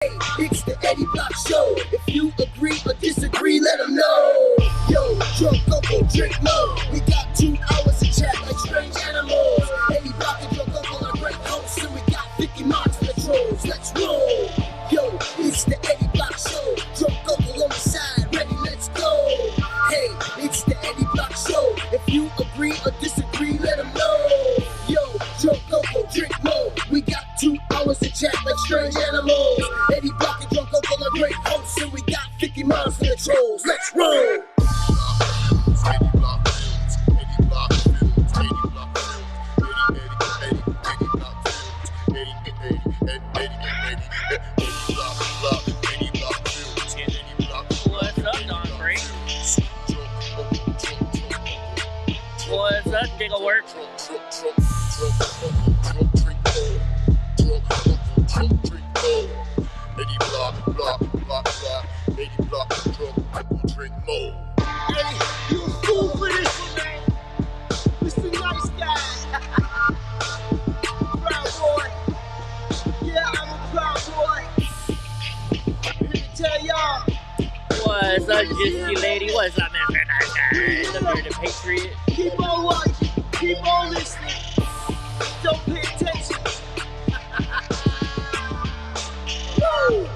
It's the Eddie Block Show. If you agree or disagree, let them know. Yo, drunk uncle, drink more. We got 2 hours to chat like strange animals. Eddie Block and drunk uncle are great hosts, and we got 50 mods for the trolls. Let's roll. Yo, it's the Eddie Block Show. Drunk uncle on the side, ready, let's go. Hey, it's the Eddie Block Show. If you agree or disagree, let them know. Yo, drunk uncle, drink more. We got 2 hours to chat like strange animals. Eddie Block and drunk uncle are great hosts, and we got 50 miles for the trolls. Let's roll. What's up, Don Break? What's up, Diggle Work? Hey, you a fool for this one, man. Mr. Nice Guy. Proud boy. Yeah, I'm a proud boy. I'm here to tell y'all. What's up, Gypsy Lady? What's up, Mr. Nice Guy? The Bearded Patriot. Keep on watching. Keep on listening. Don't pay attention. Woo!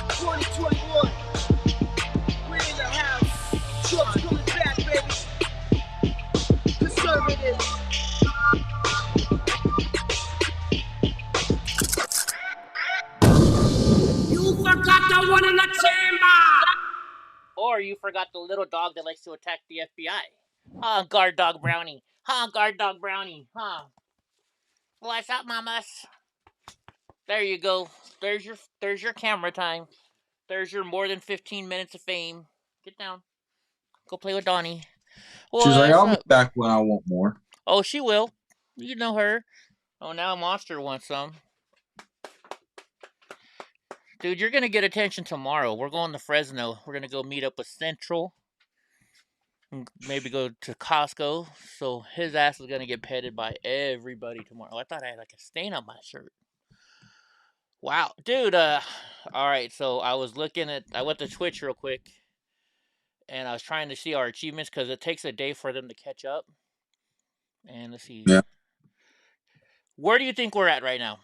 2021. We're in the house. Trump's coming back, baby. Conservatives. You forgot the one in the chamber! Or you forgot the little dog that likes to attack the FBI. Huh, guard dog brownie. Huh, guard dog brownie. Huh. What's up, mamas? There you go. There's your camera time. There's your more than 15 minutes of fame. Get down. Go play with Donnie. She's like, What's I'll be up? back when I want more. Oh, she will. You know her. Oh, now Monster wants some. Dude, you're going to get attention tomorrow. We're going to Fresno. We're going to go meet up with Central. Maybe go to Costco. So his ass is going to get petted by everybody tomorrow. I thought I had like a stain on my shirt. Wow. Dude, alright, so I went to Twitch real quick. And I was trying to see our achievements because it takes a day for them to catch up. And let's see. Yeah. Where do you think we're at right now?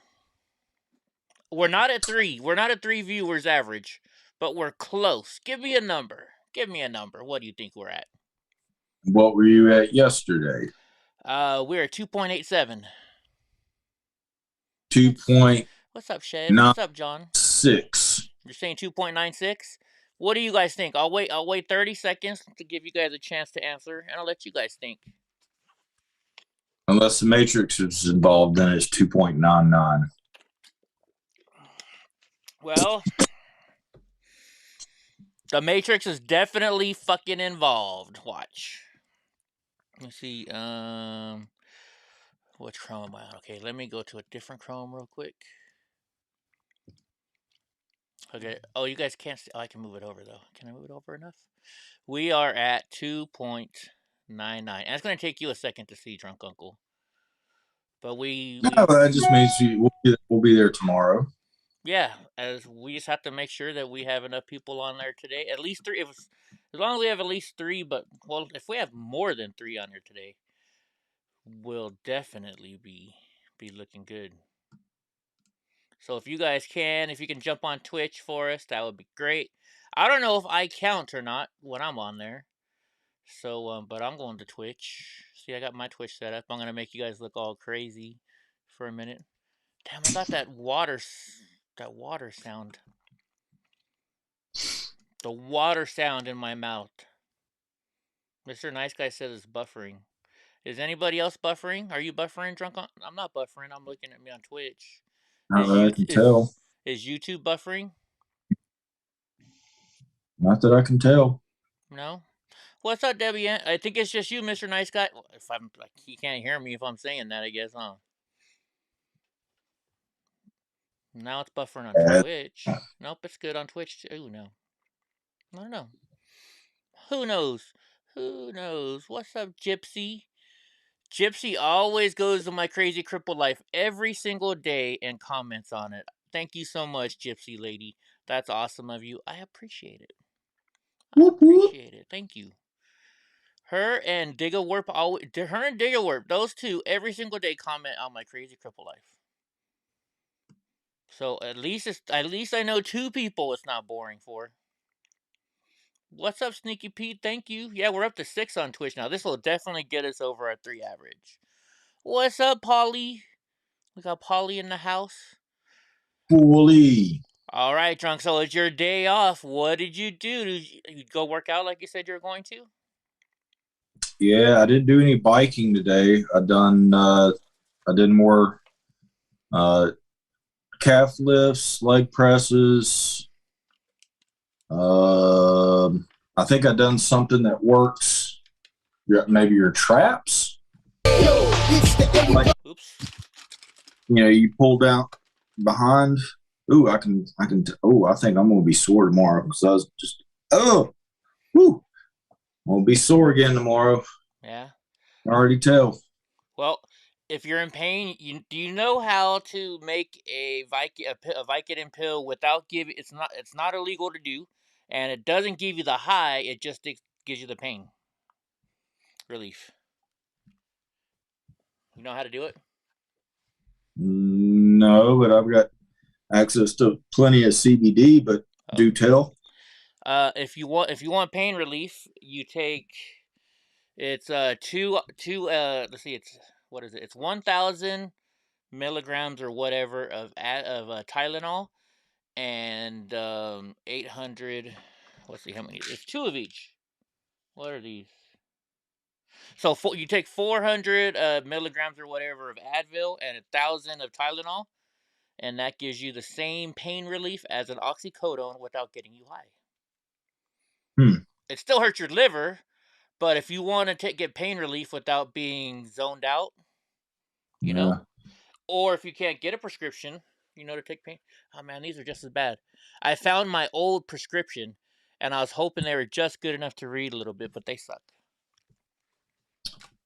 We're not at 3. We're not at 3 viewers average, but we're close. Give me a number. Give me a number. What do you think we're at? What were you at yesterday? We're at 2.87. 2.96. What's up, Shed? What's up, John? You're saying 2.96? What do you guys think? I'll wait 30 seconds to give you guys a chance to answer, and I'll let you guys think. Unless the Matrix is involved, then it's 2.99. Well, the Matrix is definitely fucking involved. Watch. Let's see. Which Chrome am I on? Okay, let me go to a different Chrome real quick. Okay. Oh, you guys can't see. Oh, I can move it over though. Can I move it over enough? We are at 2.99, and it's gonna take you a second to see, Drunk Uncle. But No, that just means we'll be there tomorrow. Yeah, as we just have to make sure that we have enough people on there today. At least 3. As long as we have at least 3, but well, if we have more than 3 on here today, we'll definitely be looking good. So if you guys if you can jump on Twitch for us, that would be great. I don't know if I count or not when I'm on there. So, but I'm going to Twitch. See, I got my Twitch set up. I'm going to make you guys look all crazy for a minute. Damn, I got that water sound. The water sound in my mouth. Mr. Nice Guy says it's buffering. Is anybody else buffering? Are you buffering, Drunk? I'm not buffering. I'm looking at me on Twitch. I can tell. Is YouTube buffering? Not that I can tell. No? What's up, Debbie? I think it's just you, Mr. Nice Guy. If I'm like, he can't hear me if I'm saying that, I guess, huh? Now it's buffering on Twitch. Nope, it's good on Twitch too. No. I don't know. Who knows? Who knows? What's up, Gypsy? Gypsy always goes to my crazy crippled life every single day and comments on it. Thank you so much, Gypsy Lady. That's awesome of you. I appreciate it. Whoop, whoop. Thank you. Her and Diggawarp, those two every single day comment on my crazy cripple life. So at least I know two people it's not boring for. What's up, Sneaky Pete? Thank you. Yeah, we're up to 6 on Twitch now. This will definitely get us over our 3 average. What's up, Polly? We got Polly in the house. Fully. All right, Drunk. So it's your day off. What did you do? Did you go work out like you said you were going to? Yeah, I didn't do any biking today. I did more calf lifts, leg presses. I think I done something that works. Maybe your traps. Like, Oops. you pull down behind. Ooh, I can. Oh, I think I'm gonna be sore tomorrow because I was just. Oh, whoo! I'm gonna be sore again tomorrow. Yeah. I already tell. Well, if you're in pain, do you know how to make a Vicodin pill without giving? It's not illegal to do, and it doesn't give you the high. It just gives you the pain relief. You know how to do it? No, but I've got access to plenty of CBD. But do tell. If you want pain relief, you take it's let's see, it's what is it? It's 1,000 milligrams or whatever of Tylenol and 800. Let's see how many. It's 2 of each. What are these? So you take 400 milligrams or whatever of Advil and 1,000 of Tylenol, and that gives you the same pain relief as an oxycodone without getting you high. It still hurts your liver, but if you want to get pain relief without being zoned out, you know, or if you can't get a prescription, to take pain. Oh man, these are just as bad. I found my old prescription, and I was hoping they were just good enough to read a little bit, but they suck.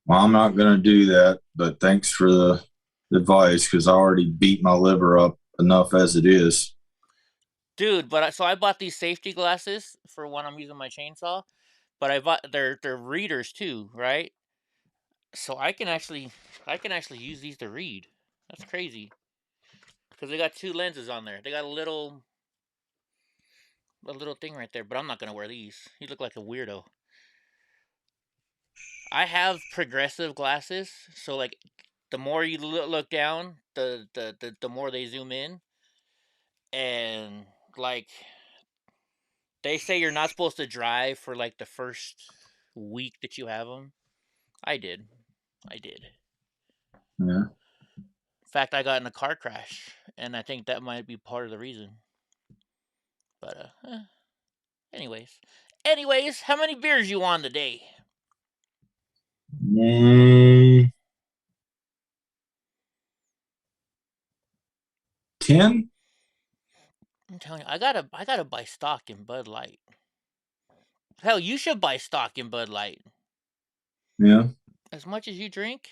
Well, I'm not going to do that, but thanks for the advice because I already beat my liver up enough as it is. Dude, but so I bought these safety glasses for when I'm using my chainsaw, but I bought they're readers too, right? So I can actually use these to read. That's crazy. Because they got 2 lenses on there. They got a little thing right there, but I'm not gonna wear these. You look like a weirdo. I have progressive glasses, so like the more you look down, the more they zoom in, and like they say you're not supposed to drive for like the first week that you have them. I did. Yeah. In fact, I got in a car crash, and I think that might be part of the reason. But anyways, how many beers you on today? 10? I'm telling you, I gotta buy stock in Bud Light. Hell, you should buy stock in Bud Light. Yeah. As much as you drink,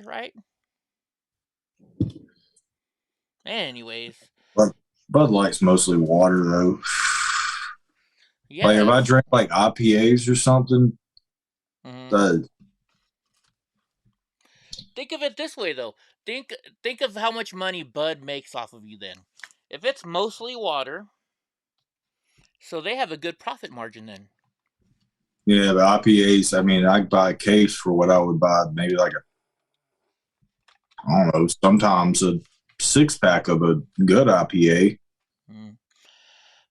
right? Anyways. Bud Light's mostly water, though. Yeah. Like, if I drink, like, IPAs or something, think of it this way, though. Think of how much money Bud makes off of you then. If it's mostly water, so they have a good profit margin then. Yeah, the IPAs, I mean, I buy a case for what I would buy, maybe like I don't know, sometimes a 6-pack of a good IPA.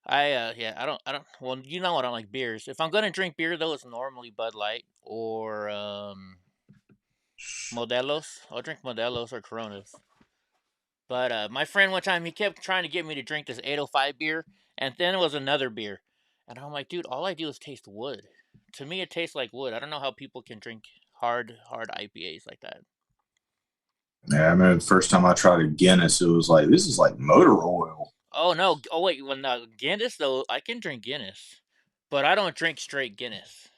I don't. Well, you know I don't like beers. If I'm gonna drink beer, though, it's normally Bud Light or Modelos. I'll drink Modelos or Coronas. But my friend one time, he kept trying to get me to drink this 805 beer, and then it was another beer. And I'm like, dude, all I do is taste wood. To me, it tastes like wood. I don't know how people can drink hard IPAs like that. Yeah, I remember the first time I tried a Guinness, it was like, this is like motor oil. Oh, no. Oh, wait. Well, no, Guinness, though, I can drink Guinness. But I don't drink straight Guinness.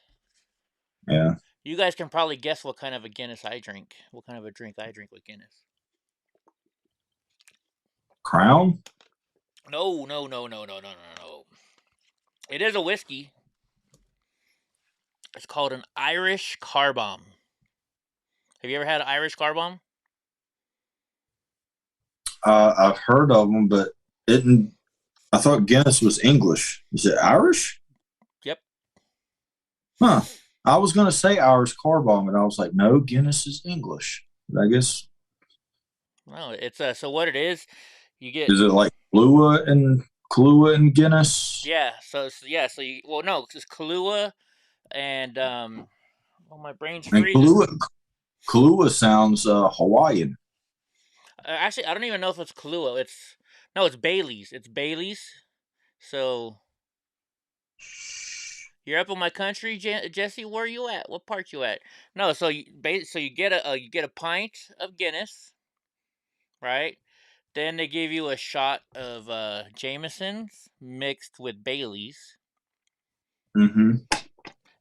Yeah. You guys can probably guess what kind of a Guinness I drink. What kind of a drink I drink with Guinness. Crown? No. It is a whiskey. It's called an Irish Car Bomb. Have you ever had an Irish Car Bomb? I've heard of them, but I thought Guinness was English. Is it Irish? Yep. Huh. I was going to say Irish Car Bomb, and I was like, no, Guinness is English. But I guess. No, it's so what it is, you get. Is it like Kahlua and Guinness? Yeah. So you no, it's Kahlua and my brain's freezing. Kahlua sounds Hawaiian. Actually, I don't even know if it's Kahlua. It's Bailey's. It's Bailey's. So you're up in my country, Jesse. Where you at? What part you at? No, so you get a pint of Guinness, right? Then they give you a shot of Jameson's mixed with Bailey's. Mm-hmm.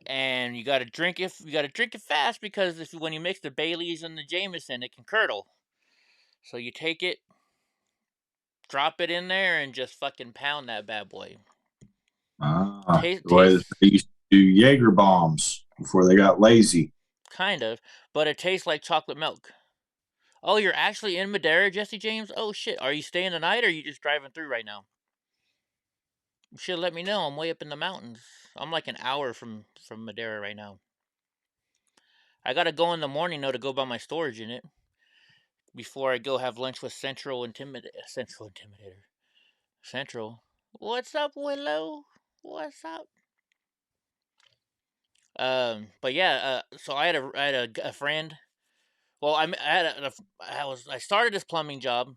And you gotta drink it. You gotta drink it fast because when you mix the Bailey's and the Jameson, it can curdle. So you take it, drop it in there, and just fucking pound that bad boy. The way they used to do Jaeger bombs before they got lazy. Kind of, but it tastes like chocolate milk. Oh, you're actually in Madeira, Jesse James? Oh shit, are you staying the night or are you just driving through right now? You should let me know. I'm way up in the mountains. I'm like an hour from Madeira right now. I gotta go in the morning though to go buy my storage unit before I go have lunch with Central. What's up, Willow? What's up? But yeah, so I had a friend. Well, I started this plumbing job,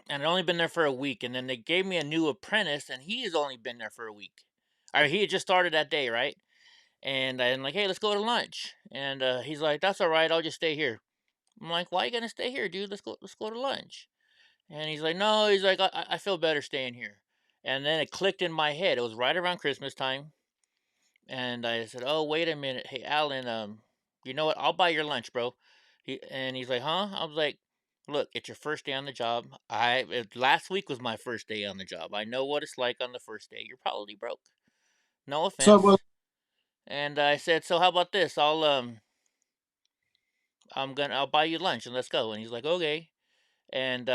and I'd only been there for a week, and then they gave me a new apprentice, and he's only been there for a week. He had just started that day, right? And I'm like, hey, let's go to lunch. And he's like, that's all right, I'll just stay here. I'm like, why are you gonna stay here, dude? Let's go to lunch. And he's like, no, he's like, I feel better staying here. And then it clicked in my head. It was right around Christmas time. And I said, oh, wait a minute. Hey, Alan, you know what? I'll buy your lunch, bro. He's like, huh? I was like, look, it's your first day on the job. Last week was my first day on the job. I know what it's like on the first day. You're probably broke. No offense. And I said, so how about this? I'll buy you lunch and let's go. And he's like, okay. And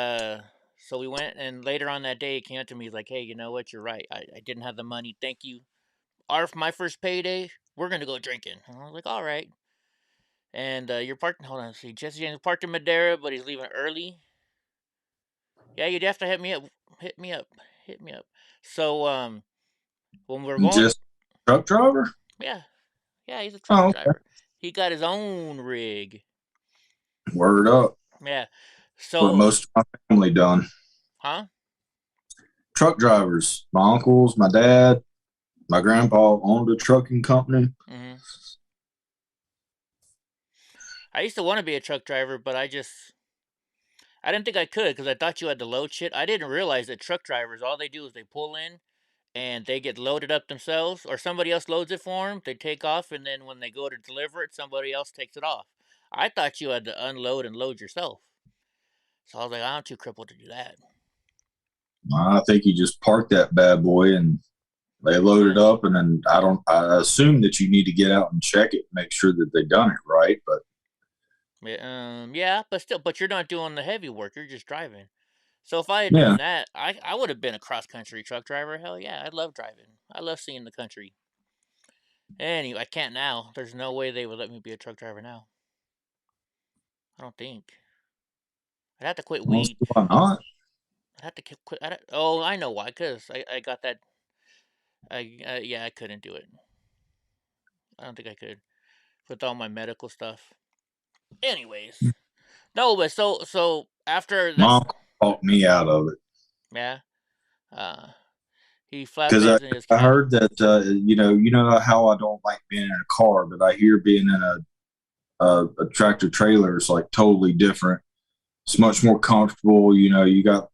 so we went, and later on that day, he came up to me. He's like, hey, you know what? You're right. I didn't have the money. Thank you. My first payday, we're going to go drinking. And I was like, all right. And you're parked. Hold on. See, Jesse James parked in Madeira, but he's leaving early. Yeah, you'd have to hit me up. Hit me up. So, when we're going. Just truck driver? Yeah, he's a truck driver. He got his own rig. Word up. Yeah. So. What most of my family done. Huh? Truck drivers. My uncles, my dad, my grandpa owned a trucking company. Mm-hmm. I used to want to be a truck driver, but I didn't think I could because I thought you had to load shit. I didn't realize that truck drivers, all they do is they pull in and they get loaded up themselves, or somebody else loads it for them. They take off, and then when they go to deliver it, somebody else takes it off. I thought you had to unload and load yourself. So I was like, I'm too crippled to do that. I think you just park that bad boy and they load it up, and then I assume that you need to get out and check it, make sure that they done it right. But yeah, but you're not doing the heavy work. You're just driving. So if I had done that, I would have been a cross country truck driver. Hell yeah, I love driving. I love seeing the country. Anyway, I can't now. There's no way they would let me be a truck driver now. I don't think. I'd have to quit weed. Why not? I'd have to quit. I know why. Because I got that. I couldn't do it. I don't think I could with all my medical stuff. Anyways, no, but so after that, Mom talked me out of it. Yeah, he flatbeds in his I heard that you know how I don't like being in a car, but I hear being in a tractor trailer is like totally different. It's much more comfortable. You know, you got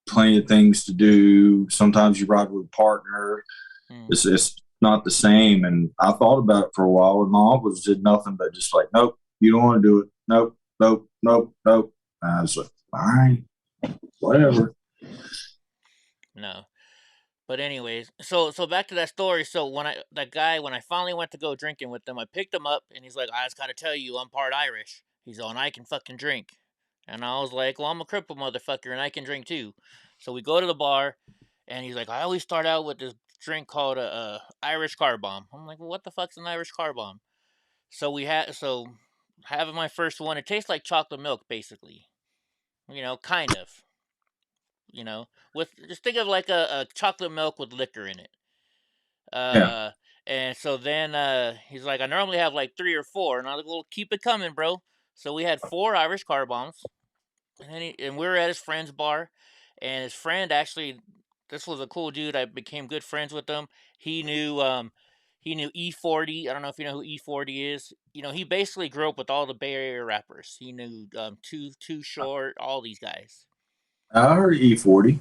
plenty of things to do. Sometimes you ride with a partner. It's not the same. And I thought about it for a while, and Mom did nothing but just like, nope, you don't want to do it. Nope. And I was like, all right, whatever. No. But anyways, so back to that story. So when I finally went to go drinking with him, I picked him up and he's like, I just gotta tell you, I'm part Irish. He's all, and I can fucking drink. And I was like, well, I'm a crippled motherfucker and I can drink too. So we go to the bar and he's like, I always start out with this drink called a Irish car bomb. I'm like, well, what the fuck's an Irish car bomb? So having my first one, it tastes like chocolate milk basically. Kind of. With just think of like a chocolate milk with liquor in it. Yeah. And so then he's like, I normally have like 3 or 4, and I was like, well, keep it coming, bro. So we had 4 Irish car bombs, and we were at his friend's bar, and his friend actually, this was a cool dude. I became good friends with him. He knew E40. I don't know if you know who E40 is. He basically grew up with all the Bay Area rappers. He knew Too Short, all these guys. I heard E40.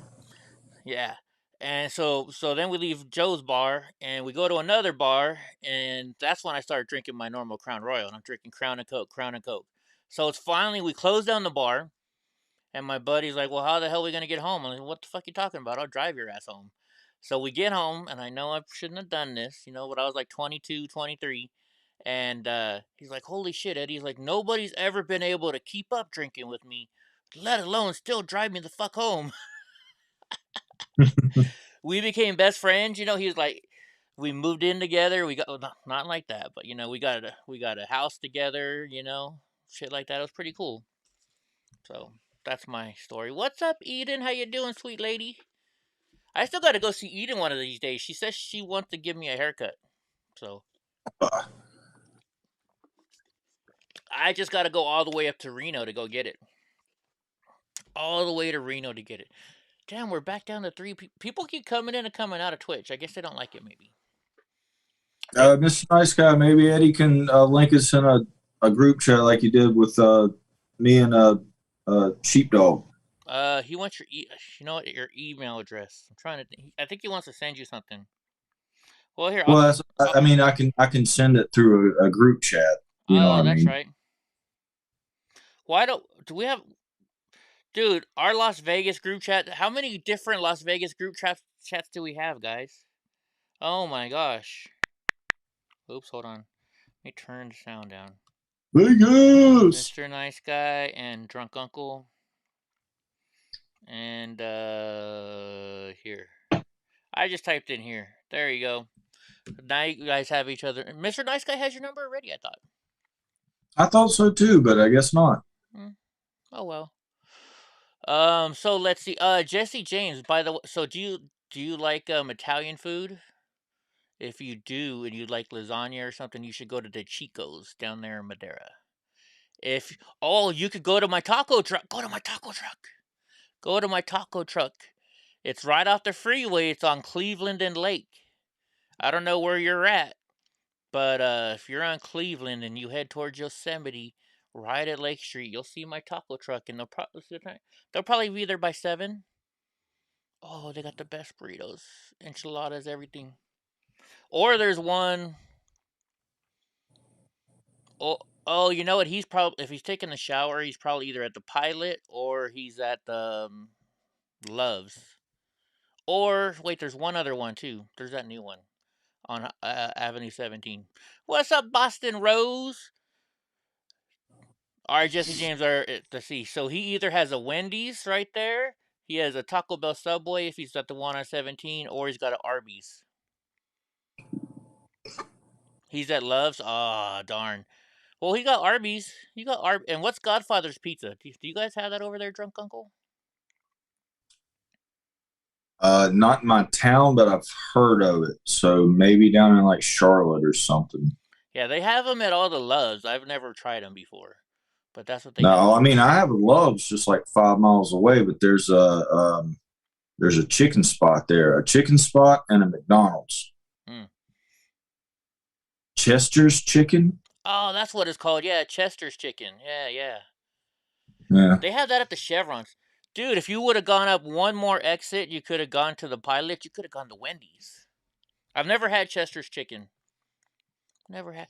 Yeah. And so then we leave Joe's bar and we go to another bar, and that's when I started drinking my normal Crown Royal, and I'm drinking Crown and Coke, Crown and Coke. So it's finally we close down the bar, and my buddy's like, "Well, how the hell are we gonna get home?" I'm like, "What the fuck you talking about? I'll drive your ass home." So we get home, and I know I shouldn't have done this, but I was like 22, 23, and he's like, "Holy shit, Eddie!" He's like, "Nobody's ever been able to keep up drinking with me, let alone still drive me the fuck home." We became best friends. He was like, we moved in together. We got not like that, but we got a house together. Shit like that. It was pretty cool. So that's my story. What's up, Eden? How you doing, sweet lady? I still got to go see Eden one of these days. She says she wants to give me a haircut. So I just got to go all the way up to Reno to go get it. All the way to Reno to get it. Damn, we're back down to 3 people. Keep coming in and coming out of Twitch. I guess they don't like it, maybe. Mr. Nice Guy, maybe Eddie can link us in a group chat like you did with me and Sheepdog. He wants your email address. I'm trying to. I think he wants to send you something. Well, here. Well, I mean, I can send it through a group chat. You know what I That's mean? right. Why do we have, dude? Our Las Vegas group chat. How many different Las Vegas group chats do we have, guys? Oh my gosh. Oops, hold on. Let me turn the sound down. Vegas. Mr. Nice Guy and Drunk Uncle. And here. I just typed in here. There you go. Now you guys have each other. Mr. Nice Guy has your number already, I thought. I thought so too, but I guess not. Oh well. So let's see. Jesse James, by the way, so do you like Italian food? If you do and you like lasagna or something, you should go to the Chico's down there in Madeira. You could go to my taco truck. Go to my taco truck. Go to my taco truck. It's right off the freeway. It's on Cleveland and Lake. I don't know where you're at, but if you're on Cleveland and you head towards Yosemite, right at Lake Street, you'll see my taco truck, and they'll probably be there by 7. Oh, they got the best burritos, enchiladas, everything. Or there's one. Oh, you know what? He's probably, if he's taking a shower, he's probably either at the Pilot or he's at the Loves. Or wait, there's one other one too. There's that new one on Avenue 17. What's up, Boston Rose? All right, Jesse James. Let's see. So he either has a Wendy's right there, he has a Taco Bell Subway if he's at the one on 17, or he's got an Arby's. He's at Love's. Ah, darn. Well, he got Arby's. You got And what's Godfather's Pizza? Do you guys have that over there, Drunk Uncle? Not in my town, but I've heard of it. So maybe down in like Charlotte or something. Yeah, they have them at all the Loves. I've never tried them before, but that's what they No, got. I mean I have a Love's just like 5 miles away, but there's a chicken spot there, a chicken spot and a McDonald's. Chester's Chicken. Oh, that's what it's called. Yeah, Chester's Chicken. Yeah. Yeah. They have that at the Chevrons. Dude, if you would have gone up one more exit, you could have gone to the Pilot. You could have gone to Wendy's. I've never had Chester's Chicken. Never had.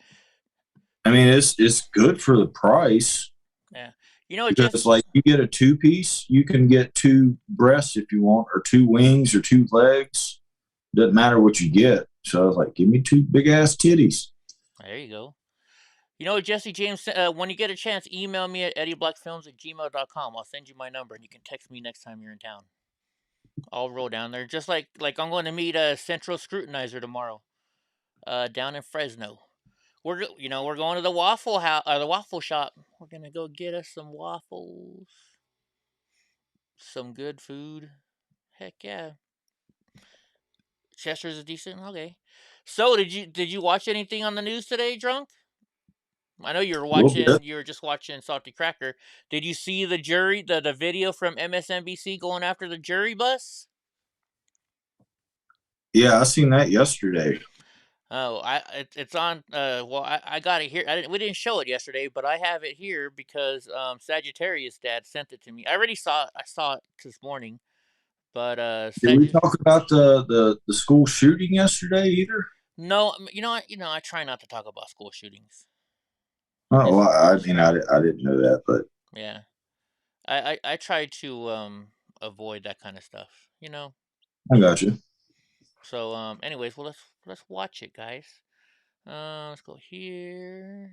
I mean, it's good for the price. Yeah. You know, Because just like you get a 2-piece, you can get 2 breasts if you want, or 2 wings, or 2 legs. Doesn't matter what you get. So I was like, give me 2 big ass titties. there you go. You know, Jesse James, when you get a chance, email me at EddieBlockFilms@gmail.com. I'll send you my number, and you can text me next time you're in town. I'll roll down there. Just like I'm going to meet a Central Scrutinizer tomorrow, down in Fresno. We're going to the Waffle House, the Waffle Shop. We're gonna go get us some waffles, some good food. Heck yeah, Chester's is decent. Okay. So did you watch anything on the news today, drunk? I know you were A little bit. just watching Salty Cracker. Did you see the jury, the video from MSNBC going after the jury bus? Yeah, I seen that yesterday. Oh, it's on. Well, I got it here. We didn't show it yesterday, but I have it here because Sagittarius Dad sent it to me. I already saw it. I saw it this morning, but Did we talk about the school shooting yesterday either? No, I try not to talk about school shootings. Oh, well, I mean, I didn't know that, but yeah, I try to avoid that kind of stuff. I got you. So anyways, well let's watch it, guys. Let's go here.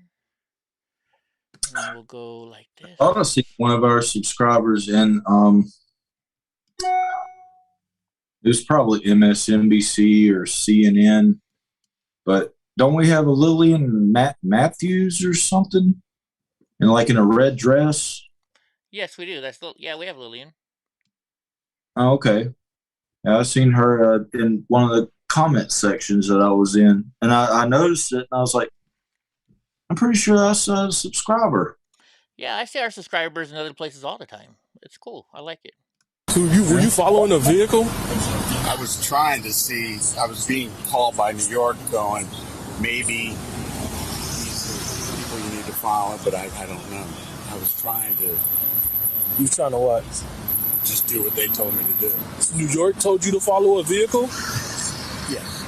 And we'll go like this. I want to see one of our subscribers in it was probably MSNBC or CNN, but don't we have a Lillian Matthews or something, and like in a red dress? Yes, we do. We have Lillian. Oh, okay. Yeah, I seen her in one of the comment sections that I was in, and I noticed it, and I was like, I'm pretty sure that's a subscriber. Yeah, I see our subscribers in other places all the time. It's cool. I like it. So were you following a vehicle? I was trying to see. I was being called by New York going, maybe these are people you need to follow, but I don't know. I was trying to. You trying to what? Just do what they told me to do. New York told you to follow a vehicle? Yes.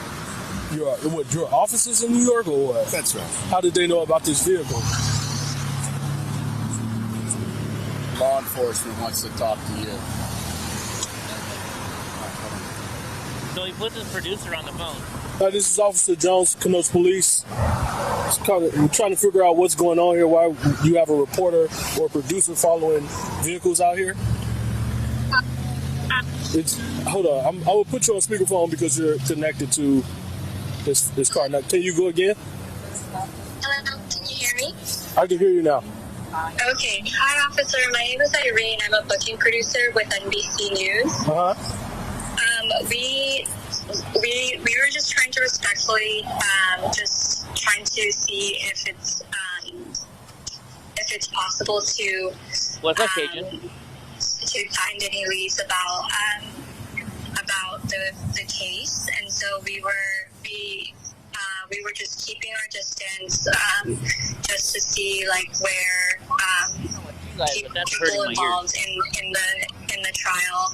Your offices in New York or what? That's right. How did they know about this vehicle? Law enforcement wants to talk to you. So he puts his producer on the phone. This is Officer Jones, Knox Police. We're trying to figure out what's going on here, why you have a reporter or a producer following vehicles out here. Hold on, I will put you on speakerphone because you're connected to this car. Now, can you go again? Hello, can you hear me? I can hear you now. Okay. Hi, officer. My name is Irene. I'm a booking producer with NBC News. We were just trying to respectfully, just trying to see if it's possible to to find any leads about the case, and so we were just keeping our distance, just to see like where people involved in the trial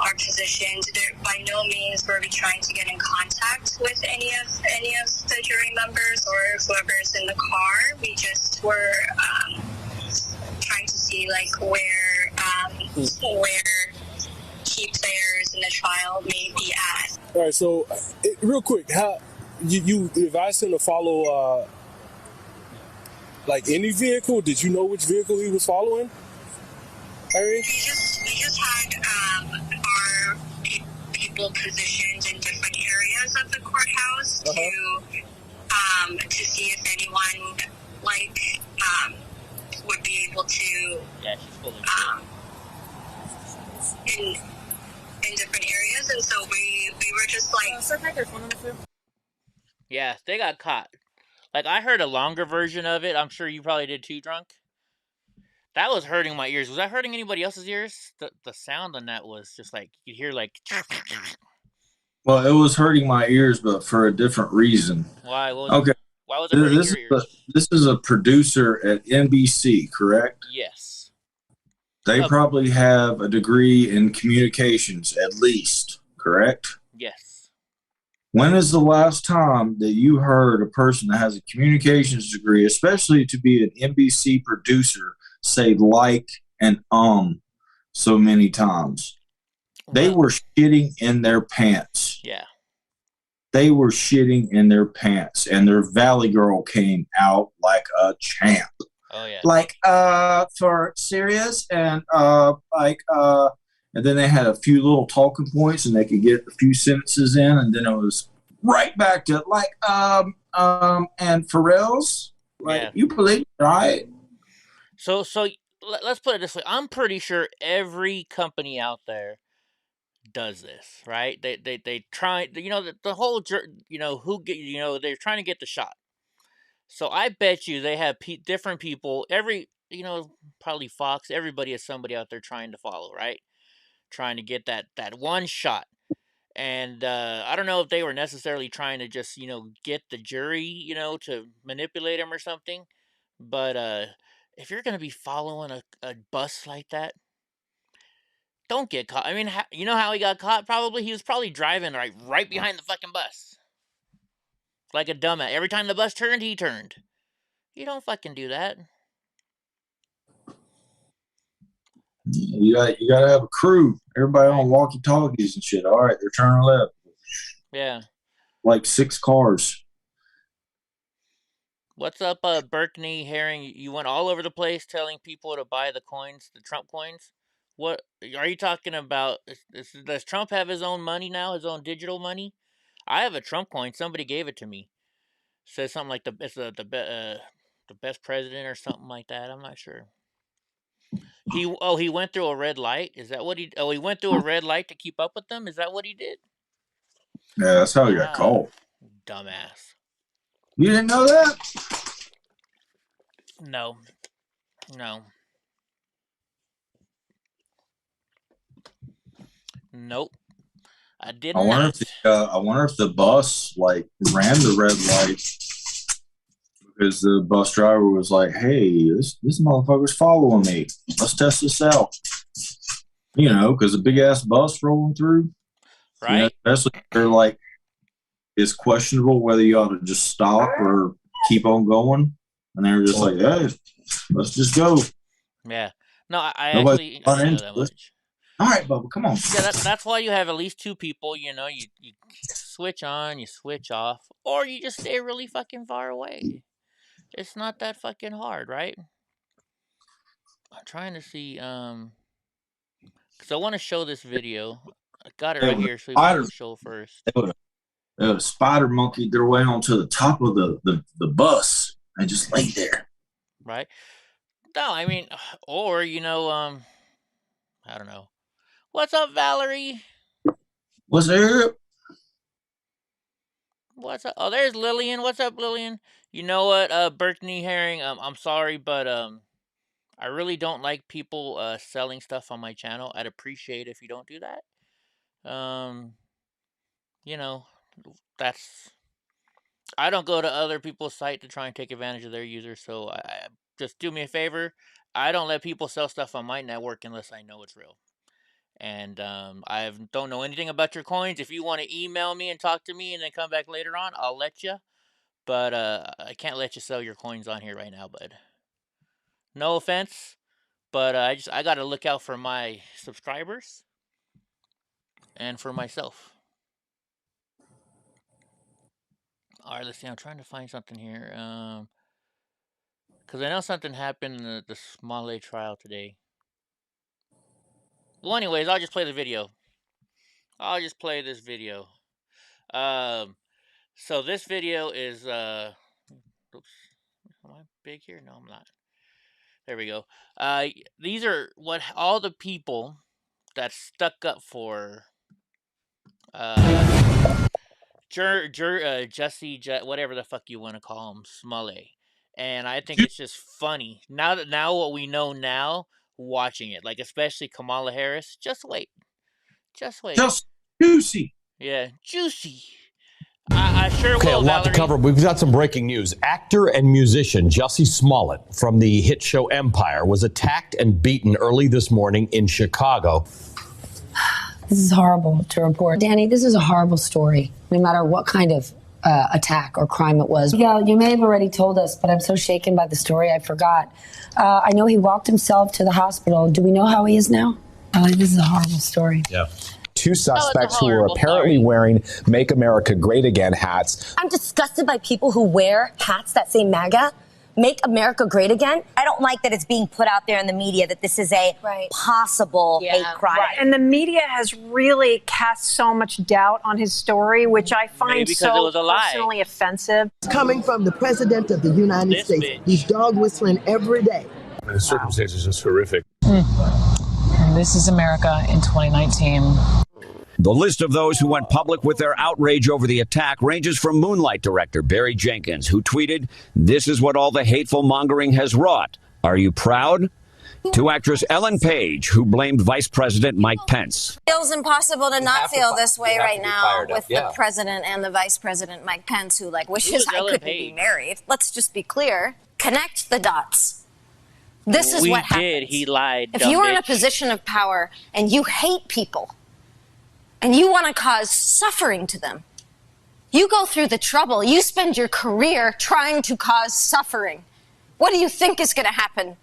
are positioned. By no means were we trying to get in contact with any of the jury members or whoever's in the car. We just were trying to see like where key players in the trial may be at. All right, so real quick, how you advised him to follow like any vehicle? Did you know which vehicle he was following, Irene? We just had our people positioned in different areas of the courthouse to see if anyone would be able to in different areas, and so we were just like yeah, they got caught. Like, I heard a longer version of it. I'm sure you probably did too, drunk. That was hurting my ears. Was that hurting anybody else's ears? The sound on that was just like, you hear like... Well, it was hurting my ears, but for a different reason. Why? Okay. Why was it hurting your ears? This is a producer at NBC, correct? Yes. They probably have a degree in communications, at least, correct? Yes. When is the last time that you heard a person that has a communications degree, especially to be an NBC producer, say like and so many times. They were shitting in their pants. Yeah. They were shitting in their pants, and their Valley Girl came out like a champ. Oh yeah. Like, for serious, and and then they had a few little talking points, and they could get a few sentences in, and then it was right back to like, and Pharrell's, like, yeah. You believe it, right? So let's put it this way. I'm pretty sure every company out there does this, right? They try, the whole, they're trying to get the shot. So I bet you they have different people, probably Fox, everybody has somebody out there trying to follow, right? Trying to get that one shot. And I don't know if they were necessarily trying to just, get the jury, to manipulate them or something. But if you're going to be following a bus like that, don't get caught. I mean, you know how he got caught? Probably he was probably driving right behind the fucking bus, like a dumbass. Every time the bus turned, he turned. You don't fucking do that. You gotta have a crew. Everybody on walkie-talkies and shit. All right, they're turning left. Yeah. Like 6 cars. What's up, Berkney Herring? You went all over the place telling people to buy the coins, the Trump coins. What are you talking about? Does Trump have his own money now, his own digital money? I have a Trump coin. Somebody gave it to me. Says something like the best president or something like that. I'm not sure. He went through a red light. Is that what he? Oh, he went through a red light to keep up with them. Is that what he did? Yeah, that's how he got caught. Dumbass. You didn't know that? No. Nope. I didn't. I wonder if the bus like ran the red light because the bus driver was like, "Hey, this motherfucker's following me. Let's test this out." Because a big ass bus rolling through, right? Especially if they're like, it's questionable whether you ought to just stop or keep on going. And they were just like, "Hey, let's just go." Yeah. No, I actually I didn't know that much. All right, Bubba, come on. Yeah, that's why you have at least 2 people. You switch on, you switch off, or you just stay really fucking far away. It's not that fucking hard, right? I'm trying to see, because I want to show this video. I got it right here, so you can show first. They spider monkeyed their way onto the top of the bus and just laid there. Right? No, I mean, or, I don't know. What's up, Valerie? What's up? What's up? Oh, there's Lillian. What's up, Lillian? You know what, Berkney Herring? I'm sorry, but I really don't like people selling stuff on my channel. I'd appreciate if you don't do that. That's. I don't go to other people's site to try and take advantage of their users. So I just do me a favor. I don't let people sell stuff on my network unless I know it's real. And I don't know anything about your coins. If you want to email me and talk to me and then come back later on, I'll let you. But I can't let you sell your coins on here right now, bud. No offense, but I got to look out for my subscribers and for myself. All right, let's see. I'm trying to find something here. Because I know something happened in the Smalley trial today. Well, anyways, I'll just play the video. I'll just play this video. So this video is, oops, am I big here? No, I'm not. There we go. These are what all the people that stuck up for, Jesse, whatever the fuck you want to call him, Smalley. And I think it's just funny. Now what we know now, watching it, like especially Kamala Harris, just wait. Just juicy. Yeah, juicy. I sure will, a lot Valerie. To cover. We've got some breaking news. Actor and musician Jussie Smollett from the hit show Empire was attacked and beaten early this morning in Chicago. This is horrible to report. Danny, this is a horrible story. No matter what kind of attack or crime it was. Yeah, you may have already told us, but I'm so shaken by the story, I forgot. I know he walked himself to the hospital. Do we know how he is now? This is a horrible story. Yeah. Two suspects who were apparently wearing Make America Great Again hats. I'm disgusted by people who wear hats that say MAGA, Make America Great Again. I don't like that it's being put out there in the media that this is a possible hate crime. Right. And the media has really cast so much doubt on his story, which I find so personally offensive. Coming from the President of the United States, he's dog whistling every day. The circumstances are just horrific. This is America in 2019. The list of those who went public with their outrage over the attack ranges from Moonlight director Barry Jenkins, who tweeted, "This is what all the hateful mongering has wrought. Are you proud?" To actress Ellen Page, who blamed Vice President Mike Pence. It feels impossible to not feel this way right now with the president and the vice president, Mike Pence, who wishes I couldn't be married. Let's just be clear. Connect the dots. This is what happens. He lied. If you are in a position of power and you hate people and you want to cause suffering to them, you go through the trouble. You spend your career trying to cause suffering. What do you think is going to happen?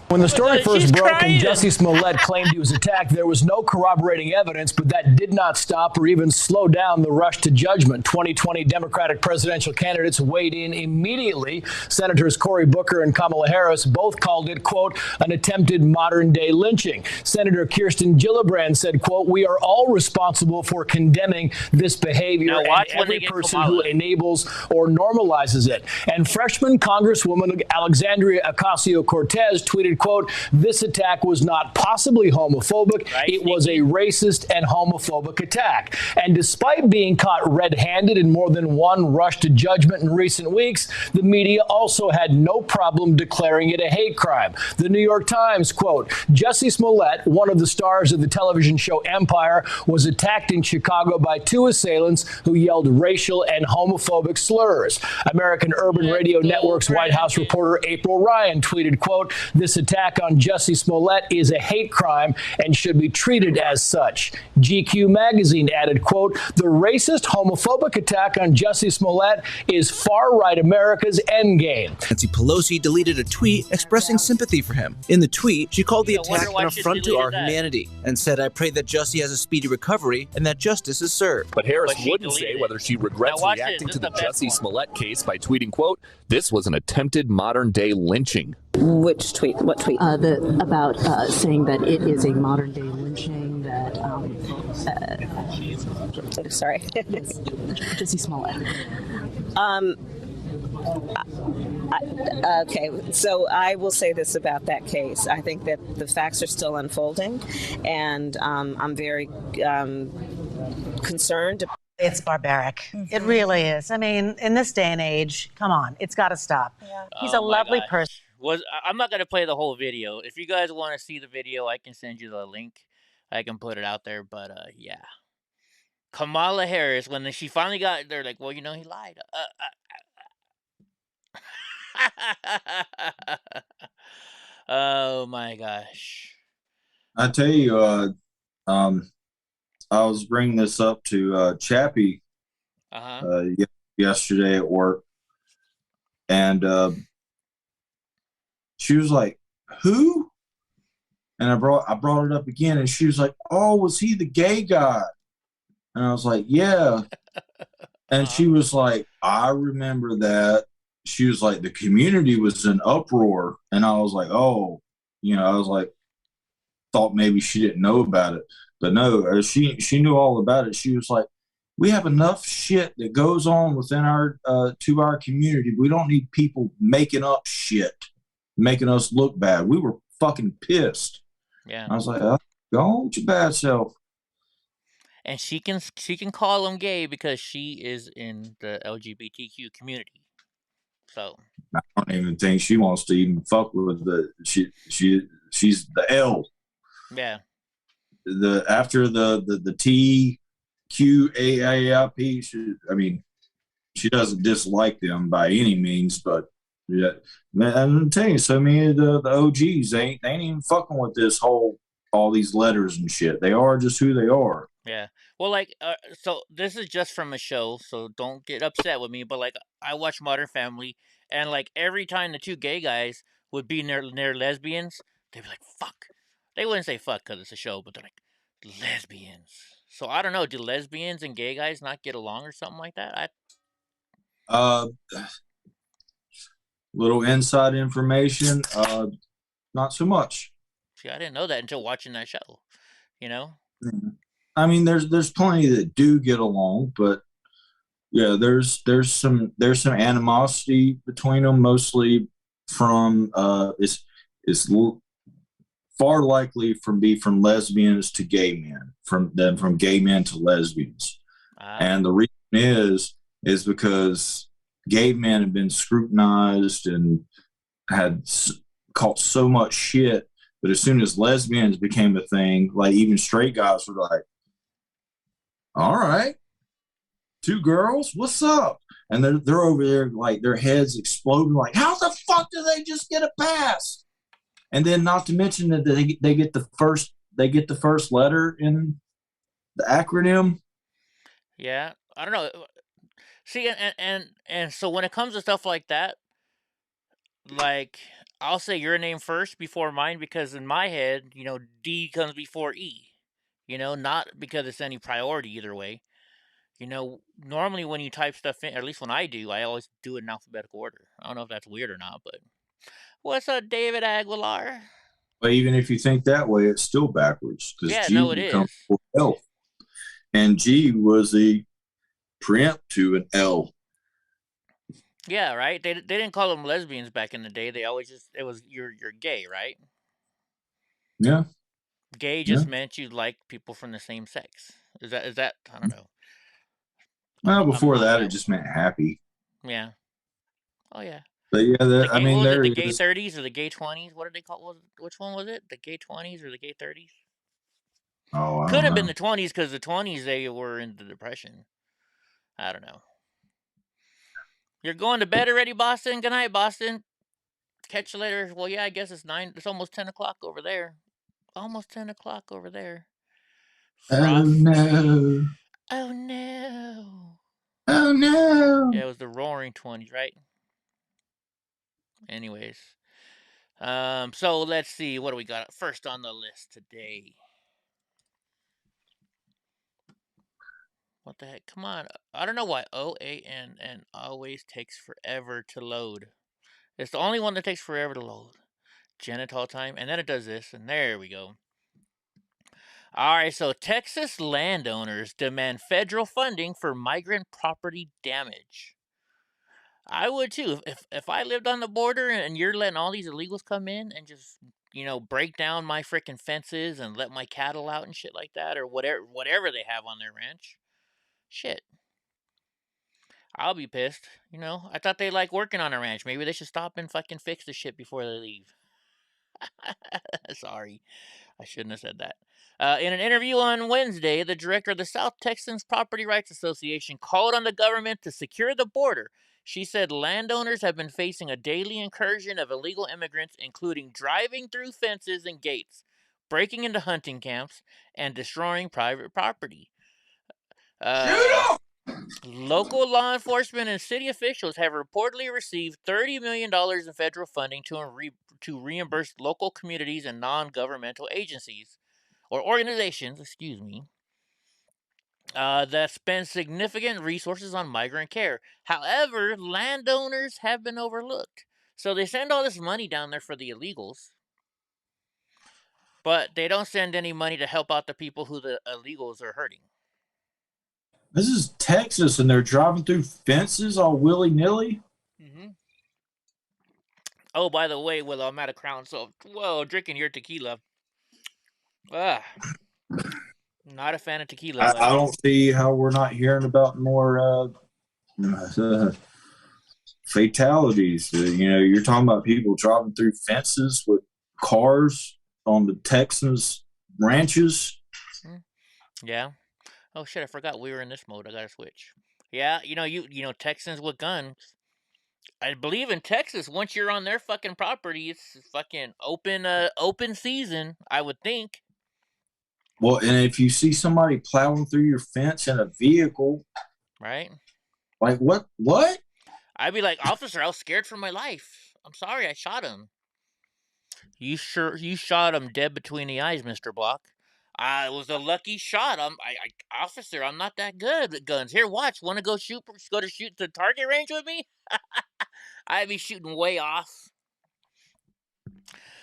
When the story first broke and Jussie Smollett claimed he was attacked, there was no corroborating evidence, but that did not stop or even slow down the rush to judgment. 2020 Democratic presidential candidates weighed in immediately. Senators Cory Booker and Kamala Harris both called it, quote, an attempted modern-day lynching. Senator Kirsten Gillibrand said, quote, we are all responsible for condemning this behavior and every person who enables or normalizes it. And freshman Congresswoman Alexandria Ocasio-Cortez tweeted, quote, this attack was not possibly homophobic. It was a racist and homophobic attack. And despite being caught red-handed in more than one rush to judgment in recent weeks, the media also had no problem declaring it a hate crime. The New York Times, quote, Jussie Smollett, one of the stars of the television show Empire, was attacked in Chicago by two assailants who yelled racial and homophobic slurs. American Urban Radio Network's White House reporter April Ryan tweeted, quote, this attack on Jussie Smollett is a hate crime and should be treated as such. GQ magazine added, quote, the racist, homophobic attack on Jussie Smollett is far-right America's endgame. Nancy Pelosi deleted a tweet expressing sympathy for him. In the tweet, she called the attack an affront to our humanity and said, I pray that Jussie has a speedy recovery and that justice is served. But Harris wouldn't say whether she regrets reacting to the Jussie Smollett case by tweeting, quote, this was an attempted modern-day lynching. Which tweet? What tweet? About saying that it is a modern-day lynching that, sorry. Jussie Smollett. Okay, so I will say this about that case. I think that the facts are still unfolding, and I'm very concerned. It's barbaric. It really is. I mean, in this day and age, come on, it's got to stop. Yeah. He's a lovely person. I'm not going to play the whole video. If you guys want to see the video, I can send you the link. I can put it out there, but yeah. Kamala Harris, when she finally got, they're like, well, you know, he lied. Oh my gosh. I tell you, I was bringing this up to Chappie yesterday at work, and she was like, who? And I brought it up again, and she was like, oh, was he the gay guy? And I was like, yeah. And she was like, I remember that. She was like, the community was in uproar. And I was like, oh, you know, I was like, thought maybe she didn't know about it. But no, she knew all about it. She was like, we have enough shit that goes on within our to our community. We don't need people making up shit, making us look bad. We were fucking pissed. Yeah. I was like, oh, go on with your bad self. And she can call him gay because she is in the LGBTQ community. So I don't even think she wants to even fuck with she's the L. Yeah. After the TQAAIP, I mean, she doesn't dislike them by any means, but yeah, man, I'm telling you, so many of the OGs they ain't even fucking with this all these letters and shit. They are just who they are. Yeah. Well, like, so this is just from a show, so don't get upset with me. But like, I watch Modern Family, and like every time the two gay guys would be near lesbians, they'd be like, "Fuck." They wouldn't say "fuck" because it's a show, but they're like, "lesbians." So I don't know. Do lesbians and gay guys not get along or something like that? Little inside information. Not so much. See, I didn't know that until watching that show. You know. I mean, there's plenty that do get along, but yeah, there's some animosity between them, mostly from it's far likely from lesbians to gay men, from gay men to lesbians. And the reason is because gay men have been scrutinized and had caught so much shit, but as soon as lesbians became a thing, like even straight guys were like, all right, two girls, what's up? And they're over there like their heads exploding, like, how the fuck do they just get a pass? And then not to mention that they get the first letter in the acronym. Yeah, I don't know. See, and so when it comes to stuff like that, like I'll say your name first before mine because in my head, D comes before E. Not because it's any priority either way. Normally when you type stuff in, or at least when I do, I always do it in alphabetical order. I don't know if that's weird or not, but what's up, David Aguilar? But even if you think that way, it's still backwards because Yeah, G no, it becomes is. L, and G was a preempt to an L. Yeah, right. They didn't call them lesbians back in the day. They always it was you're gay, right? Yeah. Gay just meant you like people from the same sex. Is that I don't know. Well, before that, it just meant happy. Yeah. Oh yeah. But yeah, I mean, was there it the gay is 30s or the gay 20s? What did they call? Which one was it? The gay 20s or the gay 30s? Oh, I Could don't have know. been the 20s because the 20s they were in the depression. I don't know. You're going to bed already, Boston? Good night, Boston. Catch you later. Well, yeah, I guess it's 9. It's almost 10 o'clock over there. Almost 10 o'clock over there. Oh no. Oh no. Oh no. Yeah, it was the Roaring 20s, right? Anyways. So let's see. What do we got first on the list today? What the heck? Come on. I don't know why OANN always takes forever to load. It's the only one that takes forever to load. Genital time. And then it does this. And there we go. Alright, so Texas landowners demand federal funding for migrant property damage. I would too. If I lived on the border and you're letting all these illegals come in and just, break down my freaking fences and let my cattle out and shit like that, or whatever they have on their ranch. Shit. I'll be pissed. I thought they like working on a ranch. Maybe they should stop and fucking fix the shit before they leave. Sorry. I shouldn't have said that. In an interview on Wednesday, the director of the South Texans Property Rights Association called on the government to secure the border. She said landowners have been facing a daily incursion of illegal immigrants, including driving through fences and gates, breaking into hunting camps, and destroying private property. Local law enforcement and city officials have reportedly received $30 million in federal funding to reimburse local communities and non-governmental agencies or organizations, that spend significant resources on migrant care. However, landowners have been overlooked. So they send all this money down there for the illegals, but they don't send any money to help out the people who the illegals are hurting. This is Texas, and they're driving through fences all willy-nilly. Mm-hmm. Oh, by the way, Willow, I'm at a Crown, so drinking your tequila. Not a fan of tequila. I don't see how we're not hearing about more fatalities. You're talking about people driving through fences with cars on the Texans ranches. Yeah. Oh shit! I forgot we were in this mode. I gotta switch. Yeah, Texans with guns. I believe in Texas, once you're on their fucking property, it's fucking open season. I would think. Well, and if you see somebody plowing through your fence in a vehicle, right? Like what? What? I'd be like, officer, I was scared for my life. I'm sorry, I shot him. You shot him dead between the eyes, Mr. Block. It was a lucky shot. Officer, I'm not that good at guns. Here, watch. Want to go shoot the target range with me? I'd be shooting way off.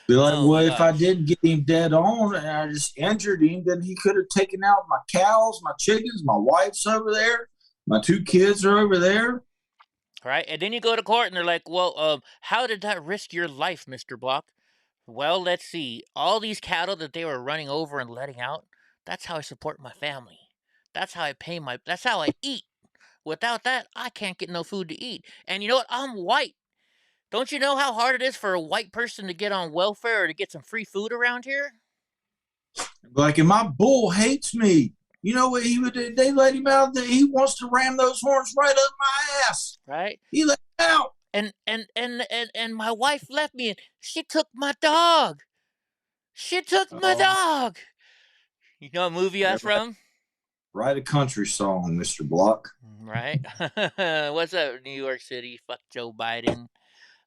Be like, well, if I did get him dead on and I just injured him, then he could have taken out my cows, my chickens, my wife's over there, my 2 kids are over there. Right, and then you go to court and they're like, well, how did that risk your life, Mr. Block? Well, let's see. All these cattle that they were running over and letting out, that's how I support my family. That's how that's how I eat. Without that, I can't get no food to eat. And you know what? I'm white. Don't you know how hard it is for a white person to get on welfare or to get some free food around here? Like, and my bull hates me. You know what he would do? They let him out. He wants to ram those horns right up my ass. Right? He let him out. And my wife left me and she took my dog. She took my dog. You know what movie that's from? Write a country song, Mr. Block. Right? What's up, New York City? Fuck Joe Biden.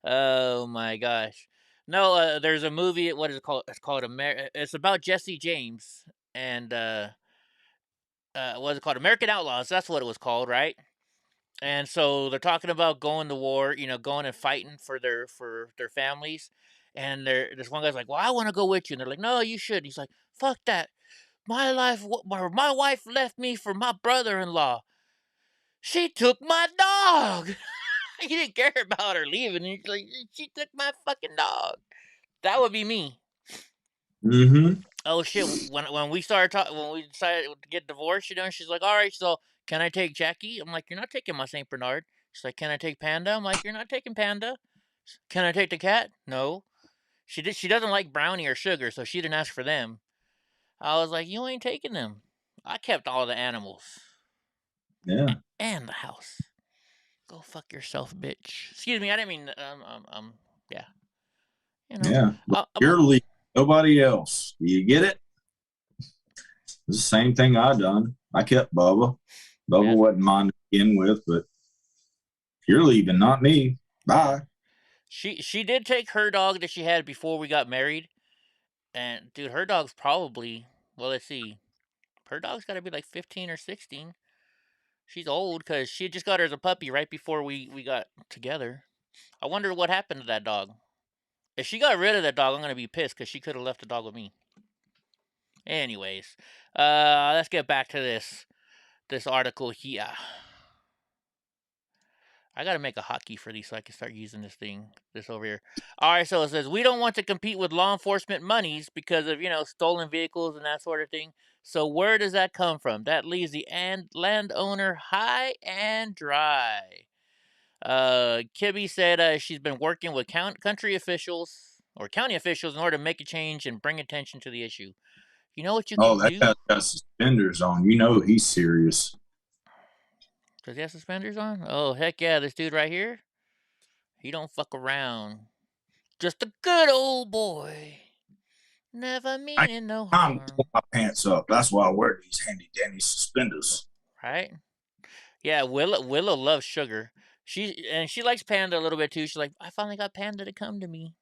Oh my gosh. No, there's a movie. What is it called? It's called It's about Jesse James and what is it called? American Outlaws. That's what it was called, right? And so they're talking about going to war, going and fighting for their families. And this one guy's like, "Well, I want to go with you." And they're like, "No, you should." He's like, "Fuck that. My wife left me for my brother-in-law. She took my dog." He didn't care about her leaving. He's like, "She took my fucking dog." That would be me. Mm-hmm. Oh shit! When we started when we decided to get divorced, she's like, "All right, so can I take Jackie?" I'm like, "You're not taking my Saint Bernard." She's like, "Can I take Panda?" I'm like, "You're not taking Panda." "Can I take the cat?" No. She doesn't like Brownie or Sugar, so she didn't ask for them. I was like, "You ain't taking them." I kept all the animals. Yeah. And the house. Go fuck yourself, bitch. Excuse me, I didn't mean yeah. Yeah. You're leaving. Nobody else. Do you get it? It's the same thing I done. I kept Bubba. Bubba wasn't mine to begin with, but you're leaving, not me. Bye. She did take her dog that she had before we got married. And dude, her dog's probably, well, let's see. Her dog's got to be like 15 or 16. She's old because she just got her as a puppy right before we got together. I wonder what happened to that dog. If she got rid of that dog, I'm going to be pissed because she could have left the dog with me. Anyways, let's get back to this article here. I got to make a hotkey for these so I can start using this over here. All right, so it says, we don't want to compete with law enforcement monies because of, stolen vehicles and that sort of thing. So where does that come from? That leaves the landowner high and dry. Kibbe said she's been working with county officials in order to make a change and bring attention to the issue. You know what you can do? Oh, that guy's got suspenders on. You know he's serious. Does he have suspenders on? Oh, heck yeah. This dude right here, he don't fuck around. Just a good old boy. Never meaning no harm. I'm pulling my pants up. That's why I wear these handy dandy suspenders. Right? Yeah, Willow loves Sugar. She likes Panda a little bit too. She's like, I finally got Panda to come to me.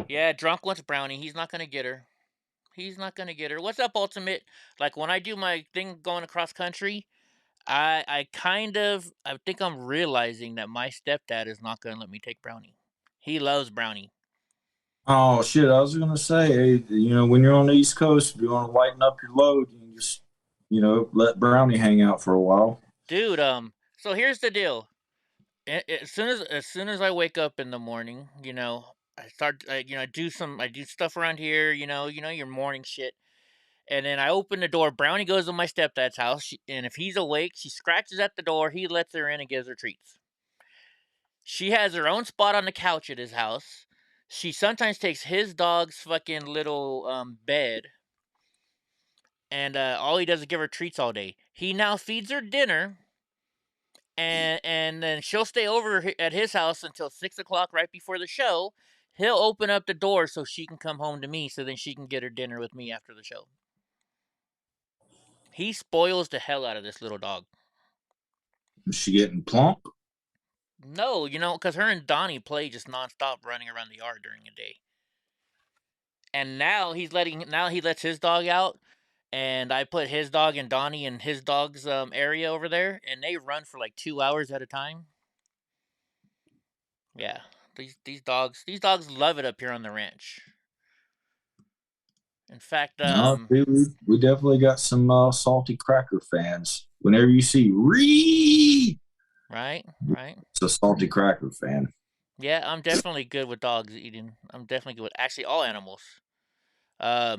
Yeah, Drunk wants Brownie. He's not gonna get her. What's up, Ultimate? Like when I do my thing going across country, I think I'm realizing that my stepdad is not gonna let me take Brownie. He loves Brownie. Oh shit! I was gonna say, when you're on the East Coast, if you want to lighten up your load, you can just, let Brownie hang out for a while. Dude, so here's the deal. As soon as I wake up in the morning, I start, I do stuff around here, your morning shit. And then I open the door. Brownie goes to my stepdad's house. And if he's awake, she scratches at the door. He lets her in and gives her treats. She has her own spot on the couch at his house. She sometimes takes his dog's fucking little bed. And all he does is give her treats all day. He now feeds her dinner. And then she'll stay over at his house until 6 o'clock right before the show. He'll open up the door so she can come home to me, so then she can get her dinner with me after the show. He spoils the hell out of this little dog. Is she getting plump? No, because her and Donnie play just nonstop running around the yard during the day. And now he lets his dog out, and I put his dog and Donnie in his dog's area over there, and they run for like 2 hours at a time. Yeah, these dogs love it up here on the ranch. In fact, we definitely got some salty cracker fans. Whenever you see Ree, right, it's a salty cracker fan. Yeah, I'm definitely good with dogs eating. I'm definitely good with actually all animals. So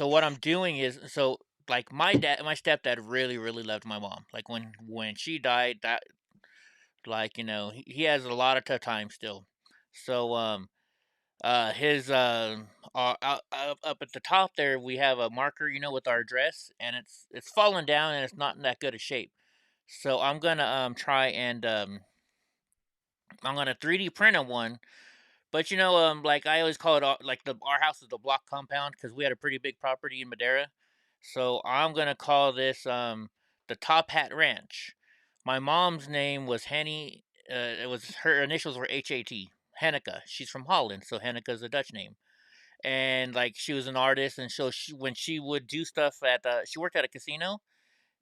what I'm doing is, like my stepdad really, really loved my mom. Like when she died, that, like, he has a lot of tough time still. So his up at the top there, we have a marker, with our address, and it's fallen down and it's not in that good a shape. So I'm gonna try and I'm gonna 3D print a one. But like I always call it, like our house is the block compound, because we had a pretty big property in Madera. So I'm gonna call this the Top Hat Ranch. My mom's name was Henny. It was, her initials were HAT. Henneke. She's from Holland, so Henneke is a Dutch name. And like she was an artist, and so when she would do stuff she worked at a casino,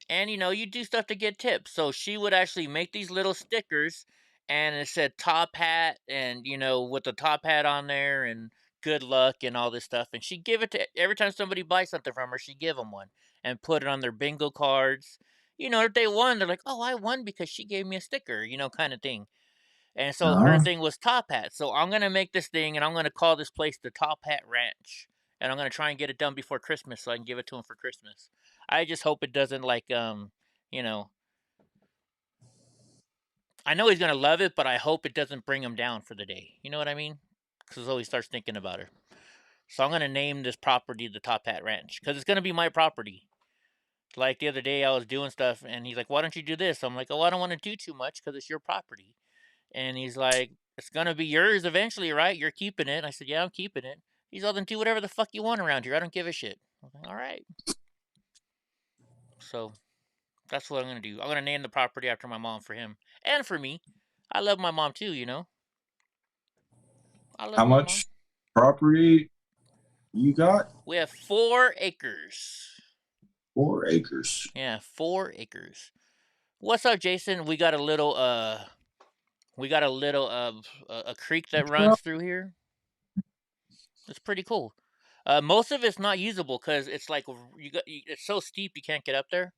and you do stuff to get tips. So she would actually make these little stickers, and it said Top Hat, and with the top hat on there, and good luck and all this stuff. And she'd give it to every time somebody buys something from her. She'd give them one and put it on their bingo cards. If they won, they're like, "Oh, I won because she gave me a sticker," kind of thing. And so her thing was Top Hat. So I'm gonna make this thing, and I'm gonna call this place the Top Hat Ranch. And I'm gonna try and get it done before Christmas, so I can give it to him for Christmas. I just hope it doesn't, like, I know he's gonna love it, but I hope it doesn't bring him down for the day. You know what I mean? Because he always starts thinking about her. So I'm gonna name this property the Top Hat Ranch, because it's gonna be my property. Like the other day, I was doing stuff, and he's like, "Why don't you do this?" I'm like, "Oh, I don't want to do too much because it's your property." And he's like, "It's gonna be yours eventually, right? You're keeping it." I said, "Yeah, I'm keeping it." He's all, "Then do whatever the fuck you want around here. I don't give a shit." I'm like, "All right." So that's what I'm gonna do. I'm gonna name the property after my mom for him and for me. I love my mom too, I love How my much property you got? We have 4 acres. 4 acres. Yeah, 4 acres. What's up, Jason? We got a little a creek that runs through here. It's pretty cool. Most of it's not usable because it's like it's so steep you can't get up there.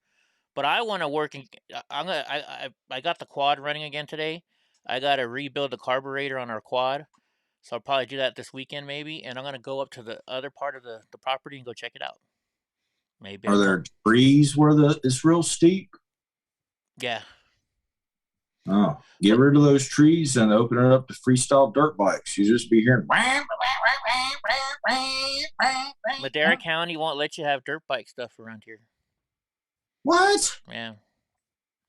But I want to work, and I got the quad running again today. I got to rebuild the carburetor on our quad, so I'll probably do that this weekend maybe. And I'm gonna go up to the other part of the property and go check it out. Maybe. Are there trees where it's real steep? Yeah. Oh, get rid of those trees and open it up to freestyle dirt bikes. You just be hearing. Madera County won't let you have dirt bike stuff around here. What? Yeah.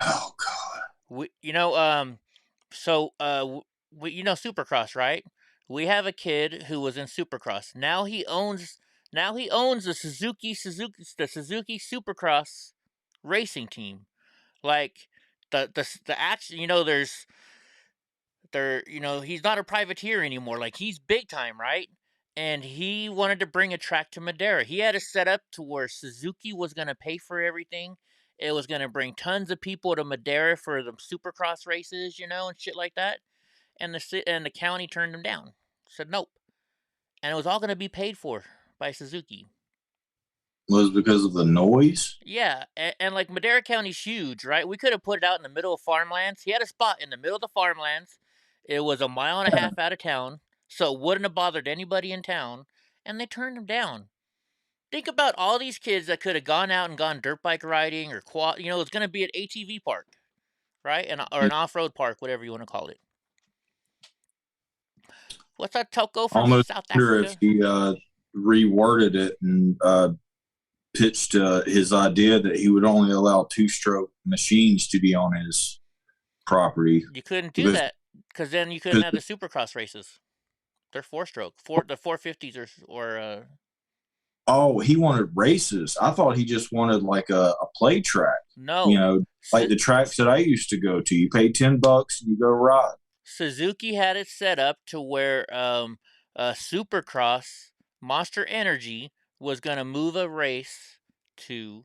Oh God. Supercross, right? We have a kid who was in Supercross. Now he owns the Suzuki Supercross racing team. Like the action, he's not a privateer anymore. Like, he's big time, right? And he wanted to bring a track to Madera. He had it set up to where Suzuki was going to pay for everything. It was going to bring tons of people to Madera for the Supercross races, and shit like that. And the county turned him down. Said nope. And it was all going to be paid for by Suzuki. Was because of the noise? Yeah, and like Madera County's huge, right? We could have put it out in the middle of farmlands. He had a spot in the middle of the farmlands. It was 1.5 miles out of town, so it wouldn't have bothered anybody in town, and they turned him down. Think about all these kids that could have gone out and gone dirt bike riding or quad. It's going to be an ATV park, right? Or an off-road park, whatever you want to call it. What's that Toko from Almost South sure Africa? if he reworded it and pitched his idea that he would only allow 2-stroke machines to be on his property. You couldn't do that. Because then you couldn't have the Supercross races. They're four-stroke. The 450s or Oh, he wanted races. I thought he just wanted like a play track. No. You know, like the tracks that I used to go to. You pay $10 and you go ride. Suzuki had it set up to where Supercross Monster Energy was going to move a race to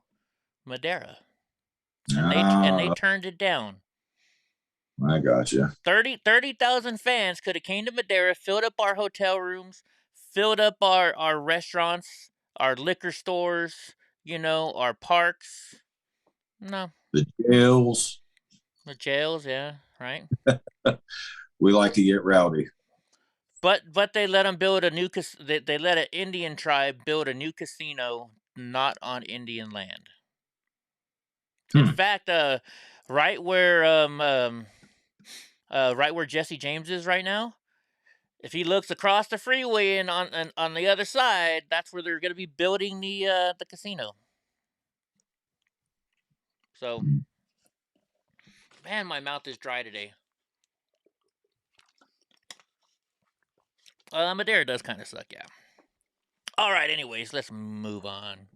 Madeira. And they turned it down. I gotcha. 30,000 fans could have came to Madeira, filled up our hotel rooms, filled up our restaurants, our liquor stores, you know, our parks. No. The jails. The jails, yeah, right. We like to get rowdy. But they let them build a new they let an Indian tribe build a new casino not on Indian land. In fact, right where Jesse James is right now, if he looks across the freeway and on the other side, that's where they're going to be building the casino. So, man, my mouth is dry today. Madeira does kind of suck, yeah. All right, anyways, let's move on.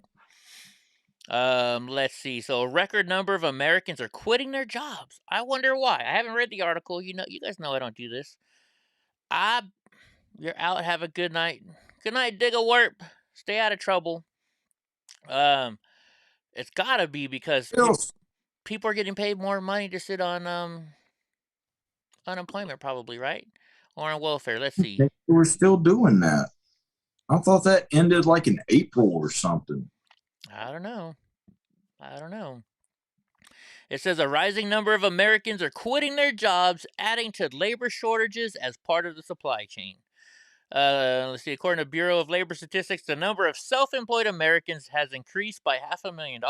Let's see. So, a record number of Americans are quitting their jobs. I wonder why. I haven't read the article. You guys know I don't do this. You're out. Have a good night. Good night, dig a warp. Stay out of trouble. It's gotta be because people are getting paid more money to sit on unemployment, probably, right? Or on welfare. Let's see. We're still doing that. I thought that ended like in April or something. I don't know. It says a rising number of Americans are quitting their jobs, adding to labor shortages as part of the supply chain. Let's see. According to Bureau of Labor Statistics, the number of self-employed Americans has increased by $500,000.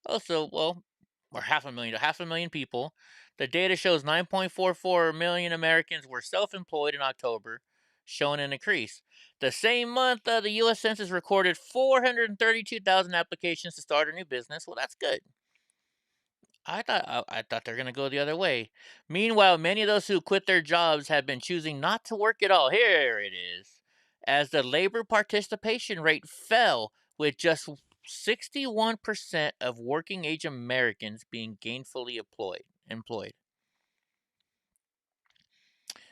Also, well, or half a million people. The data shows 9.44 million Americans were self-employed in October, showing an increase. The same month, the U.S. Census recorded 432,000 applications to start a new business. Well, that's good. I thought they're going to go the other way. Meanwhile, many of those who quit their jobs have been choosing not to work at all. Here it is. As the labor participation rate fell, with just 61% of working age Americans being gainfully employed.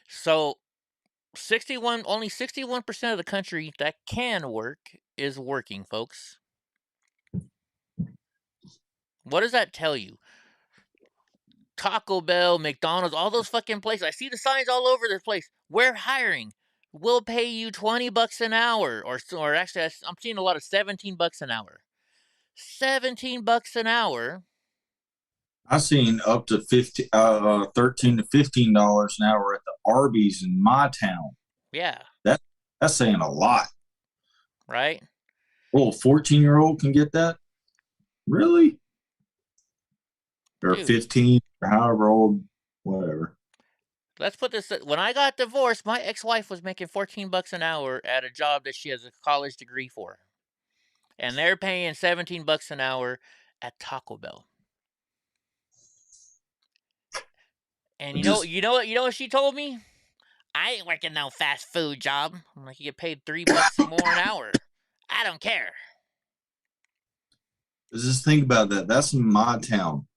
So, only 61% of the country that can work is working, folks. What does that tell you? Taco Bell, McDonald's, all those fucking places. I see the signs all over the place. We're hiring. We'll pay you $20 an hour, or actually, I'm seeing a lot of $17 an hour. $17 an hour. I've seen up to $13 to $15 an hour at the Arby's in my town. Yeah, that's saying a lot, right? Oh, a 14-year-old can get that? Really? Or 15, or however old, whatever. Let's put this. When I got divorced, my ex-wife was making $14 an hour at a job that she has a college degree for, and they're paying $17 an hour at Taco Bell. And you know what she told me? I ain't working no fast food job. I'm like, you get paid $3 more an hour. I don't care. Just think about that. That's in my town.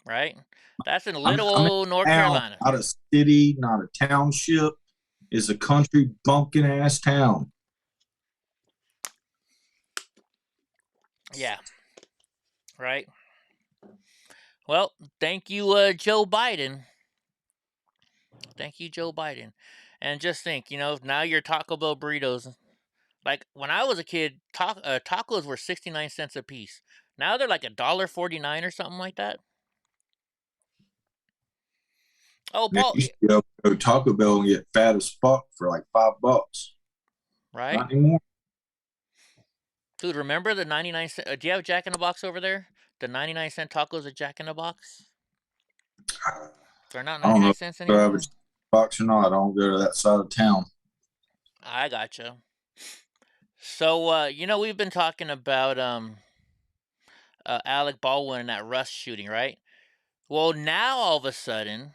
Right? That's in little old North Carolina. Not a city, not a township. It's a country bumpkin ass town. Yeah. Right? Well, thank you, Joe Biden. Thank you, Joe Biden. And just think, now your Taco Bell burritos, like when I was a kid, tacos were 69 cents a piece. Now they're like $1.49 or something like that. Oh, Paul. You used to go to Taco Bell and get fat as fuck for like $5. Right? Not anymore. Dude, remember the 99 cent? Do you have Jack in the Box over there? The 99-cent tacos at Jack in the Box? They're not 99 cents anymore. I don't know if box or not. I don't go to that side of town. I gotcha. So, we've been talking about Alec Baldwin and that Rust shooting, right? Well, now all of a sudden,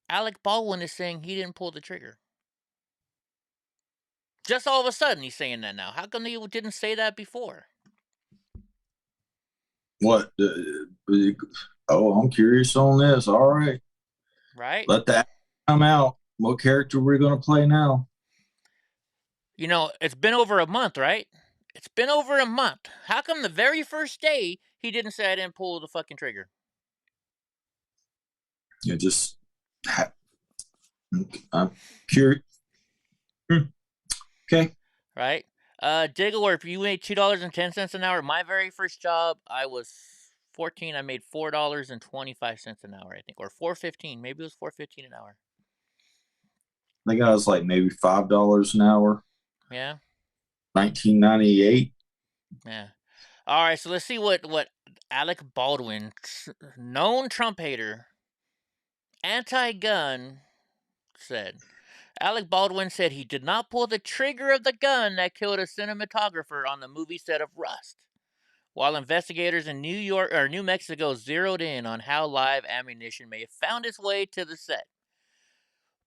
Alec Baldwin is saying he didn't pull the trigger. Just all of a sudden, he's saying that now. How come he didn't say that before? What? I'm curious on this. All right. Right? Let that come out. What character we're going to play now? You know, it's been over a month, right? It's been over a month. How come the very first day he didn't say I didn't pull the fucking trigger? You just... I'm curious. Okay. Right? Diggleworth, you made $2.10 an hour. My very first job, I was 14. I made $4.25 an hour, I think, or $4.15. Maybe it was $4.15 an hour. I think I was like maybe $5 an hour. Yeah. 1998. Yeah. All right, so let's see what Alec Baldwin, known Trump hater, anti-gun, said. Alec Baldwin said he did not pull the trigger of the gun that killed a cinematographer on the movie set of Rust, while investigators in New Mexico zeroed in on how live ammunition may have found its way to the set.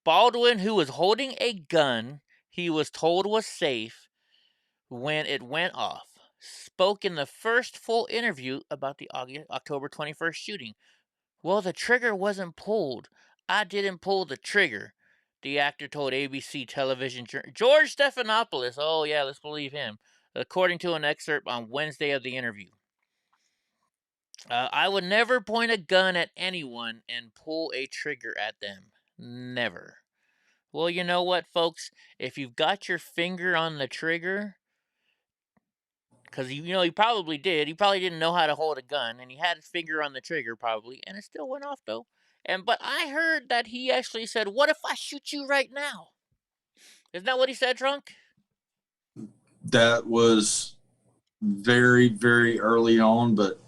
Baldwin, who was holding a gun he was told was safe when it went off, spoke in the first full interview about the October 21st shooting. Well, the trigger wasn't pulled. I didn't pull the trigger, the actor told ABC television George Stephanopoulos. Oh, yeah, let's believe him. According to an excerpt on Wednesday of the interview. I would never point a gun at anyone and pull a trigger at them. Never. Well, you know what, folks? If you've got your finger on the trigger, because he probably did. He probably didn't know how to hold a gun, and he had his finger on the trigger probably, and it still went off though. But I heard that he actually said, "What if I shoot you right now?" Isn't that what he said, Drunk? That was very, very early on, but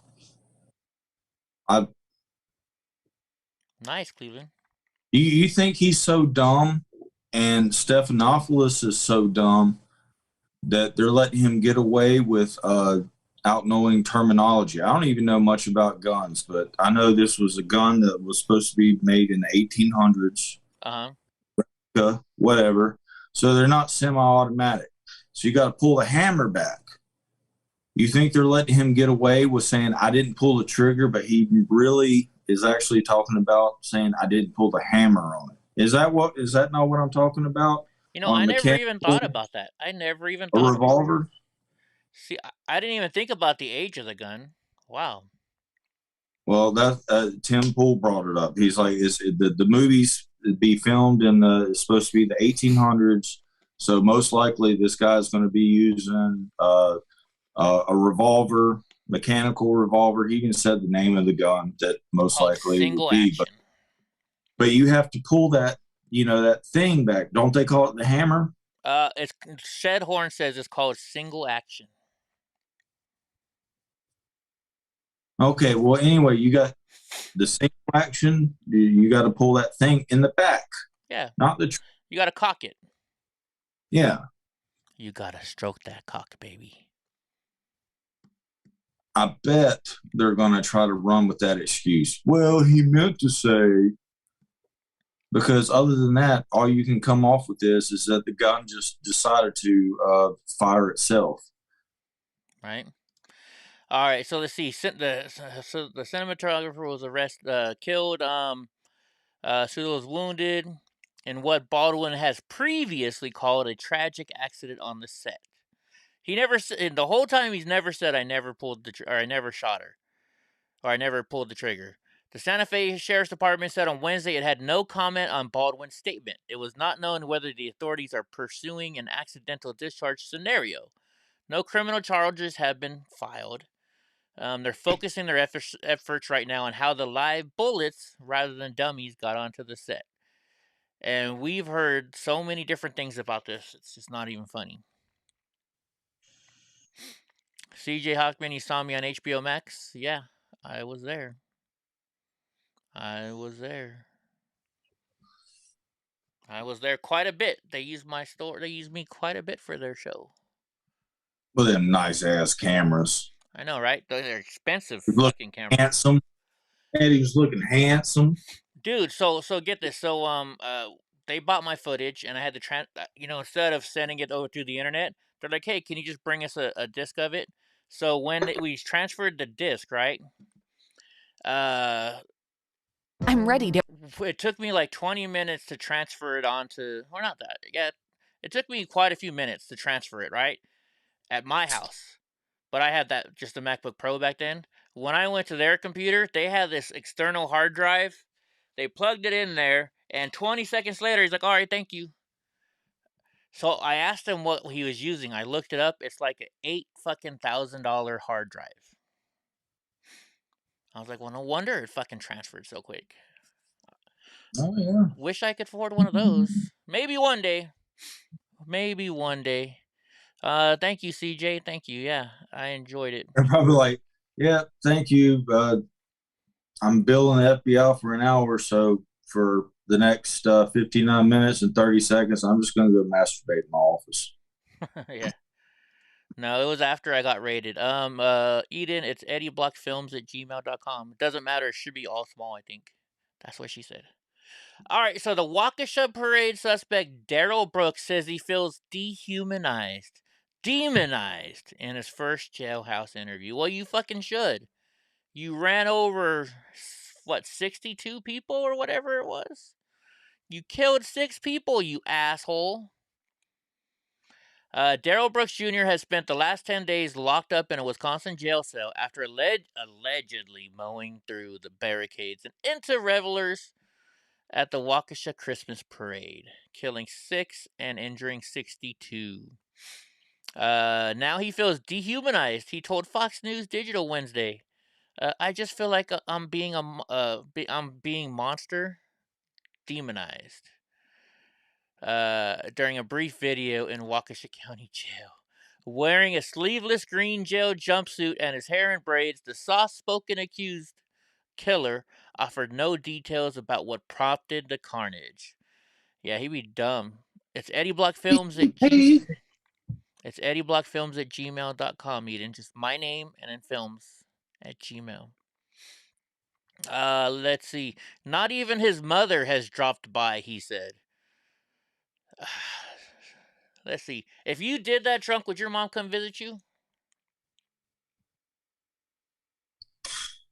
nice, Cleveland. You think he's so dumb, and Stephanopoulos is so dumb that they're letting him get away with out-knowing terminology. I don't even know much about guns, but I know this was a gun that was supposed to be made in the 1800s. Whatever. So they're not semi-automatic. So you got to pull the hammer back. You think they're letting him get away with saying, I didn't pull the trigger, but he really is actually talking about saying, I didn't pull the hammer on it. Is that not what I'm talking about? I never even thought about that. I never even thought a revolver. See, I didn't even think about the age of the gun. Wow. Well, that Tim Pool brought it up. He's like, the movies be filmed in it's supposed to be the 1800s, so most likely this guy's going to be using a revolver, mechanical revolver. He even said the name of the gun that most likely would be. But you have to pull that, that thing back. Don't they call it the hammer? Shed Horn says it's called single action. Okay, well, anyway, you got the single action. You got to pull that thing in the back. Yeah. Not the. You got to cock it. Yeah. You got to stroke that cock, baby. I bet they're going to try to run with that excuse. Well, he meant to say. Because other than that, all you can come off with is that the gun just decided to fire itself. Right. All right. So let's see. The cinematographer was killed. Sudol was wounded in what Baldwin has previously called a tragic accident on the set. He never said the whole time. He's never said I never pulled or I never shot her, or I never pulled the trigger. The Santa Fe Sheriff's Department said on Wednesday it had no comment on Baldwin's statement. It was not known whether the authorities are pursuing an accidental discharge scenario. No criminal charges have been filed. They're focusing their efforts right now on how the live bullets, rather than dummies, got onto the set. And we've heard so many different things about this. It's just not even funny. CJ Hockman, you saw me on HBO Max? Yeah, I was there. I was there quite a bit. They used my store. They used me quite a bit for their show. With them nice ass cameras. I know, right? They're expensive fucking cameras. Handsome. Eddie was looking handsome. Dude, so get this. So they bought my footage, and I had to instead of sending it over to the internet, they're like, "Hey, can you just bring us a disc of it?" So when we transferred the disc, right? I'm ready to. It took me like 20 minutes to transfer it onto, or not that. Yeah, it took me quite a few minutes to transfer it, right? At my house. But I had that just a MacBook Pro back then. When I went to their computer, they had this external hard drive. They plugged it in there, and 20 seconds later, he's like, "All right, thank you." So I asked him what he was using. I looked it up. It's like an $8,000 hard drive. I was like, well, no wonder it fucking transferred so quick. Oh yeah. Wish I could afford one of those. Maybe one day. Maybe one day. Thank you, CJ. Thank you. Yeah, I enjoyed it. They're probably like, yeah, thank you. I'm billing the FBI for an hour or so for the next 59 minutes and 30 seconds. I'm just going to go masturbate in my office. Yeah. No, it was after I got raided. Eden, it's EddieBlockFilms at gmail.com. It doesn't matter. It should be all small, I think. That's what she said. All right, so the Waukesha parade suspect Daryl Brooks says he feels demonized in his first jailhouse interview. Well, you fucking should. You ran over, 62 people or whatever it was? You killed 6 people, you asshole. Daryl Brooks Jr. has spent the last 10 days locked up in a Wisconsin jail cell after allegedly mowing through the barricades and into revelers at the Waukesha Christmas Parade, killing 6 and injuring 62. Now he feels dehumanized. He told Fox News Digital Wednesday, "I just feel like I'm being monster demonized." During a brief video in Waukesha County Jail. Wearing a sleeveless green jail jumpsuit and his hair in braids, the soft-spoken accused killer offered no details about what prompted the carnage. Yeah, he'd be dumb. It's EddieBlockFilms at It's EddieBlockFilms at gmail.com, Eden. Just my name and then films at gmail. Let's see. Not even his mother has dropped by, he said. Let's see. If you did that, Trunk, would your mom come visit you?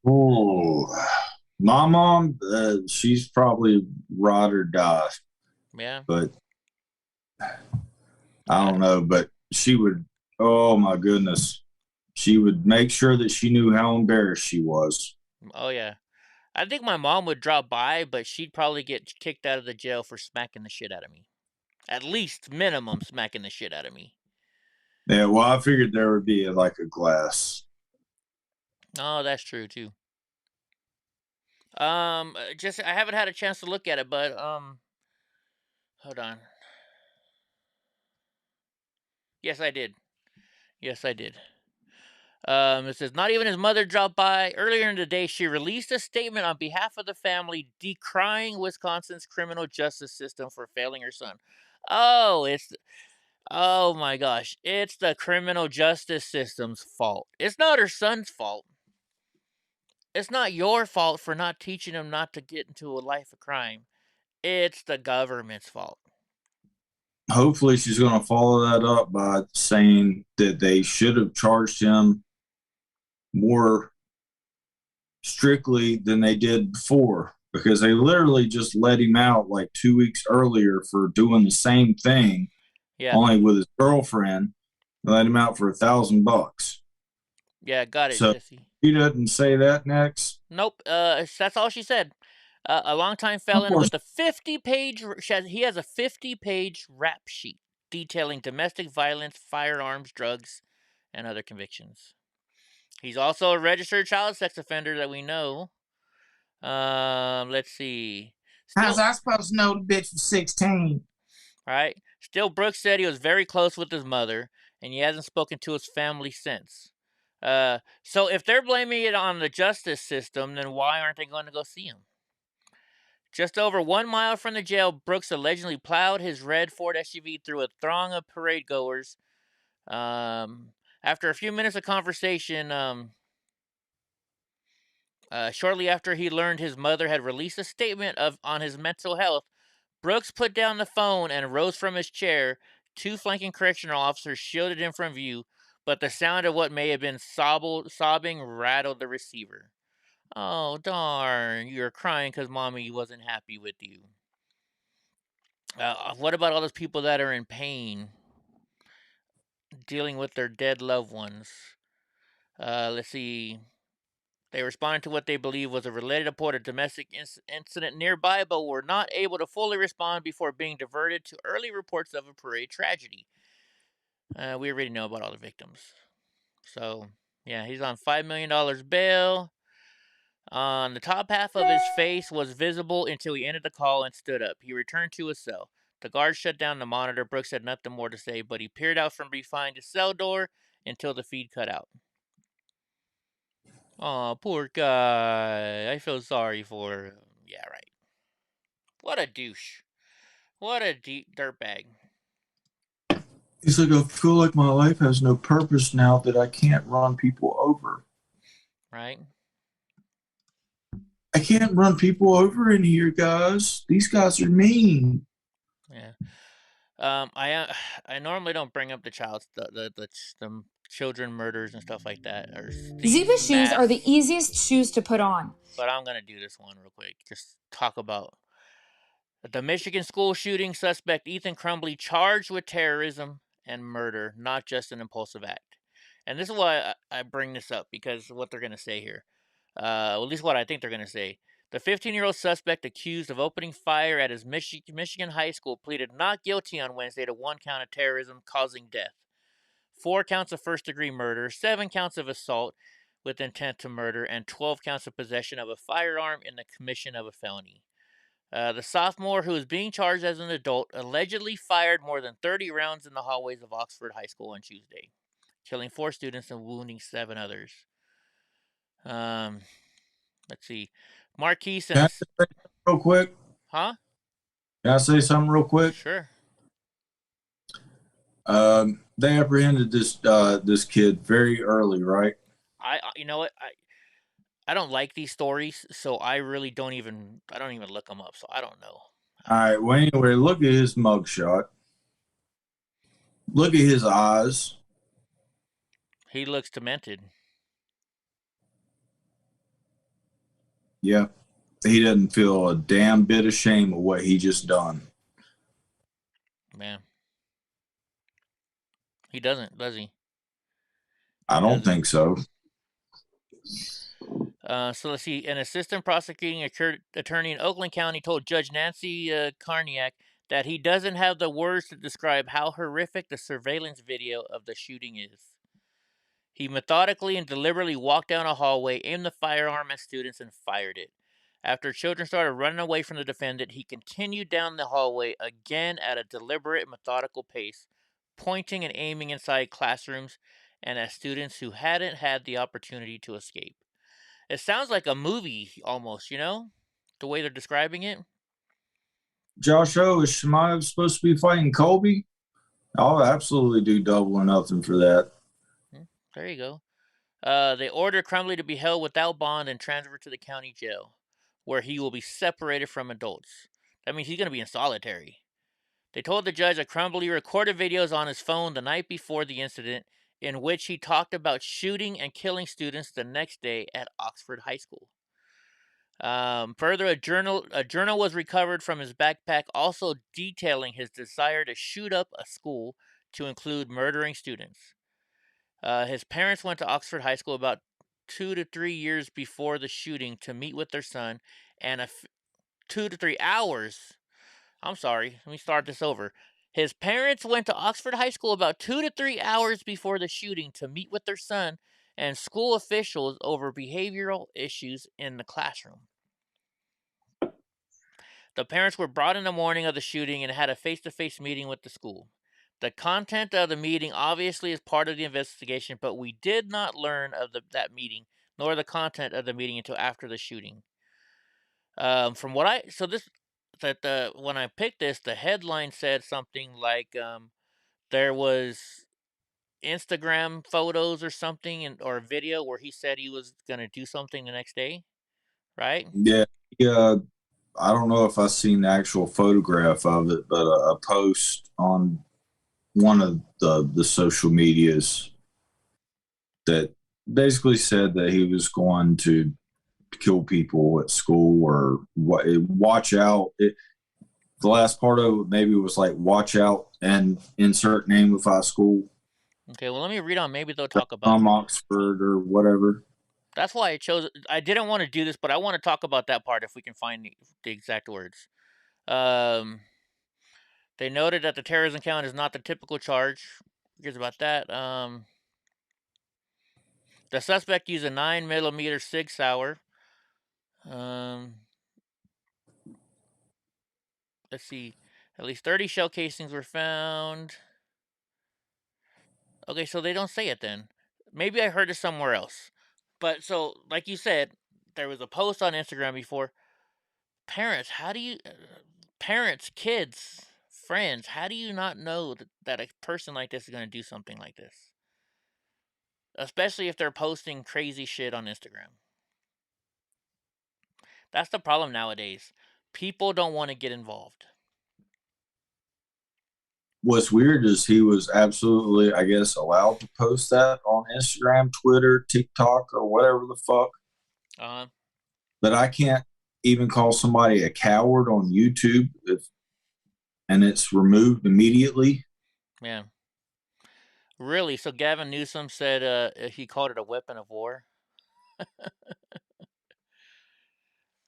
Oh, my mom, she's probably ride or die. Yeah. But I don't know. But she would, oh my goodness. She would make sure that she knew how embarrassed she was. Oh, yeah. I think my mom would drop by, but she'd probably get kicked out of the jail for smacking the shit out of me. At least minimum smacking the shit out of me. Yeah, well, I figured there would be like a glass. Oh, that's true too. Just I haven't had a chance to look at it, but hold on. Yes, I did. It says not even his mother dropped by. Earlier in the day, she released a statement on behalf of the family decrying Wisconsin's criminal justice system for failing her son. Oh my gosh, it's the criminal justice system's fault. It's not her son's fault. It's not your fault for not teaching him not to get into a life of crime. It's the government's fault. Hopefully she's going to follow that up by saying that they should have charged him more strictly than they did before, because they literally just let him out like 2 weeks earlier for doing the same thing, only with his girlfriend. They let him out for $1,000. Yeah, got it, so Jesse. He doesn't say that next. Nope. That's all she said. A longtime felon with a 50-page. He has a 50-page rap sheet detailing domestic violence, firearms, drugs, and other convictions. He's also a registered child sex offender that we know. Let's see. How's I supposed to know the bitch was 16? Right. Still, Brooks said he was very close with his mother, and he hasn't spoken to his family since. So if they're blaming it on the justice system, then why aren't they going to go see him? Just over 1 mile from the jail, Brooks allegedly plowed his red Ford SUV through a throng of parade goers. After a few minutes of conversation, Shortly after he learned his mother had released a statement on his mental health, Brooks put down the phone and rose from his chair. 2 flanking correctional officers shielded him from view, but the sound of what may have been sobbing rattled the receiver. Oh, darn, you're crying because mommy wasn't happy with you. What about all those people that are in pain, dealing with their dead loved ones? Let's see. They responded to what they believe was a related report of domestic incident nearby, but were not able to fully respond before being diverted to early reports of a parade tragedy. We already know about all the victims. So, yeah, he's on $5 million bail. On the top half of his face was visible until he ended the call and stood up. He returned to his cell. The guard shut down the monitor. Brooks had nothing more to say, but he peered out from behind his cell door until the feed cut out. Oh, poor guy. I feel sorry for him. Yeah, right. What a douche. What a dirtbag. He's like, I feel like my life has no purpose now that I can't run people over. Right? I can't run people over in here, guys. These guys are mean. Yeah. I normally don't bring up the children murders and stuff like that. Or Zebra shoes are the easiest shoes to put on. But I'm gonna do this one real quick. Just talk about the Michigan school shooting suspect Ethan Crumbley charged with terrorism and murder, not just an impulsive act. And this is why I bring this up, because of what they're gonna say here. At least what I think they're gonna say. The 15-year-old suspect accused of opening fire at his Michigan high school pleaded not guilty on Wednesday to 1 count of terrorism causing death, 4 counts of first-degree murder, 7 counts of assault with intent to murder, and 12 counts of possession of a firearm in the commission of a felony. The sophomore, who is being charged as an adult, allegedly fired more than 30 rounds in the hallways of Oxford High School on Tuesday, killing 4 students and wounding 7 others. Let's see. Marquise and... Can I say something real quick? Huh? Can I say something real quick? Sure. They apprehended this kid very early, right? You know what? I don't like these stories, so I really don't even look them up, so I don't know. All right. Well, anyway, look at his mugshot. Look at his eyes. He looks demented. Yeah. He doesn't feel a damn bit of shame of what he just done. Man. He doesn't, does he? I don't think so. So let's see. An assistant prosecuting attorney in Oakland County told Judge Nancy Karniak that he doesn't have the words to describe how horrific the surveillance video of the shooting is. He methodically and deliberately walked down a hallway, aimed the firearm at students, and fired it. After children started running away from the defendant, he continued down the hallway again at a deliberate, methodical pace, pointing and aiming inside classrooms and at students who hadn't had the opportunity to escape. It sounds like a movie almost, you know? The way they're describing it. Josh O, is Shemaev supposed to be fighting Colby? I'll absolutely do double or nothing for that. There you go. They ordered Crumbley to be held without bond and transferred to the county jail, where he will be separated from adults. That means he's going to be in solitary. They told the judge that Crumbley recorded videos on his phone the night before the incident in which he talked about shooting and killing students the next day at Oxford High School. Further, a journal was recovered from his backpack, also detailing his desire to shoot up a school to include murdering students. His parents went to Oxford High School about 2 to 3 years before the shooting to meet with their son, and 2 to 3 hours. I'm sorry, let me start this over. His parents went to Oxford High School about 2 to 3 hours before the shooting to meet with their son and school officials over behavioral issues in the classroom. The parents were brought in the morning of the shooting and had a face-to-face meeting with the school. The content of the meeting obviously is part of the investigation, but we did not learn of that meeting, nor the content of the meeting until after the shooting. From what when I picked this, the headline said something like there was Instagram photos or something or a video where he said he was going to do something the next day. right? Yeah. I don't know if I've seen the actual photograph of it, but a post on one of the social medias that basically said that he was going to kill people at school or watch out. The last part of it maybe was like watch out and insert name of high school. Okay, well, let me read on. Maybe they'll talk about from Oxford or whatever. That's why I chose. I didn't want to do this, but I want to talk about that part if we can find the exact words. They noted that the terrorism count is not the typical charge. Here's about that. The suspect used a 9mm Sig Sauer. Let's see. At least 30 shell casings were found. Okay, so they don't say it then. Maybe I heard it somewhere else. But so, like you said, there was a post on Instagram before. Parents, parents, kids, friends, how do you not know that a person like this is going to do something like this? Especially if they're posting crazy shit on Instagram. That's the problem nowadays. People don't want to get involved. What's weird is he was absolutely, I guess, allowed to post that on Instagram, Twitter, TikTok, or whatever the fuck. But I can't even call somebody a coward on YouTube and it's removed immediately. Yeah. Really? So Gavin Newsom said he called it a weapon of war?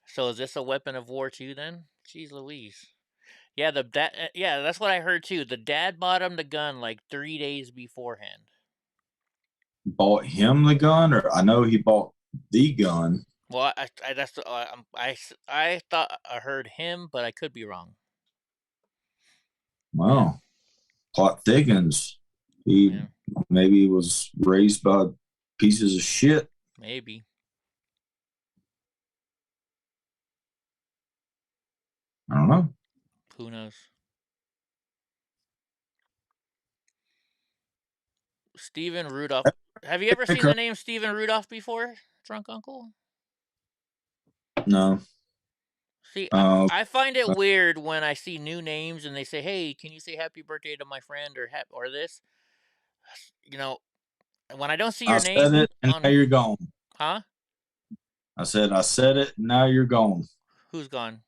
So is this a weapon of war too then? Jeez Louise. Yeah, yeah, that's what I heard too. The dad bought him the gun like 3 days beforehand. Bought him the gun, or I know he bought the gun. Well, I thought I heard him, but I could be wrong. Wow. Yeah. Plot thickens. He maybe was raised by pieces of shit. Maybe. I don't know. Who knows? Stephen Rudolph. Have you ever seen the name Stephen Rudolph before, Drunk Uncle? No. See, I find it weird when I see new names and they say, "Hey, can you say happy birthday to my friend or this?" You know, when I don't see your name, I said it, and now you're gone. Huh? I said it, and now you're gone. Who's gone?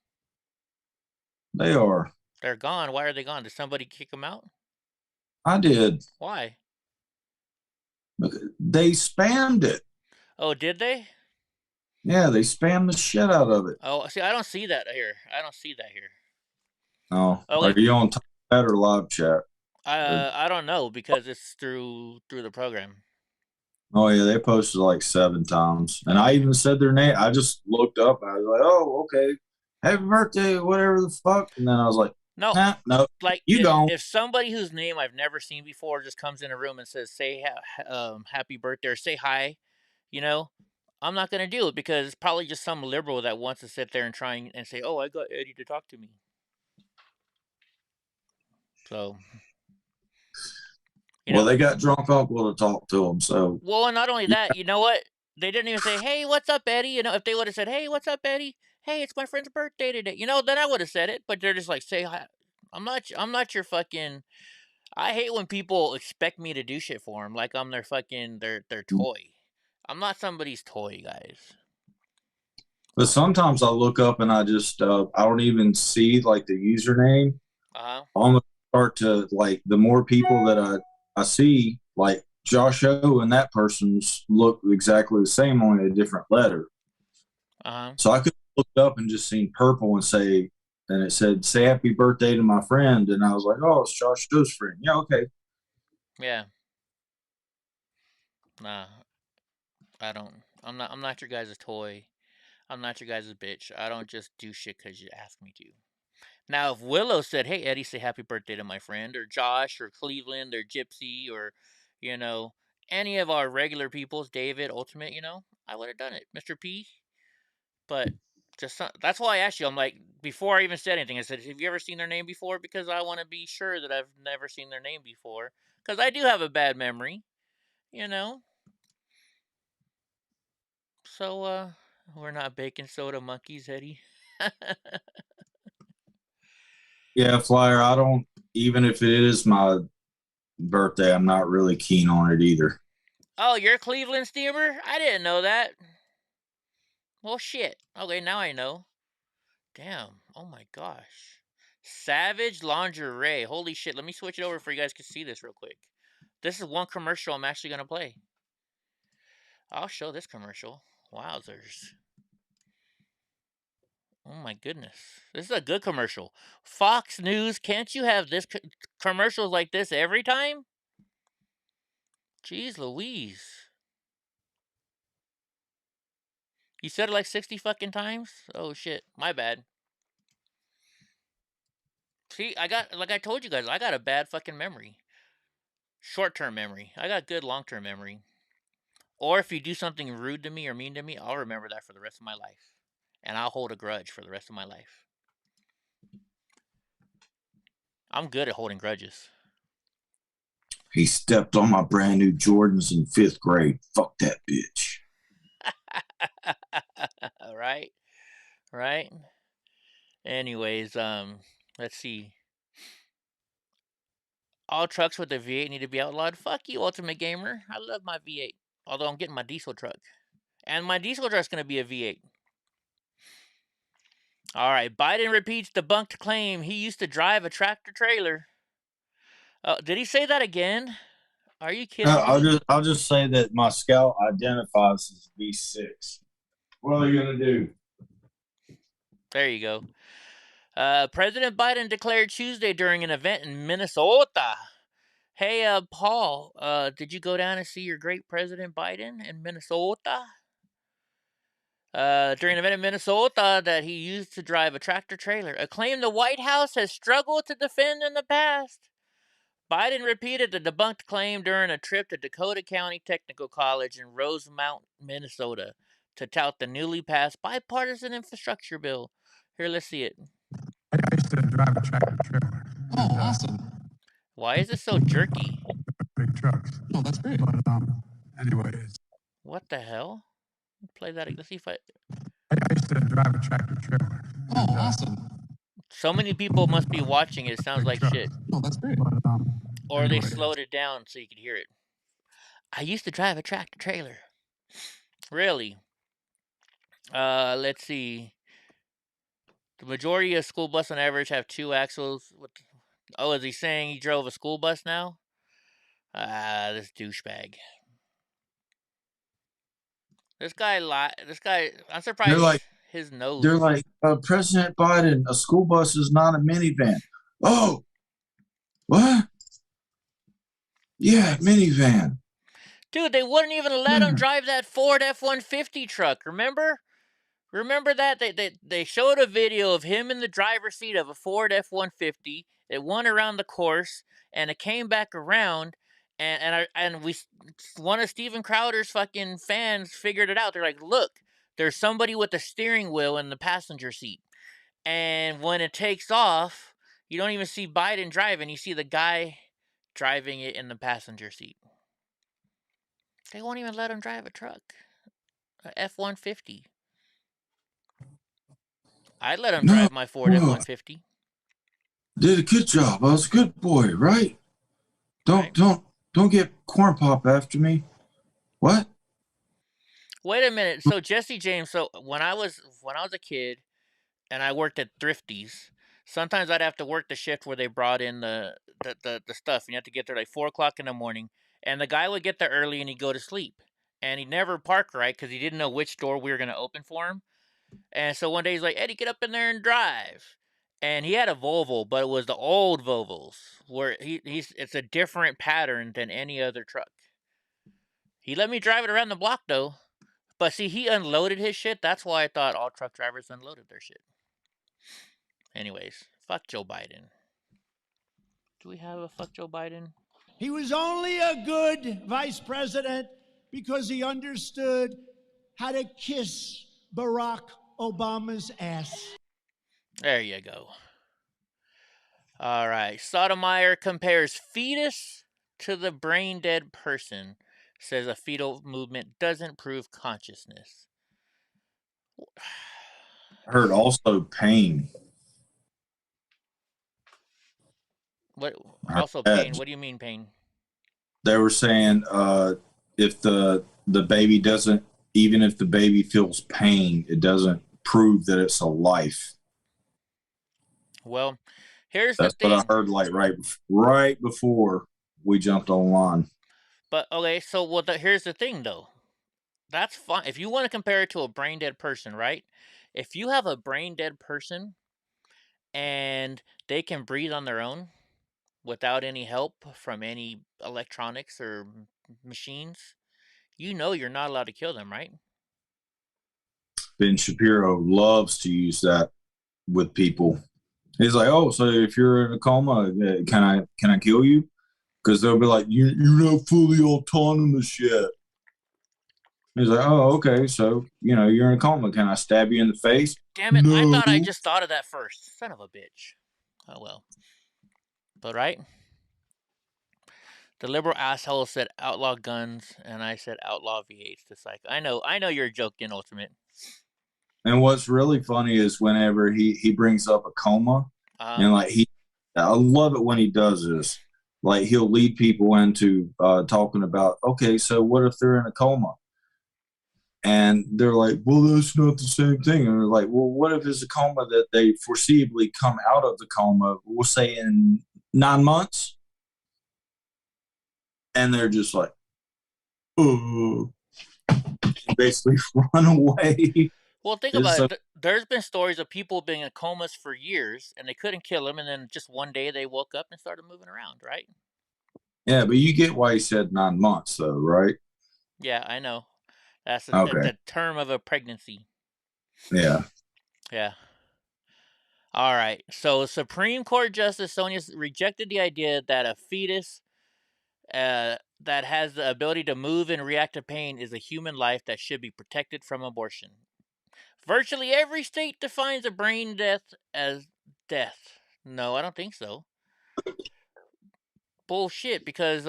They are. They're gone. Why are they gone? Did somebody kick them out? I did. Why? They spammed it. Oh, did they? Yeah, they spammed the shit out of it. Oh, see, I don't see that here. Oh, are you on top of that or live chat? I don't know because it's through the program. Oh yeah, they posted like 7 times, and I even said their name. I just looked up. And I was like, "Oh, okay, happy birthday, whatever the fuck." And then I was like, "No, no, like you don't." If somebody whose name I've never seen before just comes in a room and says, "Say happy birthday" or "say hi," you know, I'm not gonna do it because it's probably just some liberal that wants to sit there and try and say, "Oh, I got Eddie to talk to me." So. Well, they got Drunk Uncle to talk to him, so. Well, and not only that, you know what? They didn't even say, "Hey, what's up, Eddie?" You know, if they would have said, "Hey, what's up, Eddie? Hey, it's my friend's birthday today," you know, then I would have said it. But they're just like, "Say hi." I'm not your fucking. I hate when people expect me to do shit for them, like I'm their fucking their toy. I'm not somebody's toy, guys. But sometimes I look up and I just I don't even see like the username. I almost start to like the more people that I see, like Josh O and that person's look exactly the same, only a different letter. So I could look up and just seen purple and it said, "Say happy birthday to my friend," and I was like, "Oh, it's Josh O's friend." Yeah, okay. Yeah. Nah, I don't. I'm not your guys' toy. I'm not your guys' bitch. I don't just do shit because you ask me to. Now, if Willow said, "Hey, Eddie, say happy birthday to my friend," or Josh, or Cleveland, or Gypsy, or, you know, any of our regular peoples, David, Ultimate, you know, I would have done it, Mr. P. But that's why I asked you. I'm like, before I even said anything, I said, "Have you ever seen their name before?" Because I want to be sure that I've never seen their name before. Because I do have a bad memory, you know. So, We're not baking soda monkeys, Eddie. Yeah, Flyer, I don't, even if it is my birthday, I'm not really keen on it either. Oh, you're a Cleveland Steamer? I didn't know that. Well, shit. Okay, now I know. Damn. Oh my gosh. Savage lingerie. Holy shit. Let me switch it over for you guys can see this real quick. This is one commercial I'm actually going to play. I'll show this commercial. Wowzers. Oh my goodness. This is a good commercial. Fox News, can't you have this commercials like this every time? Jeez Louise. You said it like 60 fucking times? Oh shit. My bad. See, like I told you guys, I got a bad fucking memory. Short-term memory. I got good long-term memory. Or if you do something rude to me or mean to me, I'll remember that for the rest of my life. And I'll hold a grudge for the rest of my life. I'm good at holding grudges. He stepped on my brand new Jordans in 5th grade. Fuck that bitch. Right? Right? Anyways, let's see. All trucks with a V8 need to be outlawed. Fuck you, Ultimate Gamer. I love my V8. Although I'm getting my diesel truck. And my diesel truck's going to be a V8. All right. Biden repeats debunked claim he used to drive a tractor trailer. Did he say that again? Are you kidding me? I'll just say that my Scout identifies as V6. What are you going to do? There you go. President Biden declared Tuesday during an event in Minnesota. Hey, Paul, did you go down and see your great President Biden in Minnesota? During an event in Minnesota that he used to drive a tractor trailer, a claim the White House has struggled to defend in the past. Biden repeated the debunked claim during a trip to Dakota County Technical College in Rosemount, Minnesota, to tout the newly passed bipartisan infrastructure bill. Here, let's see it. I used to drive a tractor trailer. Oh, awesome. Why is it so jerky? Big trucks. Oh, that's great. But, anyways. What the hell? Play that. Let's see if I used to drive a tractor trailer. Oh, awesome. So many people must be watching it. It sounds like shit. Oh, that's great. But, or they slowed it down so you could hear it. I used to drive a tractor trailer. Really? Let's see. The majority of school buses on average have 2 axles. Oh, is he saying he drove a school bus now? This douchebag. This guy, I'm surprised his nose. They're like, President Biden, a school bus is not a minivan. Oh, what? Yeah, minivan. Dude, they wouldn't even let him drive that Ford F-150 truck, remember? Remember that? They showed a video of him in the driver's seat of a Ford F-150. It went around the course, and it came back around, and one of Steven Crowder's fucking fans figured it out. They're like, look, there's somebody with a steering wheel in the passenger seat. And when it takes off, you don't even see Biden driving. You see the guy driving it in the passenger seat. They won't even let him drive a truck. A F-150. I'd let him drive my Ford F-150. Did a good job. I was a good boy, right? Don't get corn pop after me. What? Wait a minute. So Jesse James. So when I was a kid, and I worked at Thrifties, sometimes I'd have to work the shift where they brought in the stuff, and you have to get there like 4 o'clock in the morning. And the guy would get there early, and he'd go to sleep, and he'd never park right because he didn't know which door we were gonna open for him. And so one day he's like, Eddie, get up in there and drive. And he had a Volvo, but it was the old Volvos, where it's a different pattern than any other truck. He let me drive it around the block, though. But see, he unloaded his shit. That's why I thought all truck drivers unloaded their shit. Anyways, fuck Joe Biden. Do we have a fuck Joe Biden? He was only a good vice president because he understood how to kiss Barack Obama's ass. There you go. All right. Sotomayor compares fetus to the brain-dead person. Says a fetal movement doesn't prove consciousness. I heard also pain. What? Also pain. What do you mean pain? They were saying if the baby doesn't, even if the baby feels pain, it doesn't prove that it's a life. Well, here's That's the thing. what I heard like right before we jumped online. But okay, so here's the thing though. That's fine if you want to compare it to a brain dead person, right? If you have a brain dead person and they can breathe on their own without any help from any electronics or machines, you know you're not allowed to kill them, right? Ben Shapiro loves to use that with people. He's like, "Oh, so if you're in a coma, can I kill you?" Because they'll be like, "You're not fully autonomous yet." He's like, "Oh, okay. So you're in a coma. Can I stab you in the face?" Damn it! No. I thought I just thought of that first. Son of a bitch. Oh well. But right. The liberal asshole said outlaw guns, and I said outlaw V8s to psych. I know you're joking, Ultimate. And what's really funny is whenever he brings up a coma, and like I love it when he does this. Like he'll lead people into talking about, okay, so what if they're in a coma? And they're like, well, that's not the same thing. And they're like, well, what if it's a coma that they foreseeably come out of the coma, we'll say in 9 months? And they're just like, oh, basically run away. Well, think about it. There's been stories of people being in comas for years, and they couldn't kill them, and then just one day they woke up and started moving around, right? Yeah, but you get why he said 9 months, though, right? Yeah, I know. That's Okay. the term of a pregnancy. Yeah. Yeah. All right. So Supreme Court Justice Sonia rejected the idea that a fetus that has the ability to move and react to pain is a human life that should be protected from abortion. Virtually every state defines a brain death as death. No, I don't think so. Bullshit, because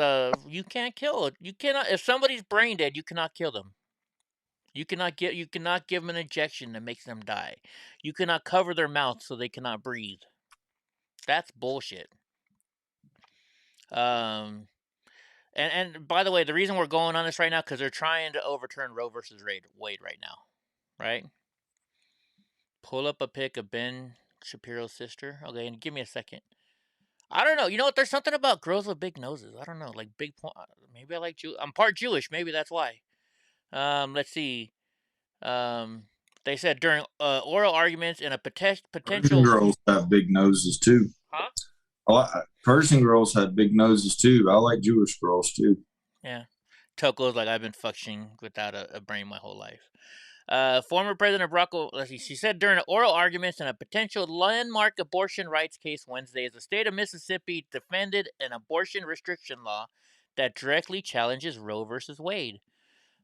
you can't kill it. You cannot. If somebody's brain dead, you cannot kill them. You cannot give them an injection that makes them die. You cannot cover their mouth so they cannot breathe. That's bullshit. And by the way, the reason we're going on this right now because they're trying to overturn Roe versus Wade right now, right? Pull up a pic of Ben Shapiro's sister. Okay, and give me a second. I don't know. You know what? There's something about girls with big noses. I don't know, like big. Maybe I like Jew. I'm part Jewish. Maybe that's why. Let's see. They said during oral arguments in a potential. Persian girls have big noses too. Huh? Persian girls had big noses too. I like Jewish girls too. Yeah. Toko's like, I've been fucking without a brain my whole life. Former President Barack Obama, she said during oral arguments in a potential landmark abortion rights case Wednesday, as the state of Mississippi defended an abortion restriction law that directly challenges Roe versus Wade.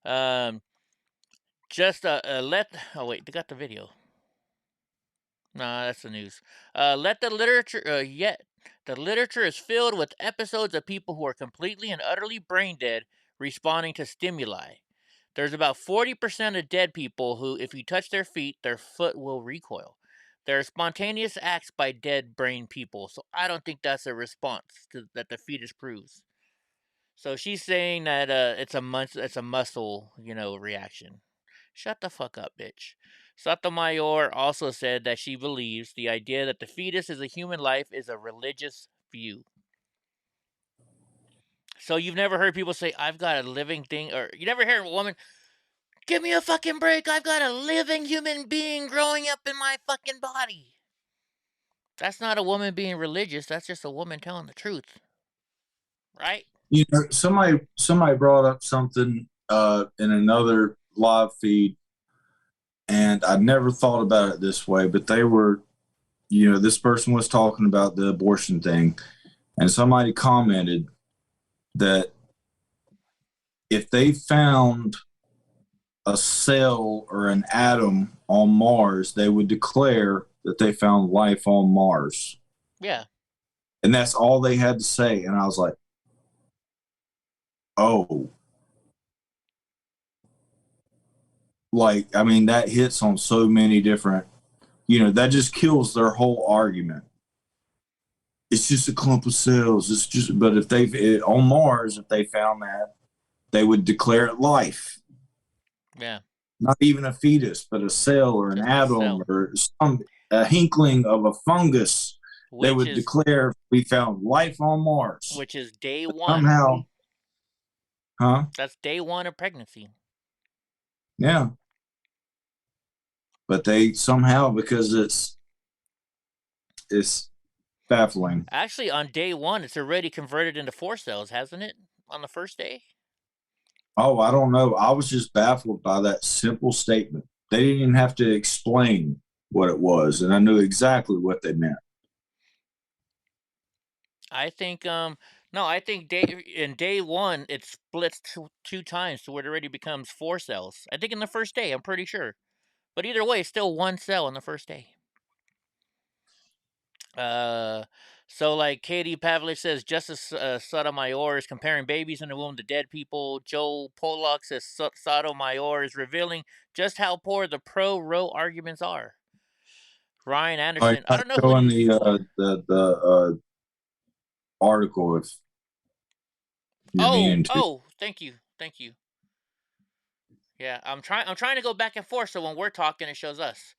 Oh wait, they got the video. Nah, that's the news. The literature is filled with episodes of people who are completely and utterly brain dead responding to stimuli. There's about 40% of dead people who, if you touch their feet, their foot will recoil. There are spontaneous acts by dead brain people, so I don't think that's a response that the fetus proves. So she's saying that it's a muscle, reaction. Shut the fuck up, bitch. Sotomayor also said that she believes the idea that the fetus is a human life is a religious view. So you've never heard people say, I've got a living thing, or you never hear a woman, give me a fucking break, I've got a living human being growing up in my fucking body. That's not a woman being religious, that's just a woman telling the truth. Right? Somebody brought up something in another live feed, and I never thought about it this way, but they were, this person was talking about the abortion thing, and somebody commented that if they found a cell or an atom on Mars, they would declare that they found life on Mars. Yeah. And that's all they had to say. And I was like, oh. like, I mean, that hits on so many different, that just kills their whole argument. It's just a clump of cells. It's just, but if on Mars, if they found that, they would declare it life. Yeah. Not even a fetus, but a cell or an atom or a hinkling of a fungus. They would declare we found life on Mars. Which is day one. Somehow. Huh? That's day one of pregnancy. Yeah. But they somehow, because it's baffling. Actually, on day one, it's already converted into 4 cells, hasn't it? On the first day? Oh, I don't know. I was just baffled by that simple statement. They didn't even have to explain what it was, and I knew exactly what they meant. I think, I think in day one, it splits two times to where it already becomes 4 cells. I think in the first day, I'm pretty sure. But either way, it's still 1 cell on the first day. So like Katie Pavlich says, Justice Sotomayor is comparing babies in the womb to dead people. Joe Pollock says Sotomayor is revealing just how poor the pro-Roe arguments are. Ryan Anderson, I don't know who in the article if you're meaning to. Oh, thank you. Yeah, I'm trying to go back and forth so when we're talking, it shows us.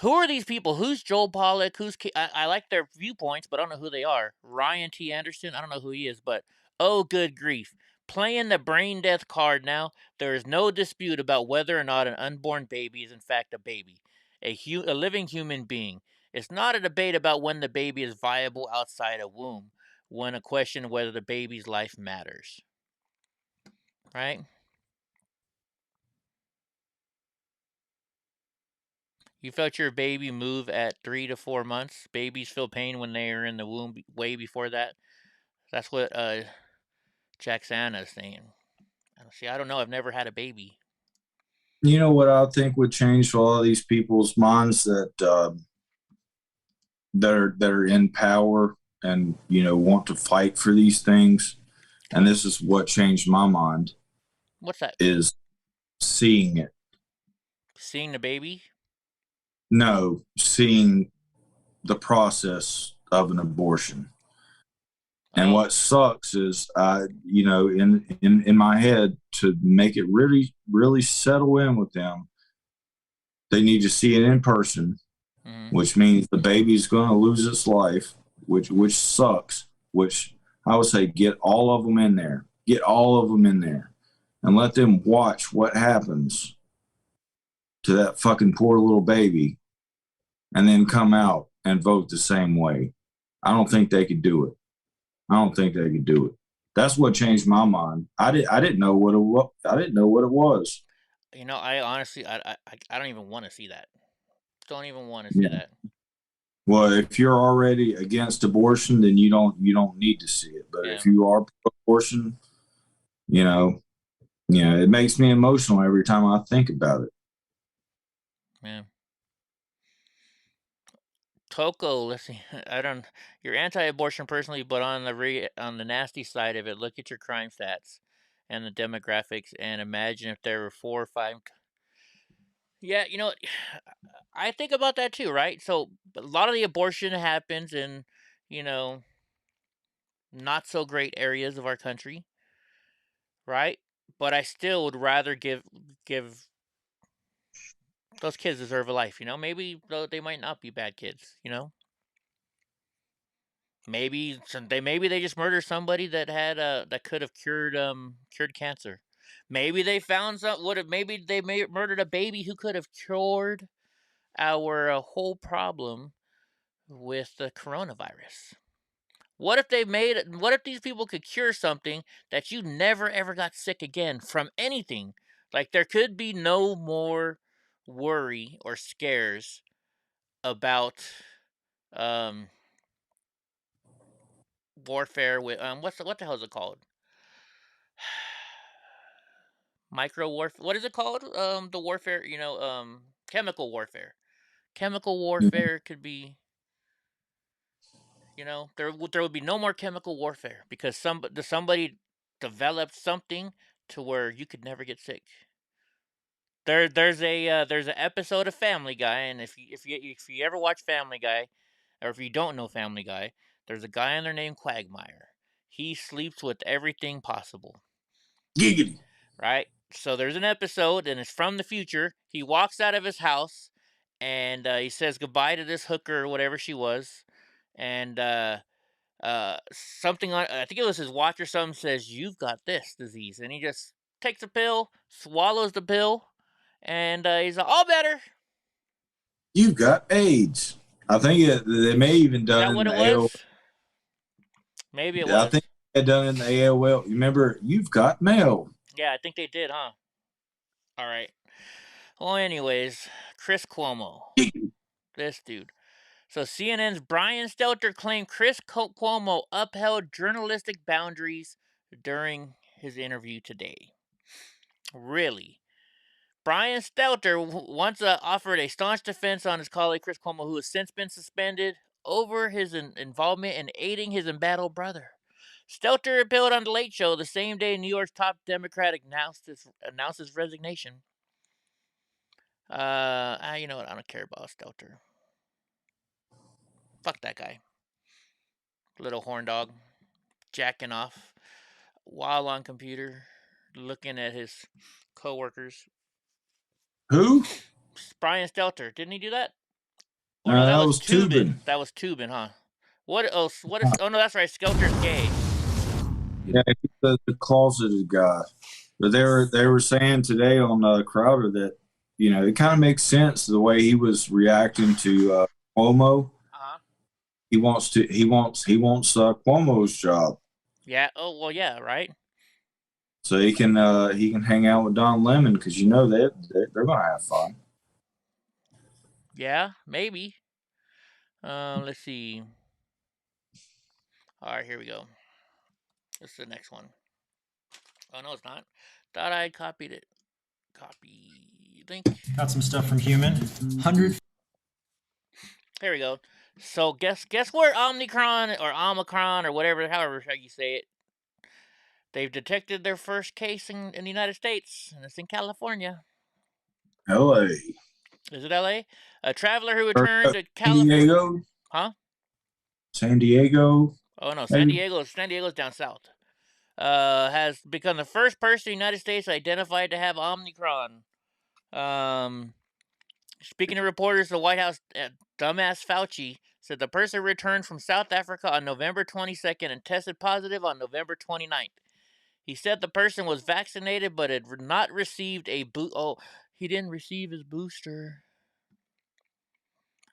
Who are these people? Who's Joel Pollack? I like their viewpoints, but I don't know who they are. Ryan T. Anderson, I don't know who he is, but oh, good grief. Playing the brain death card now, there is no dispute about whether or not an unborn baby is in fact a baby, a living human being. It's not a debate about when the baby is viable outside a womb, when a question whether the baby's life matters. Right? You felt your baby move at 3 to 4 months? Babies feel pain when they are in the womb way before that. That's what Jacksana is saying. See, I don't know. I've never had a baby. You know what I think would change for all of these people's minds that are in power and want to fight for these things, and this is what changed my mind. What's that? Is seeing it. Seeing the baby? No, seeing the process of an abortion. And what sucks is, in my head, to make it really, really settle in with them, they need to see it in person, which means the baby's going to lose its life, which sucks. Which I would say, get all of them in there, and let them watch what happens to that fucking poor little baby, and then come out and vote the same way. I don't think they could do it. That's what changed my mind. I didn't know what it was. I honestly, I don't even want to see that. Don't even want to see that. Well, if you're already against abortion, then you don't need to see it. But if you are pro-abortion, it makes me emotional every time I think about it. Yeah. Toko, let's see. You're anti-abortion personally, but on the nasty side of it, look at your crime stats and the demographics, and imagine if there were 4 or 5. Yeah, I think about that too, right? So a lot of the abortion happens in, not so great areas of our country, right? But I still would rather give those kids deserve a life. Maybe they might not be bad kids. Maybe they just murdered somebody that had that could have cured cancer. Maybe they found maybe they murdered a baby who could have cured our whole problem with the coronavirus. What if these people could cure something that you never ever got sick again from anything? Like there could be no more worry or scares about warfare with what the hell is it called? Micro warfare. What is it called? The warfare. Chemical warfare. Chemical warfare could be. There would be no more chemical warfare because somebody developed something to where you could never get sick. there's an episode of Family Guy, and if you ever watch Family Guy, or if you don't know Family Guy, there's a guy in there named Quagmire. He sleeps with everything possible. Giggity. Right? So there's an episode, and it's from the future. He walks out of his house, and he says goodbye to this hooker or whatever she was, and something on, I think it was his watch or something, says, "You've got this disease," and he just takes a pill, swallows the pill, and he's all better. You've got AIDS. I think they may even done Is that in what the it AOL. was? Maybe it was. I think they had done it in the AOL. You remember, you've got mail. Yeah, I think they did, huh? All right. Well, anyways, Chris Cuomo. This dude. So CNN's Brian Stelter claimed Chris Cuomo upheld journalistic boundaries during his interview today. Really? Brian Stelter once offered a staunch defense on his colleague Chris Cuomo, who has since been suspended over his involvement in aiding his embattled brother. Stelter appealed on The Late Show the same day New York's top Democrat announced his resignation. You know what? I don't care about Stelter. Fuck that guy. Little horn dog. Jacking off while on computer, looking at his coworkers. Who? Brian Stelter. Didn't he do that? No, that was Tubin. That was Tubin, huh? What else? What is? Oh no, that's right. Skelter's gay. Yeah, he's the closeted guy. But they were saying today on Crowder that, you know, it kind of makes sense the way he was reacting to Cuomo. He wants Cuomo's job. Yeah. Oh well, yeah. Right. So he can hang out with Don Lemon, because you know they're gonna have fun. Yeah, maybe. Let's see. All right, here we go. This is the next one. Oh no, it's not. Thought I copied it. Copy link. Got some stuff from Human. 100. Here we go. So guess where Omicron or whatever, however you say it. They've detected their first case in the United States, and it's in California. L.A. Is it L.A.? A traveler who returned to California. San Diego? Huh? San Diego? Oh no, San Diego's down south. Has become the first person in the United States identified to have Omicron. Speaking to reporters, the White House dumbass Fauci said the person returned from South Africa on November 22nd and tested positive on November 29th. He said the person was vaccinated but had not received a he didn't receive his booster.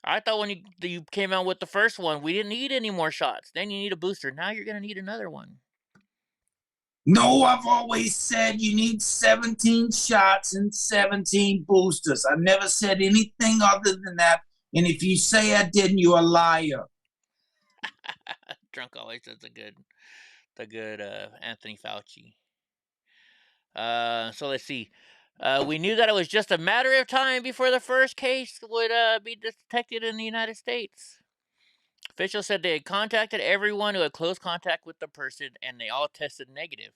I thought when you came out with the first one, we didn't need any more shots. Then you need a booster. Now you're going to need another one. No, I've always said you need 17 shots and 17 boosters. I never said anything other than that. And if you say I didn't, you're a liar. Drunk always says the good Anthony Fauci. So let's see. We knew that it was just a matter of time before the first case would be detected in the United States. Officials said they had contacted everyone who had close contact with the person, and they all tested negative.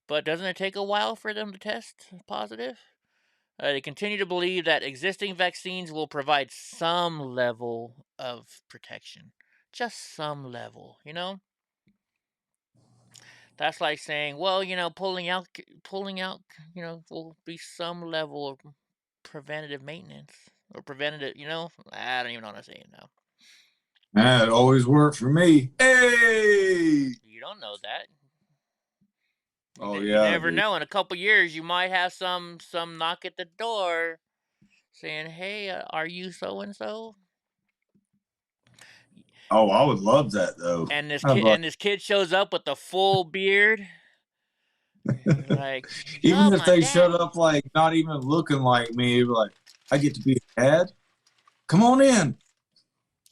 But doesn't it take a while for them to test positive? They continue to believe that existing vaccines will provide some level of protection. Just some level, you know? That's like saying, well, you know, pulling out, you know, will be some level of preventative maintenance or preventative, you know? I don't even know what I'm saying now. That always worked for me. Hey! You don't know that. Oh, You yeah. never know. In a couple years, you might have some knock at the door saying, hey, are you so-and-so? Oh, I would love that, though. And this kid shows up with a full beard. Like, even if they showed up like not even looking like me, like, I get to be a dad. Come on in.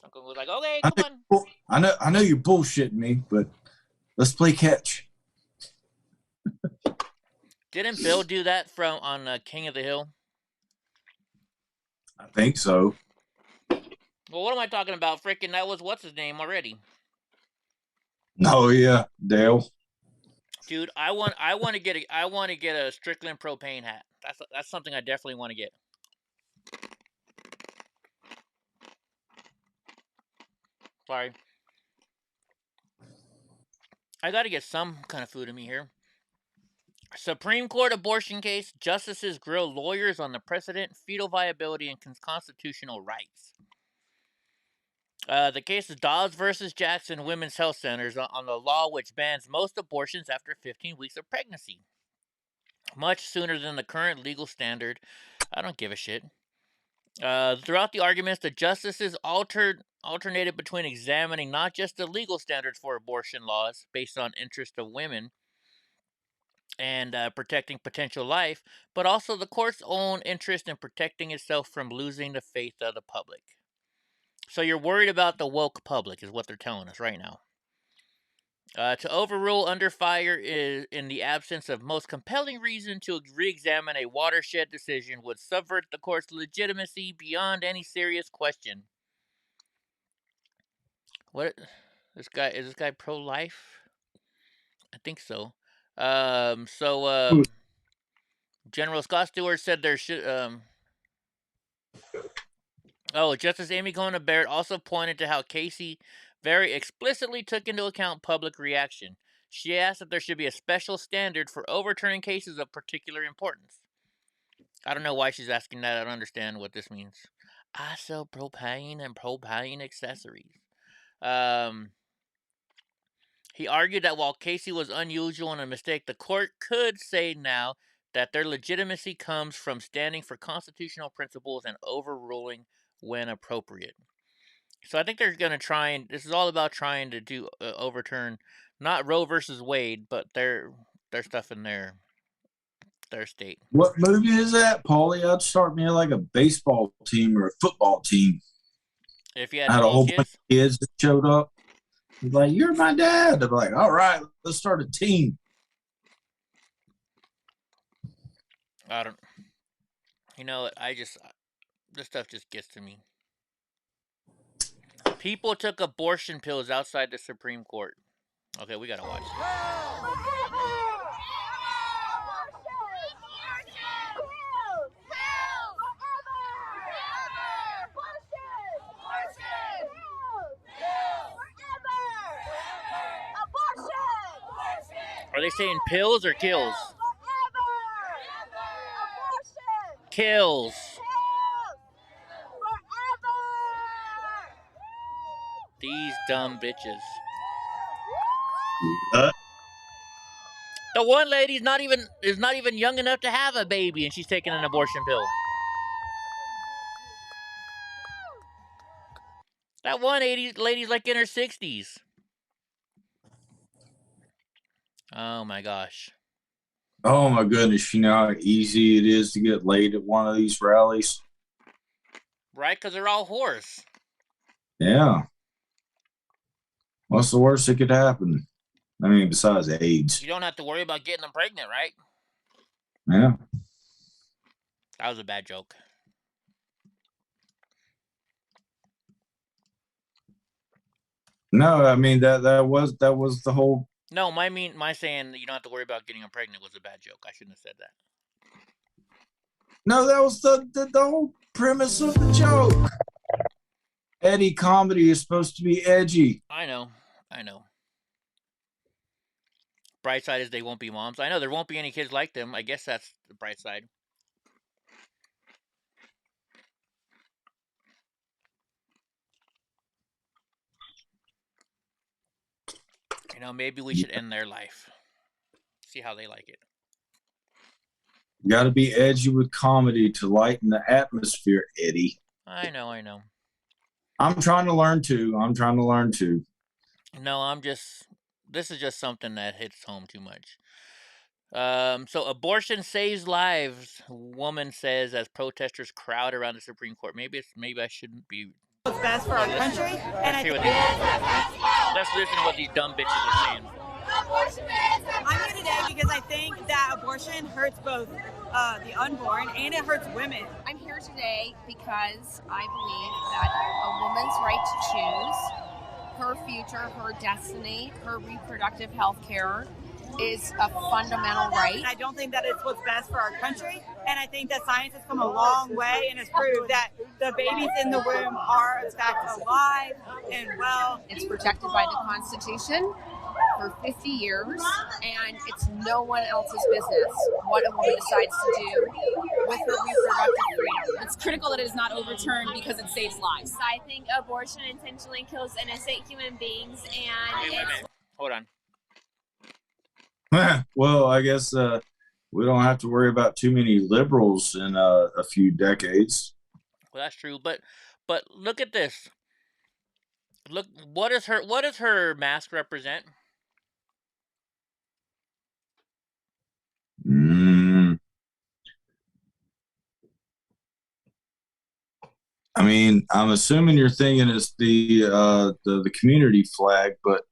Uncle was like, okay, come on. I know you're bullshitting me, but let's play catch. Didn't Bill do that on King of the Hill? I think so. Well, what am I talking about? Freaking, that was what's his name already. Oh yeah, Dale. Dude, I want to get a Strickland propane hat. That's something I definitely want to get. Sorry. I got to get some kind of food in me here. Supreme Court abortion case. Justices grill lawyers on the precedent, fetal viability, and constitutional rights. The case is Dobbs versus Jackson Women's Health Centers on the law which bans most abortions after 15 weeks of pregnancy. Much sooner than the current legal standard. I don't give a shit. Throughout the arguments, the justices alternated between examining not just the legal standards for abortion laws based on interest of women and protecting potential life, but also the court's own interest in protecting itself from losing the faith of the public. So you're worried about the woke public, is what they're telling us right now. To overrule under fire is in the absence of most compelling reason to re-examine a watershed decision would subvert the court's legitimacy beyond any serious question. What? Is this guy pro-life? I think so. General Scott Stewart said there should. Justice Amy Coney Barrett also pointed to how Casey very explicitly took into account public reaction. She asked that there should be a special standard for overturning cases of particular importance. I don't know why she's asking that. I don't understand what this means. I sell propane and propane accessories. He argued that while Casey was unusual and a mistake, the court could say now that their legitimacy comes from standing for constitutional principles and overruling when appropriate. So I think they're going to try and... This is all about trying to do overturn, not Roe versus Wade, but their stuff in their state. What movie is that, Paulie? I'd start me like a baseball team or a football team. If you had I had a whole kids? bunch of kids that showed up. He's like, "You're my dad." They're like, "All right, let's start a team." I don't... You know, this stuff just gets to me. People took abortion pills outside the Supreme Court. Okay, we gotta watch this. Are they saying pills or kills? Kills. These dumb bitches. The one lady is not even young enough to have a baby, and she's taking an abortion pill. That one lady's like in her 60s. Oh my gosh. Oh my goodness, you know how easy it is to get laid at one of these rallies? Right, because they're all whores. Yeah. What's the worst that could happen? I mean, besides AIDS. You don't have to worry about getting them pregnant, right? Yeah. That was a bad joke. No, I mean that was the whole. No, my saying that you don't have to worry about getting them pregnant was a bad joke. I shouldn't have said that. No, that was the whole premise of the joke. Eddie, comedy is supposed to be edgy. I know. Bright side is they won't be moms. I know there won't be any kids like them. I guess that's the bright side. You know, maybe we should end their life. See how they like it. You got to be edgy with comedy to lighten the atmosphere, Eddie. I know. I'm trying to learn too. No, this is just something that hits home too much. So abortion saves lives, woman says as protesters crowd around the Supreme Court. Maybe I shouldn't be. What's best for our country? Let's listen to what these dumb bitches are saying. I'm here today because I think that abortion hurts both the unborn and it hurts women. I'm here today because I believe that a woman's right to choose her future, her destiny, her reproductive health care is a fundamental right. I don't think that it's what's best for our country. And I think that science has come a long way and has proved that the babies in the womb are, in fact, alive and well. It's protected by the Constitution for 50 years, and it's no one else's business what a woman decides to do with her reproductive freedom. It's critical that it is not overturned because it saves lives. I think abortion intentionally kills innocent human beings, and it's... Hold on. Well, I guess we don't have to worry about too many liberals in a few decades. Well, that's true, but look at this. Look, what does her mask represent? I mean, I'm assuming you're thinking it's the community flag, but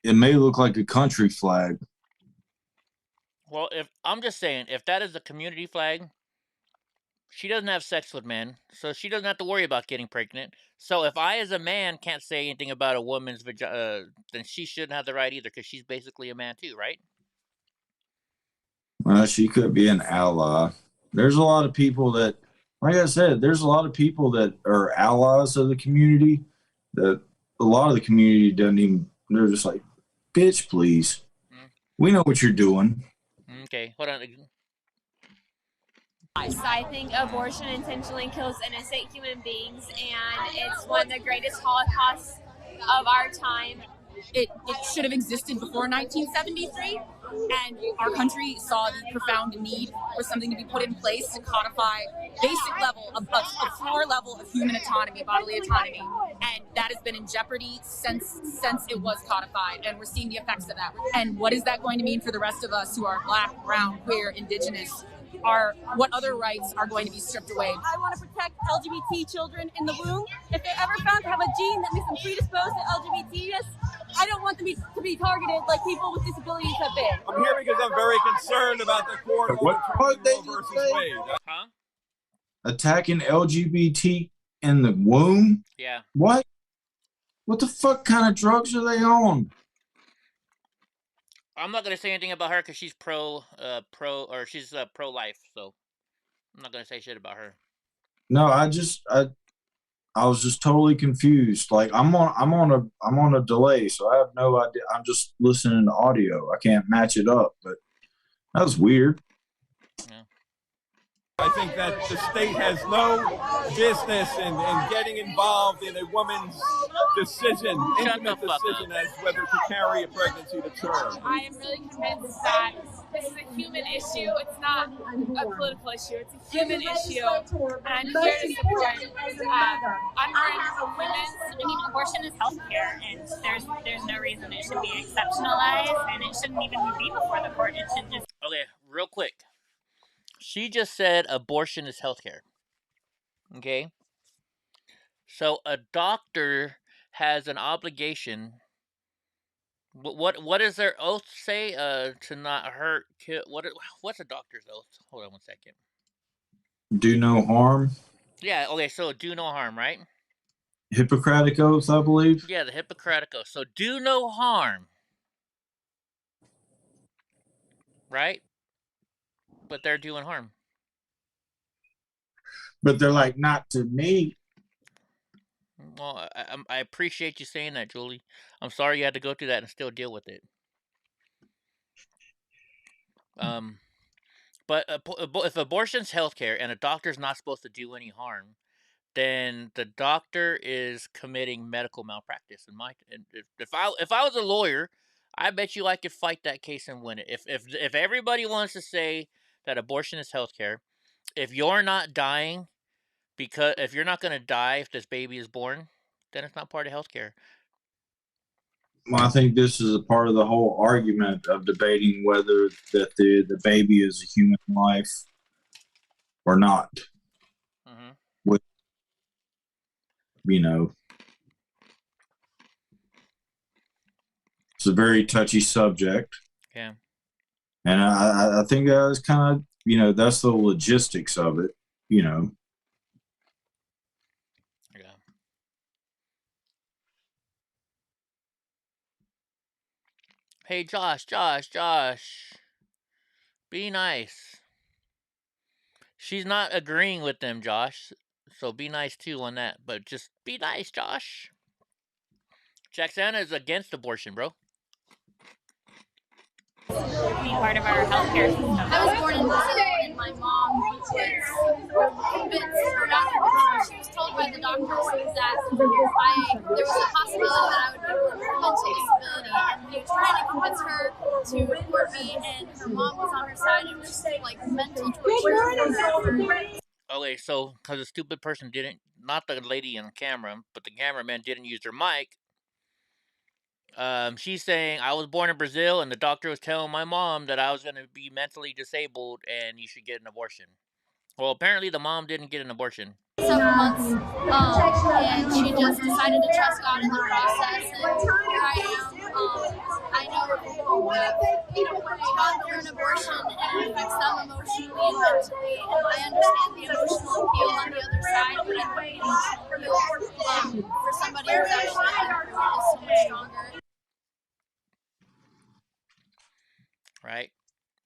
it may look like a country flag. Well, if I'm just saying, if that is the community flag, she doesn't have sex with men, so she doesn't have to worry about getting pregnant. So if I, as a man, can't say anything about a woman's vagina, then she shouldn't have the right either, because she's basically a man too, right? Well, she could be an ally. There's a lot of people that, like I said, there's a lot of people that are allies of the community that a lot of the community doesn't even, they're just like, bitch, please. We know what you're doing. Okay, hold on. I think abortion intentionally kills innocent human beings, and it's one of the greatest holocausts of our time. It should have existed before 1973, and our country saw the profound need for something to be put in place to codify basic level, a floor level of human autonomy, bodily autonomy, and that has been in jeopardy since it was codified, and we're seeing the effects of that. And what is that going to mean for the rest of us who are Black, brown, queer, indigenous? What other rights are going to be stripped away? I want to protect LGBT children in the womb. If they're ever found to have a gene that makes them predisposed to LGBTness, I don't want them to be targeted like people with disabilities have been. I'm here because I'm very concerned about the court overturning Roe versus Wade. Huh? Attacking LGBT in the womb? Yeah. What? What the fuck kind of drugs are they on? I'm not gonna say anything about her because she's pro-life, so I'm not gonna say shit about her. No, I was just totally confused. Like I'm on a delay, so I have no idea. I'm just listening to audio. I can't match it up, but that was weird. Yeah. I think that the state has no business in getting involved in a woman's decision, intimate decision as whether to carry a pregnancy to term. I am really convinced that this is a human issue. It's not a political issue. It's a human issue. And I'm here to support unborn women. Abortion is healthcare, and there's no reason it should be exceptionalized, and it shouldn't even be before the court. It should just... Okay, real quick. She just said abortion is healthcare. Okay? So a doctor has an obligation. What does their oath say? To not hurt, kill. What's a doctor's oath? Hold on one second. Do no harm. Yeah. Okay. So do no harm, right? Hippocratic oath, I believe. Yeah, the Hippocratic oath. So do no harm. Right? But they're doing harm. But they're like, not to me. Well, I appreciate you saying that, Julie. I'm sorry you had to go through that and still deal with it. But if abortion's healthcare and a doctor's not supposed to do any harm, then the doctor is committing medical malpractice. If I was a lawyer, I bet you I could fight that case and win it. If everybody wants to say that abortion is healthcare, if you're not dying if you're not going to die if this baby is born, then it's not part of healthcare. Well, I think this is a part of the whole argument of debating whether that the baby is a human life or not. Mm-hmm. With, it's a very touchy subject. Yeah. And I think that's kind of, that's the logistics of it, Yeah. Hey, Josh. Be nice. She's not agreeing with them, Josh. So be nice too on that. But just be nice, Josh. Jacksana is against abortion, bro. Be part of our healthcare system. I was born in Brazil, and my mom was convinced, or not convinced, she was told by the doctors that there was a possibility that I would be born with a mental disability, and they were trying to convince her to report me, and her mom was on her side. It was just like mental torture. Okay, so because a stupid person didn't, not the lady on camera, but the cameraman didn't use their mic. She's saying, I was born in Brazil and the doctor was telling my mom that I was going to be mentally disabled and you should get an abortion. Well, apparently the mom didn't get an abortion. Several months, and she just decided to trust God in the process, and here I am. I know that people who have gone through an abortion and it affects them emotionally and mentally, and I understand the emotional appeal on the other side, but I think the emotional appeal for somebody who's actually been through it is so much stronger. Right?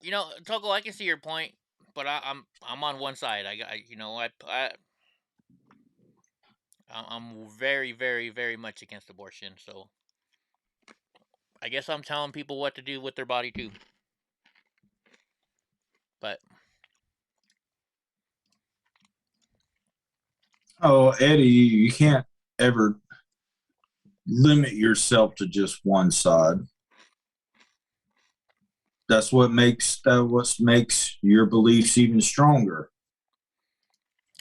You know, Togo, I can see your point, but I'm on one side. I'm very, very, very much against abortion, so I guess I'm telling people what to do with their body too. But oh, Eddie, you can't ever limit yourself to just one side. That's what makes your beliefs even stronger.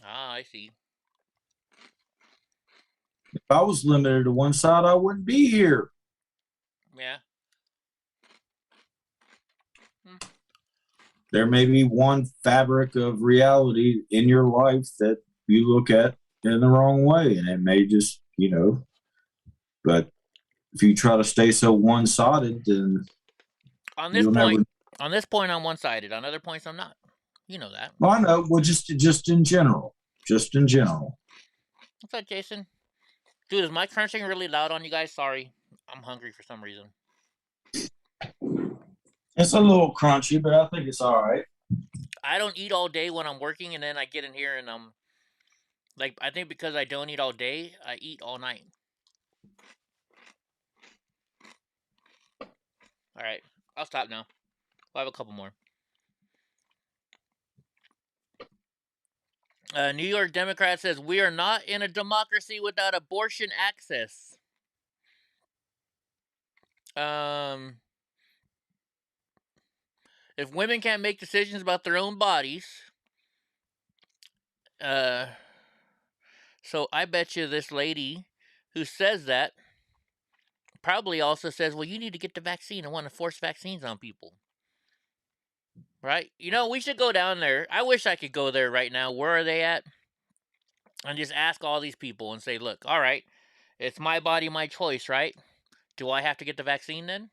Ah, I see. If I was limited to one side, I wouldn't be here. Yeah. There may be one fabric of reality in your life that you look at in the wrong way, and it may just, but if you try to stay so one-sided, then on this point, I'm one-sided. On other points, I'm not. You know that. Well, I know. Well, just in general. Just in general. What's up, Jason? Dude, is my crunching really loud on you guys? Sorry. I'm hungry for some reason. It's a little crunchy, but I think it's all right. I don't eat all day when I'm working, and then I get in here and I'm like, I think because I don't eat all day, I eat all night. All right, I'll stop now. I'll have a couple more. New York Democrat says, we are not in a democracy without abortion access. If women can't make decisions about their own bodies, so I bet you this lady who says that probably also says, well, you need to get the vaccine and want to force vaccines on people. Right? We should go down there. I wish I could go there right now. Where are they at? And just ask all these people and say, look, all right, it's my body, my choice, right? Do I have to get the vaccine then?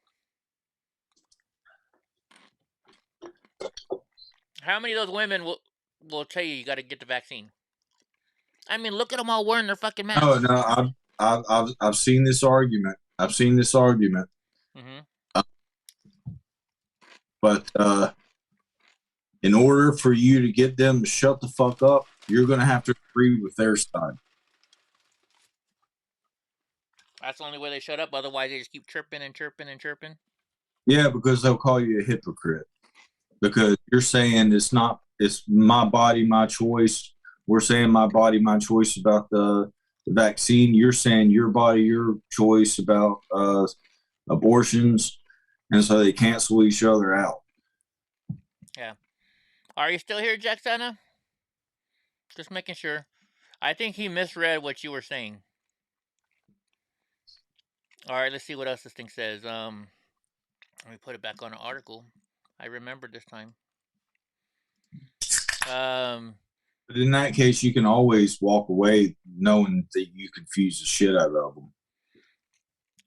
How many of those women will tell you got to get the vaccine? I mean, look at them all wearing their fucking masks. Oh no, I've seen this argument. Mm-hmm. But in order for you to get them to shut the fuck up, you're going to have to agree with their side. That's the only way they shut up. Otherwise, they just keep chirping and chirping and chirping. Yeah, because they'll call you a hypocrite. Because you're saying it's my body, my choice. We're saying my body, my choice about the vaccine. You're saying your body, your choice about abortions. And so they cancel each other out. Yeah. Are you still here, Jacksana? Just making sure. I think he misread what you were saying. All right, let's see what else this thing says. Let me put it back on the article. I remembered this time. But in that case, you can always walk away knowing that you confuse the shit out of them.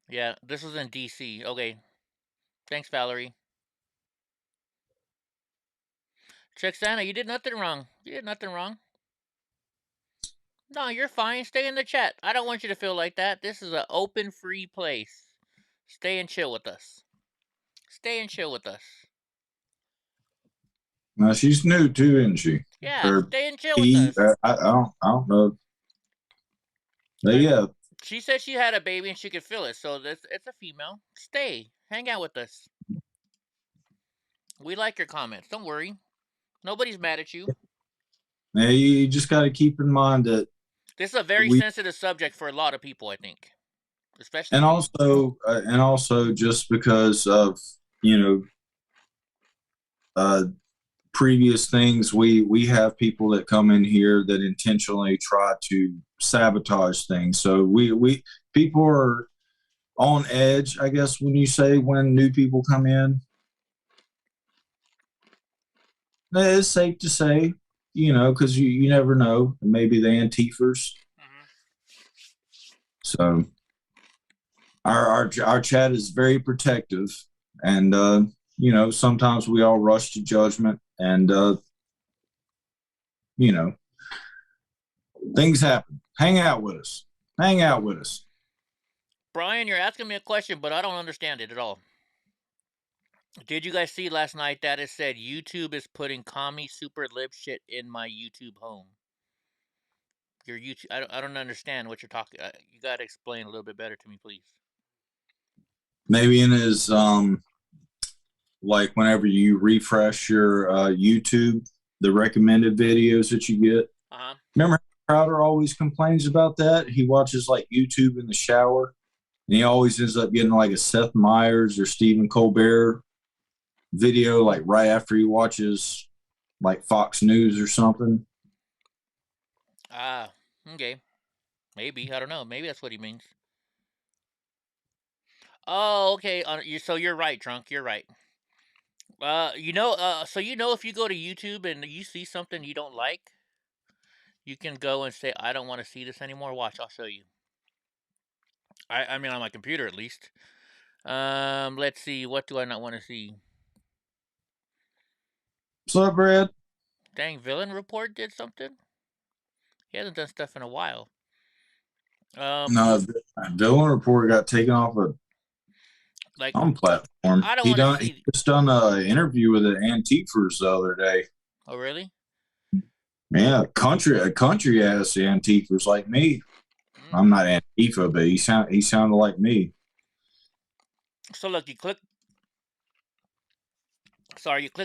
Yeah, this was in D.C. Okay. Thanks, Valerie. Jacksana, you did nothing wrong. No, you're fine. Stay in the chat. I don't want you to feel like that. This is an open, free place. Stay and chill with us. She's new too, isn't she? Yeah, stay and chill with us. I don't know. But yeah, she said she had a baby and she could feel it, so it's a female. Stay, hang out with us. We like your comments. Don't worry, nobody's mad at you. Yeah, you just got to keep in mind that this is a very sensitive subject for a lot of people, I think, especially. And also, just because of previous things, we have people that come in here that intentionally try to sabotage things. So we people are on edge, I guess, when new people come in. It's safe to say, because you never know. Maybe the Antifers. So our chat is very protective, and sometimes we all rush to judgment, and things happen. Hang out with us. Brian, you're asking me a question, but I don't understand it at all. Did you guys see last night that it said YouTube is putting commie super lib shit in my YouTube home? Your YouTube, I don't understand what you're talking. You got to explain a little bit better to me, please. Maybe in his like whenever you refresh your YouTube, the recommended videos that you get. Remember how Crowder always complains about that? He watches like YouTube in the shower, and he always ends up getting like a Seth Meyers or Stephen Colbert video like right after he watches like Fox News or something. Okay. Maybe. I don't know. Maybe that's what he means. Oh, okay. So you're right, Drunk. You're right. So if you go to YouTube and you see something you don't like, you can go and say, I don't want to see this anymore. Watch, I'll show you. I mean, on my computer at least. Let's see. What do I not want to see? What's up, Brad? Dang, Villain Report did something? He hasn't done stuff in a while. No, Villain Report got taken off on platform. He just done an interview with the Antifers the other day. Oh, really? Yeah, country ass Antifers like me. I'm not Antifa, but he sounded like me. So look, you click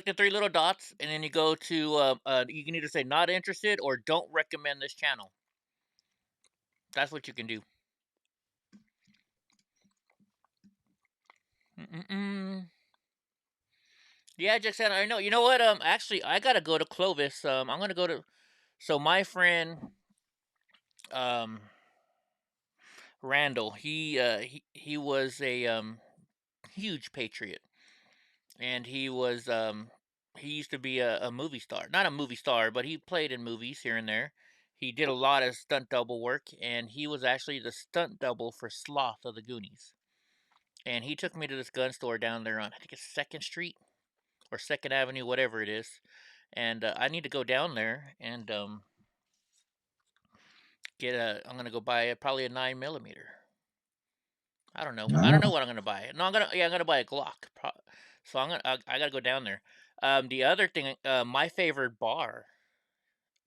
the three little dots, and then you go to you can either say not interested or don't recommend this channel. That's what you can do. Yeah, Jackson, I know. You know what? Actually, I gotta go to Clovis. I'm gonna go to. So my friend, Randall, he was a huge patriot, and he used to be a movie star. Not a movie star, but he played in movies here and there. He did a lot of stunt double work, and he was actually the stunt double for Sloth of the Goonies. And he took me to this gun store down there on, I think it's 2nd Street or 2nd Avenue, whatever it is. And I need to go down there and I'm going to go buy probably a 9mm. I don't know. I don't know what I'm going to buy. No, I'm going to buy a Glock. So I got to go down there. The other thing, my favorite bar,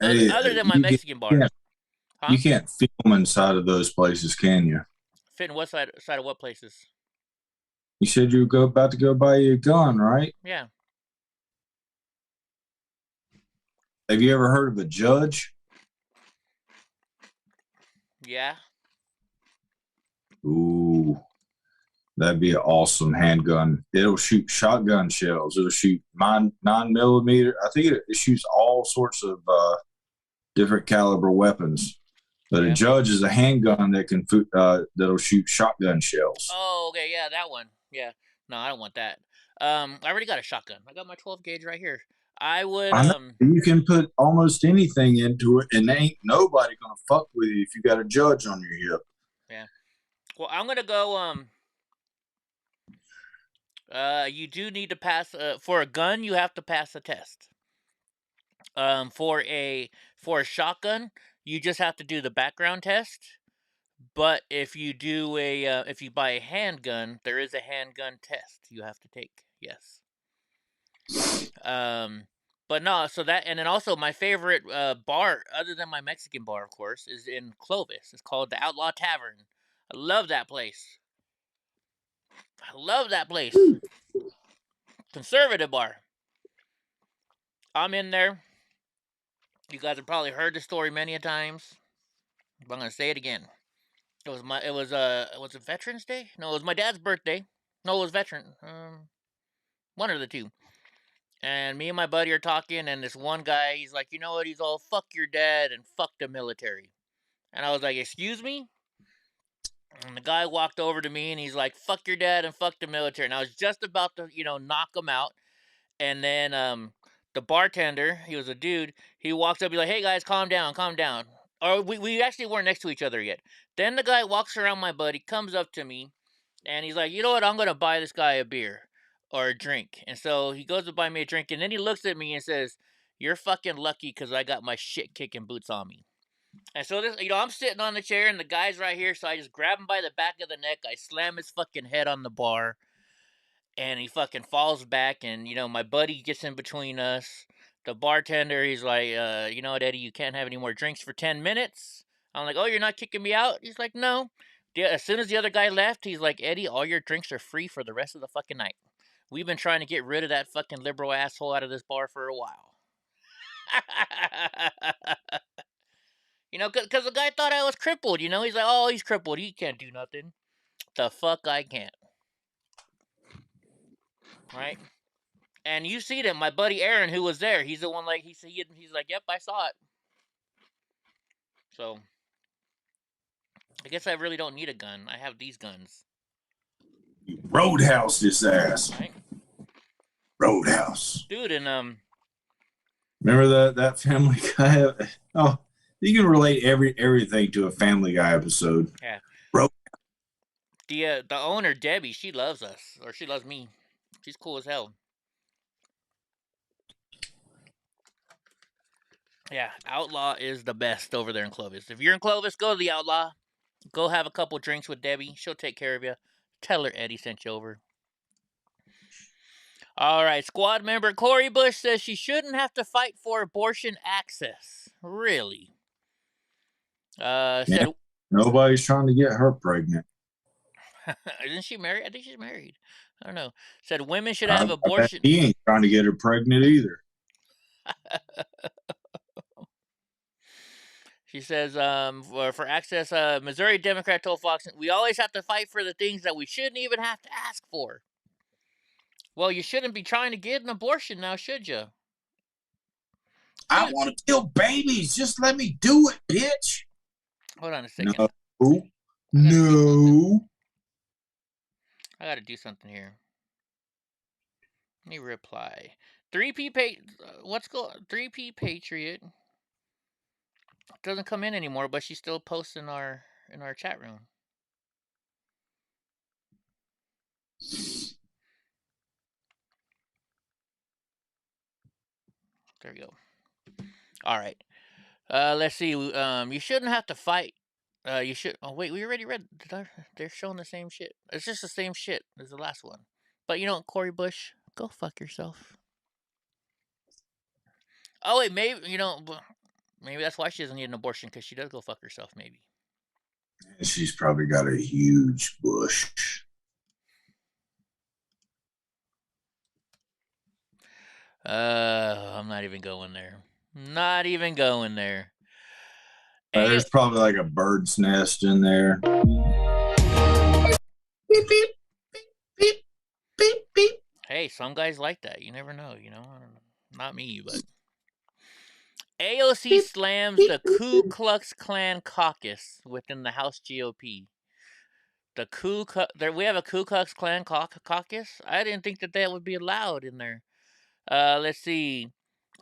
other than my Mexican bar. You can't film inside of those places, can you? Fit in what side of what places? You said you were about to go buy you a gun, right? Yeah. Have you ever heard of a judge? Yeah. Ooh, that'd be an awesome handgun. It'll shoot shotgun shells. It'll shoot 9mm. I think it shoots all sorts of different caliber weapons. But a judge is a handgun that can that'll shoot shotgun shells. Oh, okay, yeah, that one. Yeah, no, I don't want that. I already got a shotgun. I got my 12 gauge right here. I would. You can put almost anything into it, and ain't nobody gonna fuck with you if you got a judge on your hip. Yeah. Well, I'm gonna go. You do need to pass for a gun. You have to pass a test. For a shotgun, you just have to do the background test. But if you do if you buy a handgun, there is a handgun test you have to take. Yes. But no, so that, and then also my favorite bar, other than my Mexican bar, of course, is in Clovis. It's called the Outlaw Tavern. I love that place. I love that place. Conservative bar. I'm in there. You guys have probably heard the story many a times, but I'm gonna say it again. Was it Veterans Day? No, it was my dad's birthday. No, it was Veteran. One of the two. And me and my buddy are talking, and this one guy, he's like, you know what? He's all, fuck your dad and fuck the military. And I was like, excuse me? And the guy walked over to me, and he's like, fuck your dad and fuck the military. And I was just about to, knock him out. And then the bartender, he was a dude, he walks up, he's like, hey guys, calm down, calm down. Or we actually weren't next to each other yet. Then the guy walks around my buddy, comes up to me, and he's like, you know what, I'm going to buy this guy a beer or a drink. And so he goes to buy me a drink, and then he looks at me and says, you're fucking lucky because I got my shit kicking boots on me. And so this, I'm sitting on the chair, and the guy's right here, so I just grab him by the back of the neck, I slam his fucking head on the bar, and he fucking falls back, and, my buddy gets in between us. The bartender, he's like, you know what, Eddie, you can't have any more drinks for 10 minutes. I'm like, oh, you're not kicking me out? He's like, no. As soon as the other guy left, he's like, Eddie, all your drinks are free for the rest of the fucking night. We've been trying to get rid of that fucking liberal asshole out of this bar for a while. Because the guy thought I was crippled, He's like, oh, he's crippled. He can't do nothing. The fuck I can't. Right? And you see that my buddy Aaron, who was there, he's the one, like, he's like, yep, I saw it. So, I guess I really don't need a gun. I have these guns. Roadhouse this ass. Right? Roadhouse. Dude, and, remember that Family Guy? Oh, you can relate everything to a Family Guy episode. Yeah. Roadhouse. The owner, Debbie, she loves us. Or she loves me. She's cool as hell. Yeah, Outlaw is the best over there in Clovis. If you're in Clovis, go to the Outlaw. Go have a couple drinks with Debbie. She'll take care of you. Tell her Eddie sent you over. All right, squad member Corey Bush says she shouldn't have to fight for abortion access. Really? Said, nobody's trying to get her pregnant. Isn't she married? I think she's married. I don't know. Said women should have abortion. He ain't trying to get her pregnant either. She says, for access, Missouri Democrat told Fox, we always have to fight for the things that we shouldn't even have to ask for. Well, you shouldn't be trying to get an abortion now, should you? I want to kill babies. Just let me do it, bitch. Hold on a second. No. I got to do something here. Let me reply. 3P Patriot doesn't come in anymore, but she still posts in our chat room. There we go. All right. Let's see. You shouldn't have to fight. You should. Oh wait, we already read. They're showing the same shit. It's just the same shit as the last one. But Corey Bush, go fuck yourself. Oh wait, maybe maybe that's why she doesn't need an abortion, because she does go fuck herself. Maybe. She's probably got a huge bush. I'm not even going there. Not even going there. There's probably like a bird's nest in there. Beep, beep, beep, beep, beep. Hey, some guys like that. You never know, Not me, but... AOC slams the Ku Klux Klan caucus within the House GOP. We have a Ku Klux Klan caucus? I didn't think that would be allowed in there. Let's see.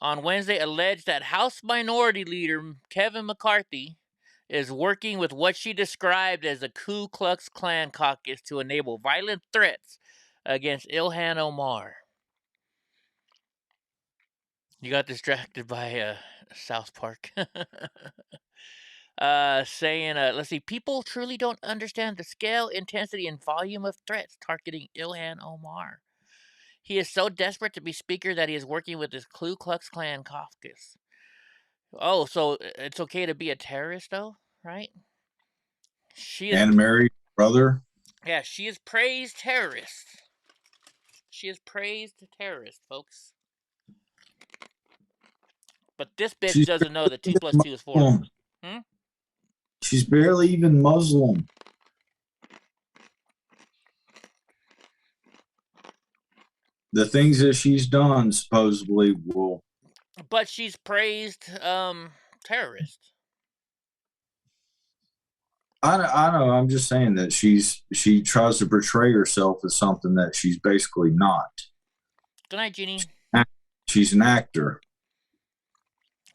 On Wednesday, alleged that House Minority Leader Kevin McCarthy is working with what she described as a Ku Klux Klan caucus to enable violent threats against Ilhan Omar. You got distracted by South Park. Saying, let's see, people truly don't understand the scale, intensity, and volume of threats targeting Ilhan Omar. He is so desperate to be speaker that he is working with his Ku Klux Klan caucus. Oh, so it's okay to be a terrorist, though, right? She is. And married brother. Yeah, she is praised terrorist. She is praised terrorist, folks. But this bitch doesn't know that 2 + 2 is 4. Hmm? She's barely even Muslim. The things that she's done supposedly will. But she's praised terrorist. I know. I'm just saying that she tries to portray herself as something that she's basically not. Good night, Jeannie. She's an actor.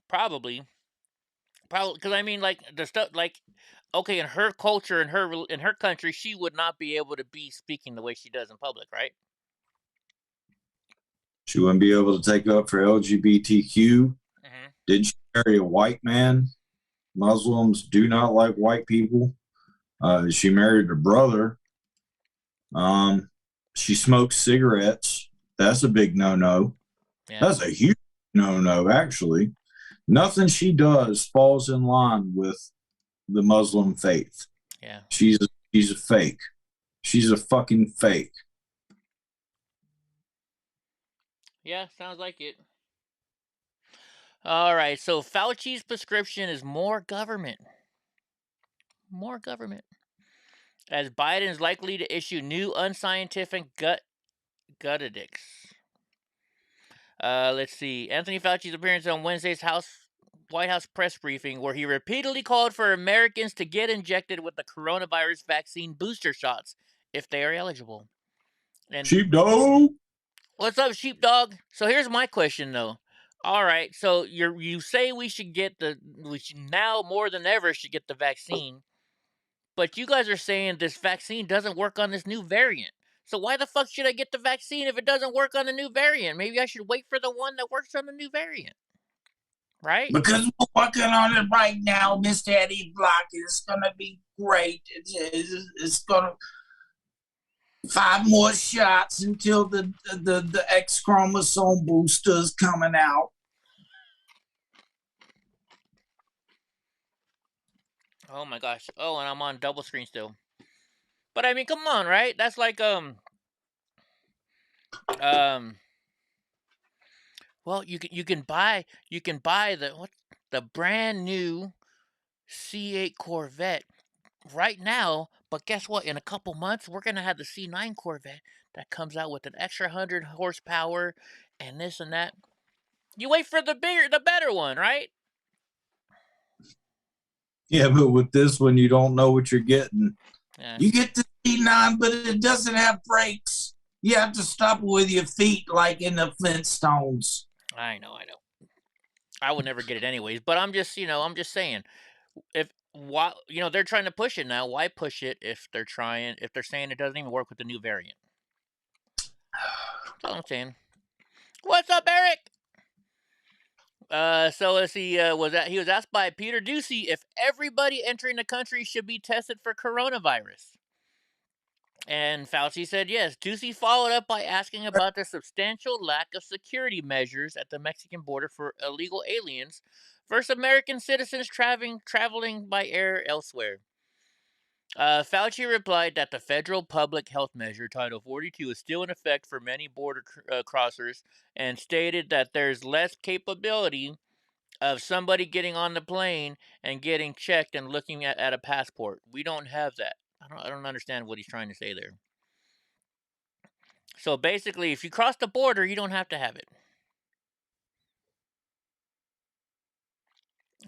Probably, because I mean, like the stuff, like, okay, in her culture, in her country, she would not be able to be speaking the way she does in public, right? She wouldn't be able to take up for LGBTQ. Did she marry a white man? Muslims do not like white people. She married her brother. She smokes cigarettes. That's a big no-no. Yeah. That's a huge no-no, actually. Nothing she does falls in line with the Muslim faith. Yeah. She's a fake. She's a fucking fake. Yeah, sounds like it. All right, so Fauci's prescription is more government. More government. As Biden is likely to issue new unscientific gut edicts. Let's see. Anthony Fauci's appearance on Wednesday's White House press briefing, where he repeatedly called for Americans to get injected with the coronavirus vaccine booster shots if they are eligible. And Sheepdog. What's up, sheepdog? So here's my question, though. All right, so you say we should now more than ever should get the vaccine, but you guys are saying this vaccine doesn't work on this new variant. So why the fuck should I get the vaccine if it doesn't work on the new variant? Maybe I should wait for the one that works on the new variant. Right? Because we're working on it right now, Mr. Eddie Block. It's going to be great. It's going to 5 more shots until the X chromosome booster is coming out. Oh my gosh. Oh, and I'm on double screen still. But I mean, come on, right? That's like well, you can buy the brand new C8 Corvette right now, but guess what? In a couple months, we're gonna have the C9 Corvette that comes out with an extra 100 horsepower and this and that. You wait for the better one, right? Yeah, but with this one, you don't know what you're getting. Yeah. You get the C9, but it doesn't have brakes. You have to stop with your feet like in the Flintstones. I know. I would never get it anyways, but I'm just saying, they're trying to push it now. Why push it if they're saying it doesn't even work with the new variant? That's all I'm saying. What's up, Eric? So let's see. He was asked by Peter Doocy if everybody entering the country should be tested for coronavirus. And Fauci said yes. Doocy followed up by asking about the substantial lack of security measures at the Mexican border for illegal aliens versus American citizens traveling by air elsewhere. Fauci replied that the federal public health measure, Title 42, is still in effect for many border crossers, and stated that there's less capability of somebody getting on the plane and getting checked and looking at a passport. We don't have that. I don't understand what he's trying to say there. So basically, if you cross the border, you don't have to have it.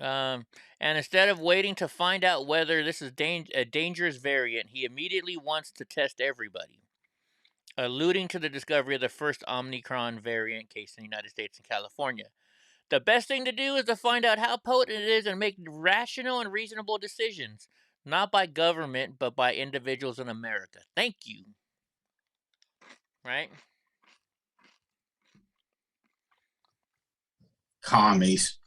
And instead of waiting to find out whether this is a dangerous variant, he immediately wants to test everybody, alluding to the discovery of the first Omicron variant case in the United States and California. The best thing to do is to find out how potent it is and make rational and reasonable decisions, not by government, but by individuals in America. Thank you. Right? Commies.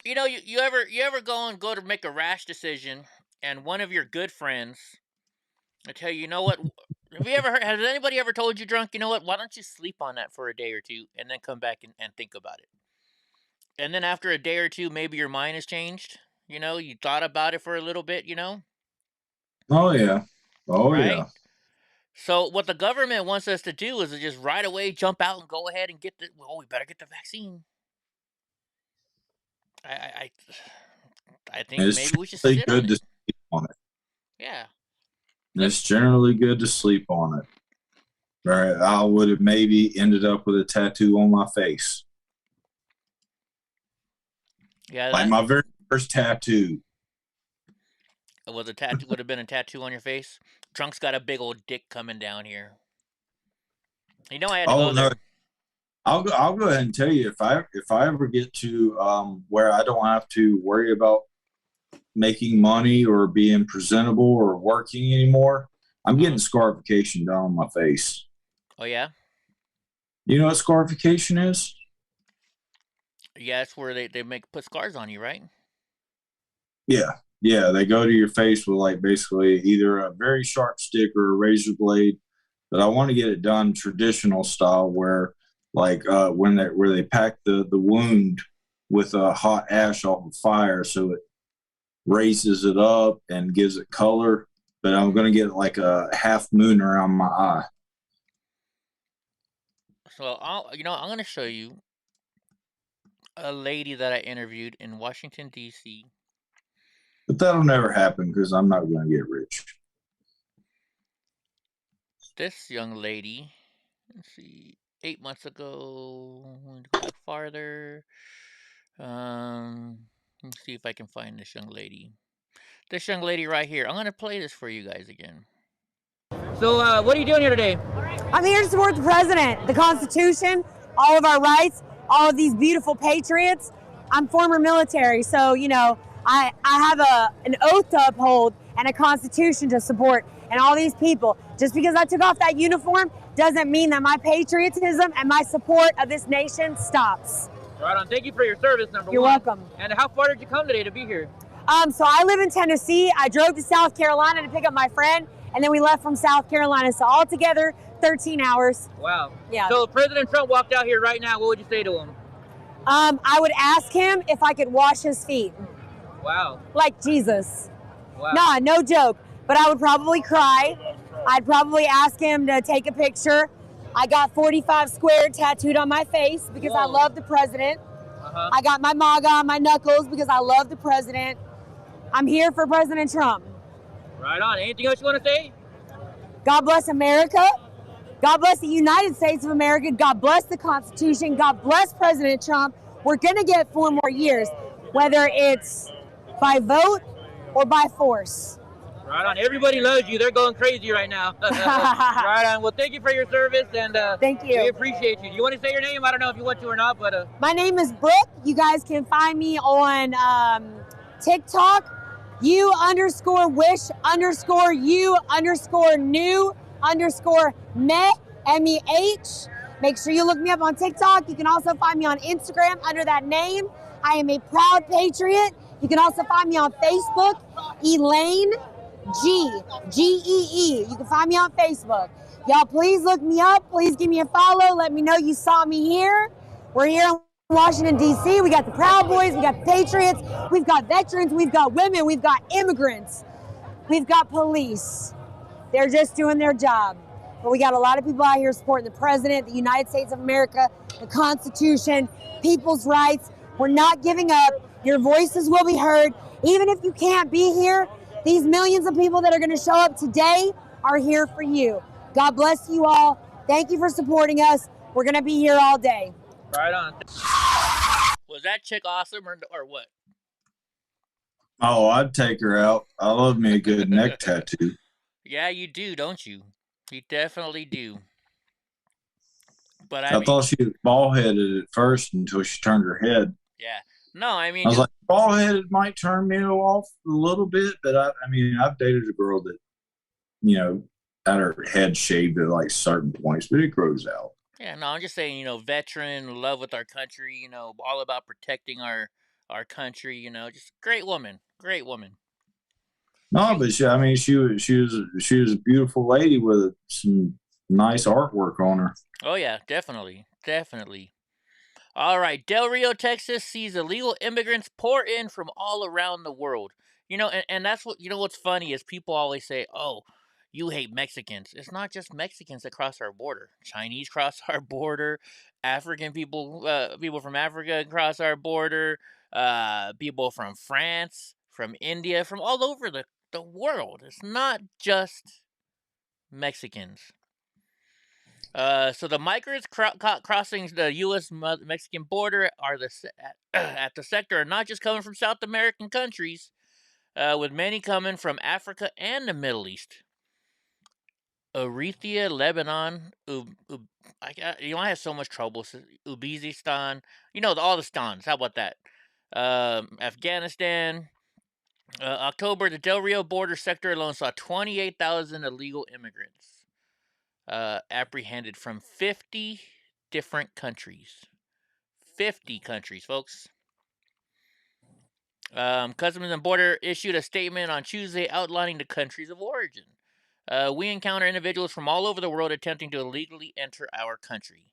You know, you ever go to make a rash decision, and one of your good friends, I tell you, you know what? Have you ever heard? Has anybody ever told you, drunk? You know what? Why don't you sleep on that for a day or two, and then come back and think about it? And then after a day or two, maybe your mind has changed. You know, you thought about it for a little bit. You know. Oh yeah. Oh right? yeah. So what the government wants us to do is to just right away jump out and go ahead and get the. Oh, we better get the vaccine. I think It's maybe we should generally sit good on to it. sleep on it. Yeah. It's generally good to sleep on it. Right. I would have maybe ended up with a tattoo on my face. Yeah. Like my very first tattoo. Was a tattoo would have been a tattoo on your face. Drunk's got a big old dick coming down here. You know I had to go there. I'll go ahead and tell you if I ever get to where I don't have to worry about making money or being presentable or working anymore, I'm getting scarification down on my face. Oh yeah? You know what scarification is? Yeah, it's where they put scars on you, right? Yeah. Yeah, they go to your face with like basically either a very sharp stick or a razor blade. But I want to get it done traditional style where like where they pack the wound with a hot ash off of fire so it raises it up and gives it color. But I'm going to get like a half moon around my eye. So I'm going to show you a lady that I interviewed in Washington D.C. But that'll never happen because I'm not going to get rich. This young lady, let's see, 8 months ago, go back farther. Let's see if I can find this young lady. This young lady right here. I'm going to play this for you guys again. So, what are you doing here today? I'm here to support the president, the Constitution, all of our rights, all of these beautiful patriots. I'm former military, so, I have an oath to uphold and a Constitution to support, and all these people. Just because I took off that uniform doesn't mean that my patriotism and my support of this nation stops. Right on. Thank you for your service, number one. You're welcome. And how far did you come today to be here? So I live in Tennessee. I drove to South Carolina to pick up my friend, and then we left from South Carolina. So altogether, 13 hours. Wow. Yeah. So if President Trump walked out here right now, what would you say to him? I would ask him if I could wash his feet. Wow. Like Jesus. Wow. Nah, no joke. But I would probably cry. I'd probably ask him to take a picture. I got 45 squared tattooed on my face because I love the president. I got my MAGA on my knuckles because I love the president. I'm here for President Trump. Right on. Anything else you want to say? God bless America. God bless the United States of America. God bless the Constitution. God bless President Trump. We're going to get 4 more years, whether it's by vote or by force. Right on. Everybody loves you. They're going crazy right now. Right on. Well, thank you for your service, and thank you. We appreciate you. Do you want to say your name? I don't know if you want to or not, but my name is Brooke. You guys can find me on TikTok. you_wish_you_new_meh, MEH. Make sure you look me up on TikTok. You can also find me on Instagram under that name. I am a proud patriot. You can also find me on Facebook, Elaine G-E-E. You can find me on Facebook. Y'all, please look me up. Please give me a follow. Let me know you saw me here. We're here in Washington, D.C. We got the Proud Boys. We got the Patriots. We've got veterans. We've got women. We've got immigrants. We've got police. They're just doing their job. But we got a lot of people out here supporting the president, the United States of America, the Constitution, people's rights. We're not giving up. Your voices will be heard. Even if you can't be here, these millions of people that are going to show up today are here for you. God bless you all. Thank you for supporting us. We're going to be here all day. right on. Was that chick awesome or what? Oh, I'd take her out. I love me a good neck tattoo. Yeah, you do, don't you? You definitely do. But I thought she was bald-headed at first until she turned her head. Yeah. No, I mean... I was like, bald-headed might turn me off a little bit, but I've dated a girl that, had her head shaved at like certain points, but it grows out. Yeah, no, I'm just saying, veteran, love with our country, all about protecting our country, just great woman. Great woman. No, but she was a beautiful lady with some nice artwork on her. Oh yeah, definitely. All right, Del Rio, Texas sees illegal immigrants pour in from all around the world. And that's what's funny is people always say, "Oh, you hate Mexicans." It's not just Mexicans that cross our border. Chinese cross our border. African people, people from Africa cross our border. People from France, from India, from all over the world. It's not just Mexicans. So the migrants crossing the U.S.-Mexican border are at the sector are not just coming from South American countries, with many coming from Africa and the Middle East. Eritrea, Lebanon, I have so much trouble. Uzbekistan, all the stans. How about that? Afghanistan. October, the Del Rio border sector alone saw 28,000 illegal immigrants apprehended from 50 different countries. 50 countries, folks. Customs and Border issued a statement on Tuesday outlining the countries of origin. We encounter individuals from all over the world attempting to illegally enter our country.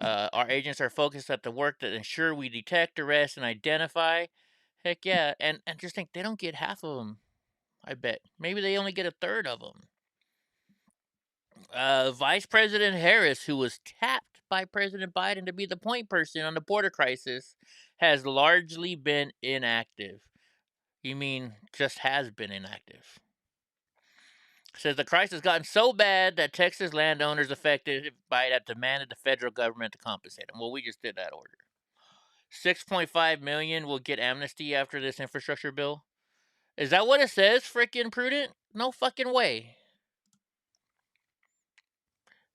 Our agents are focused at the work that ensure we detect, arrest, and identify. Heck yeah. And just think, they don't get half of them, I bet. Maybe they only get a third of them. Vice President Harris, who was tapped by President Biden to be the point person on the border crisis, has largely been inactive. You mean just has been inactive? Says the crisis has gotten so bad that Texas landowners affected by it have demanded the federal government to compensate them. Well, we just did that order. 6.5 million will get amnesty after this infrastructure bill. Is that what it says, frickin' Prudent? No fucking way.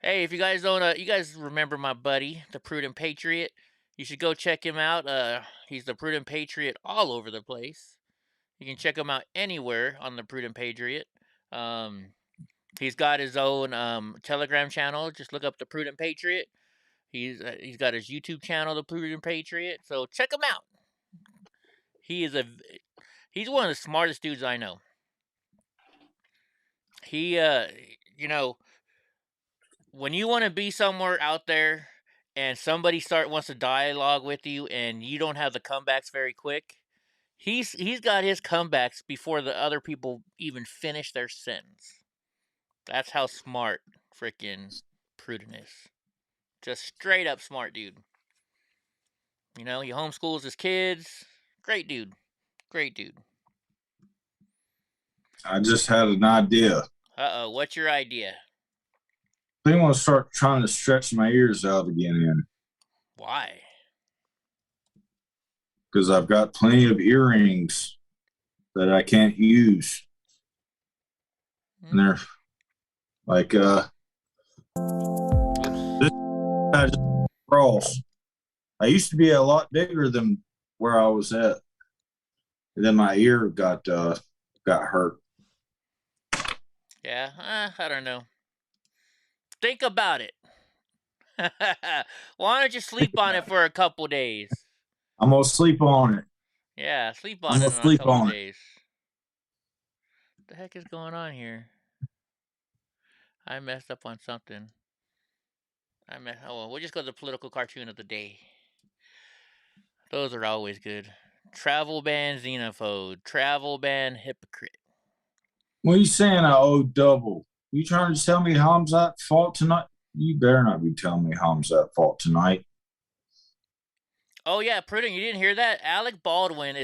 Hey, if you guys don't, you guys remember my buddy, the Prudent Patriot? You should go check him out. He's the Prudent Patriot all over the place. You can check him out anywhere on the Prudent Patriot. He's got his own Telegram channel. Just look up the Prudent Patriot. He's got his YouTube channel, the Prudent Patriot. So check him out. He's one of the smartest dudes I know. He, when you want to be somewhere out there and somebody wants to dialogue with you and you don't have the comebacks very quick, he's got his comebacks before the other people even finish their sentence. That's how smart freaking Prudent is. Just straight up smart dude. He homeschools his kids. Great dude. I just had an idea. Uh-oh, what's your idea? I think I want to start trying to stretch my ears out again. Why? Because I've got plenty of earrings that I can't use. And they're like, this I just cross. I used to be a lot bigger than where I was at. And then my ear got hurt. Yeah, I don't know. Think about it. Why don't you sleep on it for a couple days? I'm going to sleep on it. Yeah, sleep on it for a couple days. What the heck is going on here? I messed up on something. Oh, well, we'll just go to the political cartoon of the day. Those are always good. Travel ban xenophobe. Travel ban hypocrite. What are you saying I owe double? You trying to tell me Ham's at fault tonight? You better not be telling me Ham's at fault tonight. Oh, yeah, Prudent, you didn't hear that? Alec Baldwin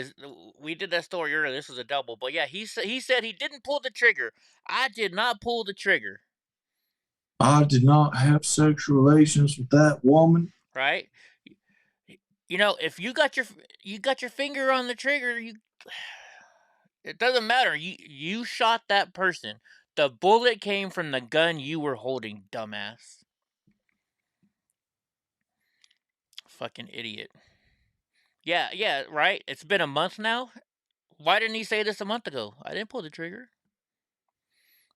we did that story earlier. This was a double. But yeah, he said he didn't pull the trigger. I did not pull the trigger. I did not have sexual relations with that woman. Right? If you got your finger on the trigger, it doesn't matter. You shot that person. The bullet came from the gun you were holding, dumbass. Fucking idiot. Yeah, right? It's been a month now? Why didn't he say this a month ago? I didn't pull the trigger.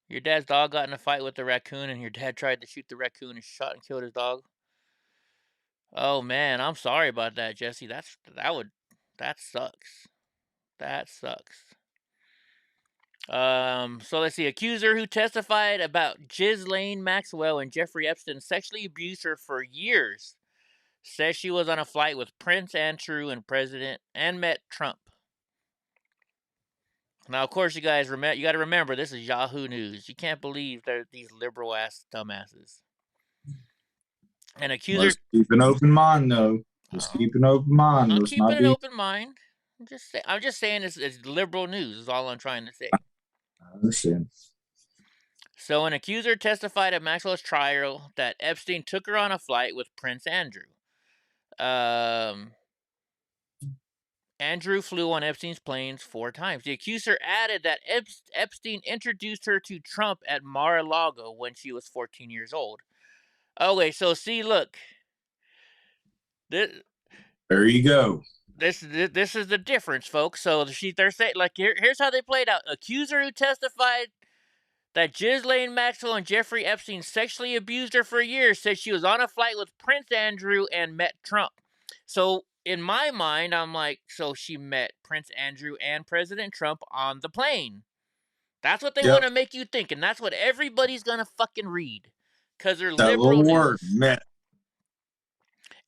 Your dad's dog got in a fight with the raccoon and your dad tried to shoot the raccoon and shot and killed his dog. Oh man, I'm sorry about that, Jesse. That sucks. That sucks. So let's see. Accuser who testified about Ghislaine Maxwell and Jeffrey Epstein sexually abused her for years says she was on a flight with Prince Andrew and met Trump. Now, of course, you got to remember this is Yahoo News. You can't believe they're these liberal ass dumbasses. And accuser. Let's keep an open mind, though. Let's keep an open mind. I'm Let's keeping not an be. open mind. I'm just saying it's liberal news. Is all I'm trying to say. I understand. So, an accuser testified at Maxwell's trial that Epstein took her on a flight with Prince Andrew. Andrew flew on Epstein's planes 4 times. The accuser added that Epstein introduced her to Trump at Mar-a-Lago when she was 14 years old. Okay, so see, look. There you go. This is the difference, folks. So they're saying, like, here's how they played out. Accuser who testified that Ghislaine Maxwell and Jeffrey Epstein sexually abused her for years said she was on a flight with Prince Andrew and met Trump. So in my mind, I'm like, so she met Prince Andrew and President Trump on the plane. That's what they want to make you think, and that's what everybody's gonna fucking read, because they're that liberal little news. word met.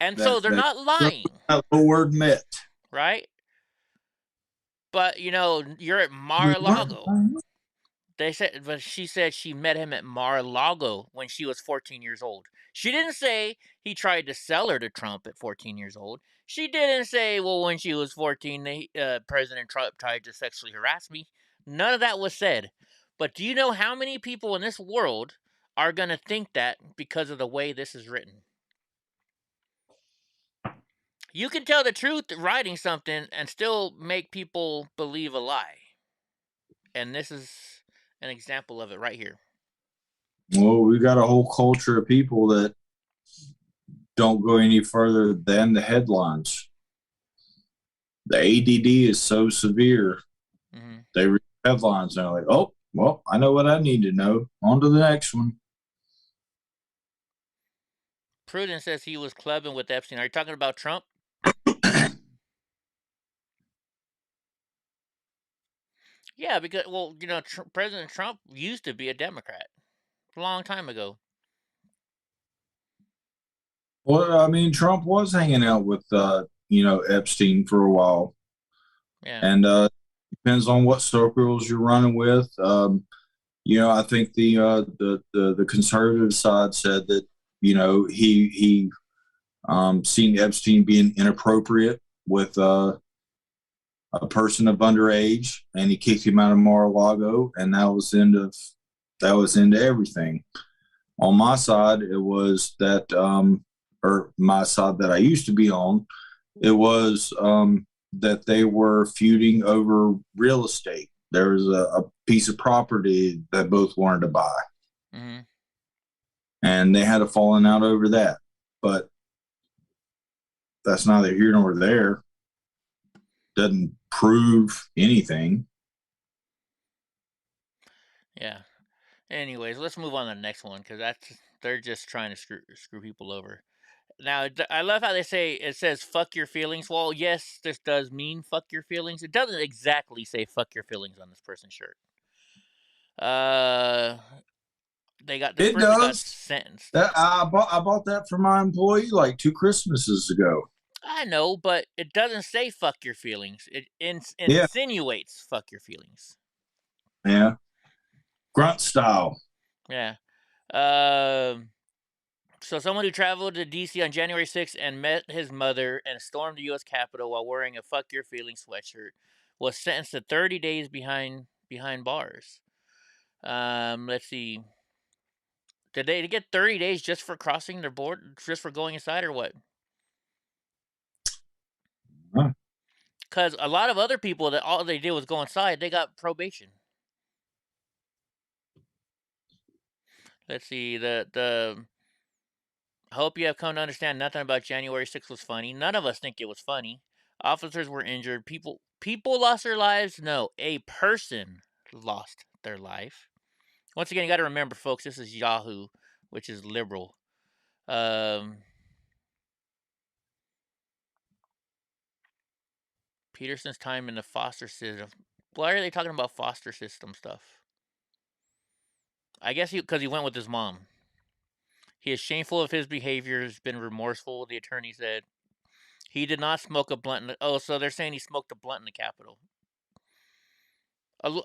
And so they're not lying. That little word met. Right? But, you're at Mar-a-Lago. She said she met him at Mar-a-Lago when she was 14 years old. She didn't say he tried to sell her to Trump at 14 years old. She didn't say, well, when she was 14, President Trump tried to sexually harass me. None of that was said. But do you know how many people in this world are going to think that because of the way this is written? You can tell the truth writing something and still make people believe a lie. And this is an example of it right here. Well, we got a whole culture of people that don't go any further than the headlines. The ADD is so severe. Mm-hmm. They read headlines and they're like, oh, well, I know what I need to know. On to the next one. Prudence says he was clubbing with Epstein. Are you talking about Trump? Yeah, because, President Trump used to be a Democrat a long time ago. Well, I mean, Trump was hanging out with, Epstein for a while. Yeah. And depends on what circles you're running with. I think the conservative side said that, he seen Epstein being inappropriate with a person of underage, and he kicked him out of Mar-a-Lago, and that was into everything. On my side, it was that, or my side that I used to be on, it was that they were feuding over real estate. There was a piece of property that both wanted to buy. Mm-hmm. And they had a falling out over that. But that's neither here nor there. Doesn't prove anything. Yeah. Anyways, let's move on to the next one, because they're just trying to screw people over. Now, I love how it says fuck your feelings. Well, yes, this does mean fuck your feelings. It doesn't exactly say fuck your feelings on this person's shirt. They got sentenced. I bought that for my employee like 2 Christmases ago. I know, but it doesn't say fuck your feelings. It insinuates fuck your feelings. Yeah. Grunt style. Yeah. So someone who traveled to D.C. on January 6th and met his mother and stormed the U.S. Capitol while wearing a fuck your feelings sweatshirt was sentenced to 30 days behind bars. Let's see. Did they get 30 days just for crossing their border, just for going inside, or what? Because a lot of other people that all they did was go inside, they got probation. Let's see. I hope you have come to understand nothing about January 6th was funny. None of us think it was funny. Officers were injured. People lost their lives. No, a person lost their life. Once again, you got to remember, folks, this is Yahoo, which is liberal. Peterson's time in the foster Why are they talking about foster system stuff? I guess because he went with his mom. He is shameful of his behavior, has been remorseful, the attorney said. He did not smoke a blunt. So they're saying he smoked a blunt in the Capitol.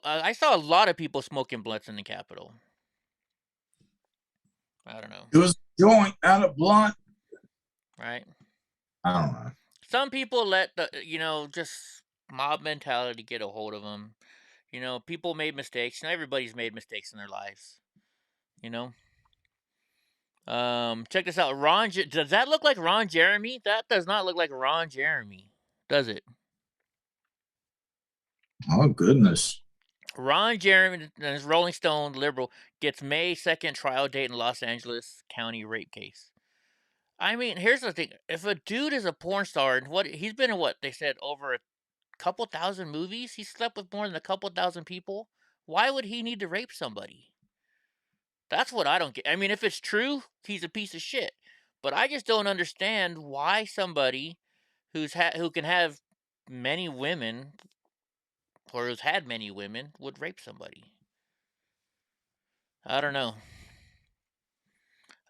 I saw a lot of people smoking blunts in the Capitol. I don't know. It was a joint, not a blunt. Right? I don't know. Some people let the, just mob mentality get a hold of them. People made mistakes. Everybody's made mistakes in their lives. Check this out. Does that look like Ron Jeremy? That does not look like Ron Jeremy, does it? Oh, goodness. Ron Jeremy, his Rolling Stone liberal, gets May 2nd trial date in Los Angeles County rape case. I mean, here's the thing. If a dude is a porn star, and he's been in they said over a couple thousand movies? He slept with more than a couple thousand people? Why would he need to rape somebody? That's what I don't get. I mean, if it's true, he's a piece of shit. But I just don't understand why somebody who can have many women or who's had many women would rape somebody. I don't know.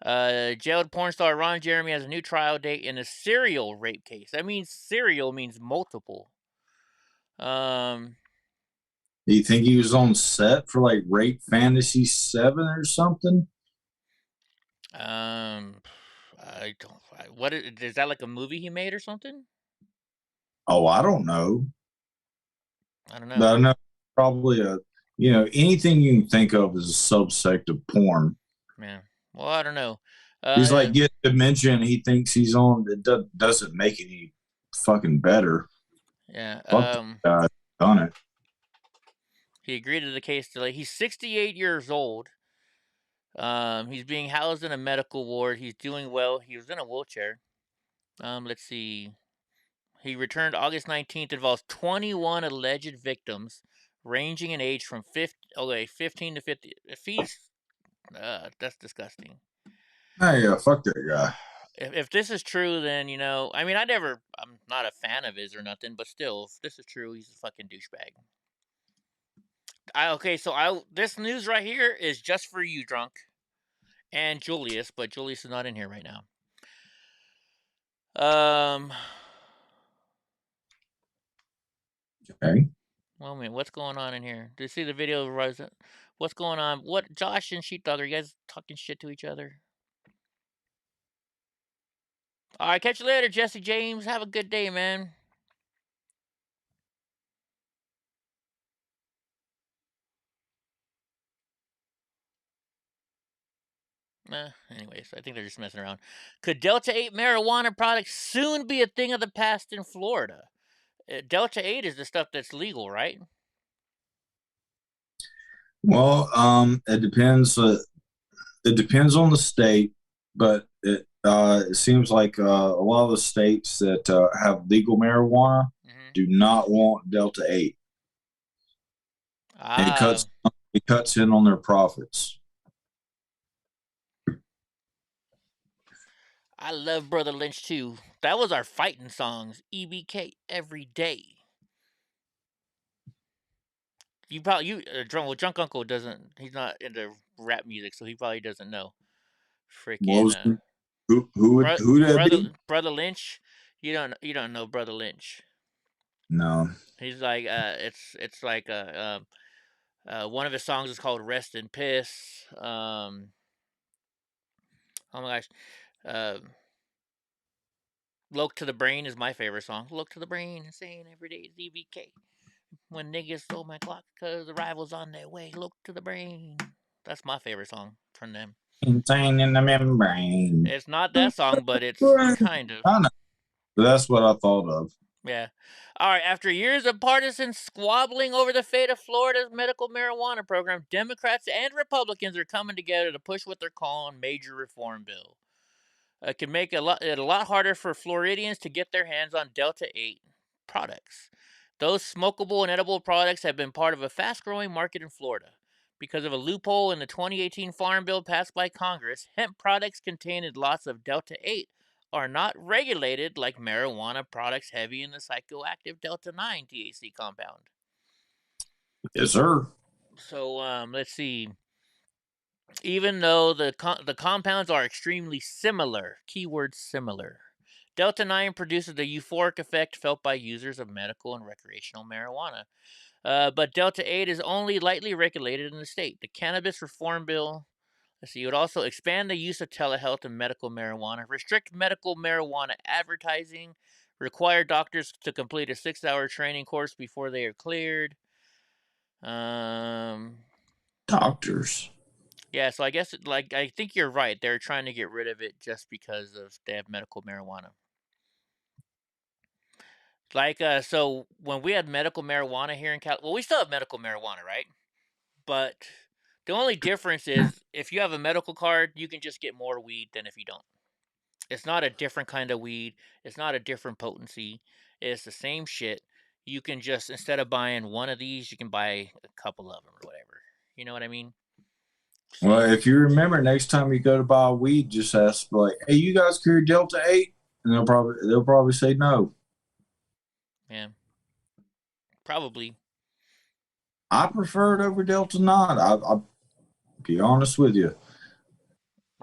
Jailed porn star Ron Jeremy has a new trial date in a serial rape case. That means serial means multiple. Do you think he was on set for like Rape Fantasy 7 or something? I don't. What is that, like a movie he made or something? Oh, I don't know. I don't know. But I know probably anything you can think of as a subsect of porn. Yeah. Well, I don't know. He's like get dementia and he thinks he's on. It doesn't make it any fucking better. Yeah. Guy's done it. He agreed to the case delay. He's 68 years old. He's being housed in a medical ward. He's doing well. He was in a wheelchair. Let's see. He returned August 19th. It involves 21 alleged victims, ranging in age from 15 to 50. If he's, that's disgusting. Hey, fuck that guy. If this is true, then I mean, I'm not a fan of his or nothing, but still, if this is true, he's a fucking douchebag. This news right here is just for you, drunk, and Julius, but Julius is not in here right now. Okay. Well, man, what's going on in here? Do you see the video? What's going on? What, Josh and Sheepdog, are you guys talking shit to each other? All right, catch you later, Jesse James. Have a good day, man. Anyways, I think they're just messing around. Could Delta 8 marijuana products soon be a thing of the past in Florida? Delta 8 is the stuff that's legal, right? Well, it depends. It depends on the state, but it seems like a lot of the states that have legal marijuana do not want Delta 8. And it cuts in on their profits. I love Brother Lynch too. That was our fighting songs. EBK every day. Drunk Uncle doesn't. He's not into rap music, so he probably doesn't know. Freaking. Who would that be? Brother Lynch. You don't know Brother Lynch. No. He's like it's like one of his songs is called "Rest in Piss." Oh my gosh. Loke to the Brain is my favorite song. Look to the brain and saying every day is EBK. When niggas stole my clock because the rival's on their way. Look to the brain. That's my favorite song from them. Insane in the membrane. It's not that song, but it's kind of. I know. That's what I thought of. Yeah. All right. After years of partisan squabbling over the fate of Florida's medical marijuana program, Democrats and Republicans are coming together to push what they're calling major reform bill. It can make it a lot harder for Floridians to get their hands on Delta 8 products. Those smokable and edible products have been part of a fast-growing market in Florida. Because of a loophole in the 2018 Farm Bill passed by Congress, hemp products containing lots of Delta 8 are not regulated like marijuana products heavy in the psychoactive Delta 9 THC compound. Yes, sir. So let's see. Even though the compounds are extremely similar, keyword similar, Delta 9 produces the euphoric effect felt by users of medical and recreational marijuana. But Delta 8 is only lightly regulated in the state. The Cannabis Reform Bill, let's see, it would also expand the use of telehealth and medical marijuana, restrict medical marijuana advertising, require doctors to complete a 6-hour training course before they are cleared. Doctors. Yeah, so I guess I think you're right. They're trying to get rid of it just because they have medical marijuana. So when we had medical marijuana here in California, well, we still have medical marijuana, right? But the only difference is if you have a medical card, you can just get more weed than if you don't. It's not a different kind of weed. It's not a different potency. It's the same shit. You can just, instead of buying one of these, you can buy a couple of them or whatever. You know what I mean? Well, if you remember, next time you go to buy weed, just ask like, "Hey, you guys carry Delta 8?" And they'll probably say no. Yeah, probably. I prefer it over Delta 9. I'll be honest with you.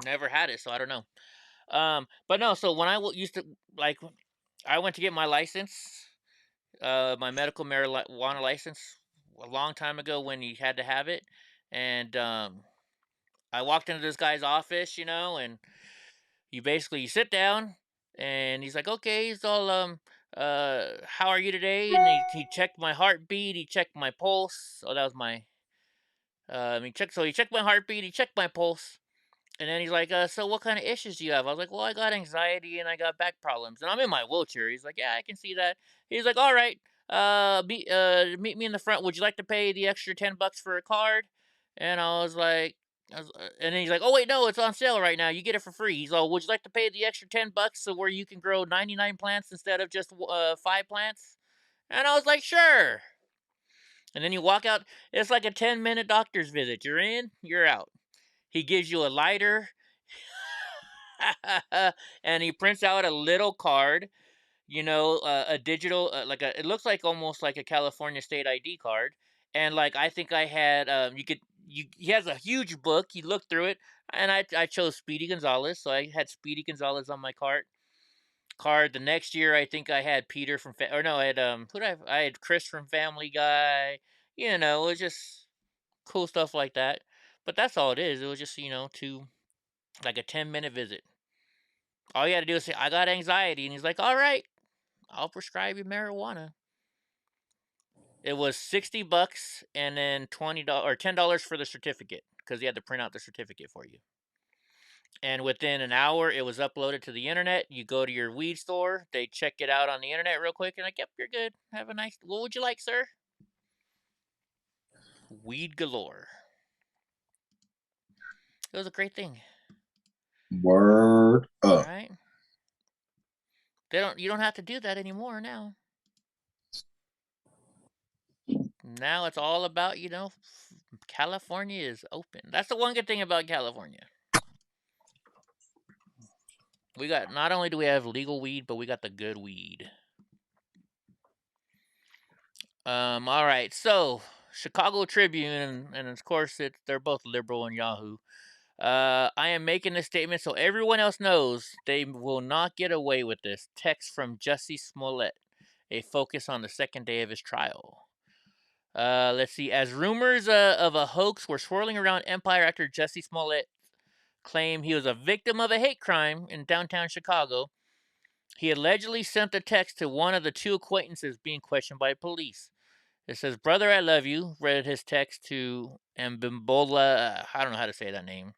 Never had it, so I don't know. But no. So when I used to I went to get my license, my medical marijuana license, a long time ago when you had to have it, and I walked into this guy's office, and you sit down, and he's like, okay, he's all how are you today? And he checked my heartbeat, he checked my pulse. Oh, that was my he checked my heartbeat, he checked my pulse. And then he's like, so what kind of issues do you have? I was like, well, I got anxiety and I got back problems. And I'm in my wheelchair. He's like, yeah, I can see that. He's like, all right, meet me in the front. Would you like to pay the extra $10 for a card? And I was like, and then he's like, oh, wait, no, it's on sale right now. You get it for free. He's all, would you like to pay the extra $10 so where you can grow 99 plants instead of just 5 plants? And I was like, sure. And then you walk out. It's like a 10-minute doctor's visit. You're in, you're out. He gives you a lighter, and he prints out a little card, a digital, it looks like almost like a California state ID card. And I think I had, he has a huge book. You look through it, and I chose Speedy Gonzalez, so I had Speedy Gonzalez on my card. The next year, I think I had Peter from, I had I had Chris from Family Guy. It was just cool stuff like that. But that's all it is. It was just, like a 10-minute visit. All you had to do is say, I got anxiety. And he's like, all right, I'll prescribe you marijuana. It was $60 and then $20 or $10 for the certificate because he had to print out the certificate for you. And within an hour, it was uploaded to the internet. You go to your weed store. They check it out on the internet real quick. And like, yep, you're good. Have a nice, what would you like, sir? Weed galore. It was a great thing. Word up. All right. You don't have to do that anymore now. Now it's all about, California is open. That's the one good thing about California. Not only do we have legal weed, but we got the good weed. All right. So Chicago Tribune, and of course they're both liberal and Yahoo. I am making this statement so everyone else knows they will not get away with this. Text from Jussie Smollett, a focus on the second day of his trial. Let's see. As rumors of a hoax were swirling around Empire after Jussie Smollett claimed he was a victim of a hate crime in downtown Chicago, he allegedly sent a text to one of the 2 acquaintances being questioned by police. It says, "Brother, I love you." Read his text to Mbimbola. I don't know how to say that name.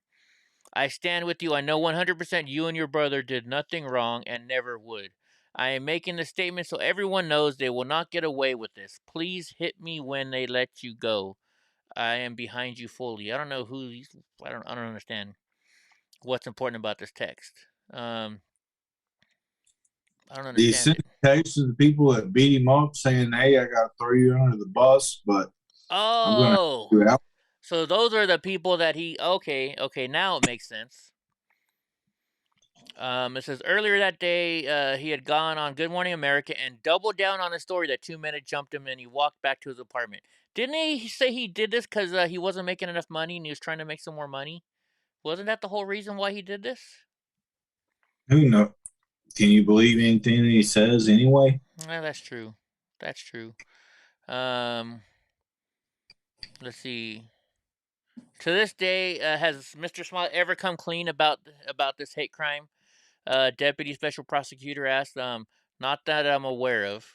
"I stand with you. I know 100% you and your brother did nothing wrong and never would. I am making the statement so everyone knows they will not get away with this. Please hit me when they let you go. I am behind you fully." I don't know who these. I don't understand what's important about this text. I don't He understand sent a text to the people that beat him up saying, "Hey, I got to throw you under the bus, but I'm going to help you out." So those are the people that he. Okay. Now it makes sense. It says earlier that day he had gone on Good Morning America and doubled down on his story that 2 men had jumped him and he walked back to his apartment. Didn't he say he did this because he wasn't making enough money and he was trying to make some more money? Wasn't that the whole reason why he did this? Who knows? Can you believe anything that he says anyway? Yeah, that's true. That's true. Let's see. To this day, has Mr. Smollett ever come clean about this hate crime? Deputy Special Prosecutor asked. Not that I'm aware of.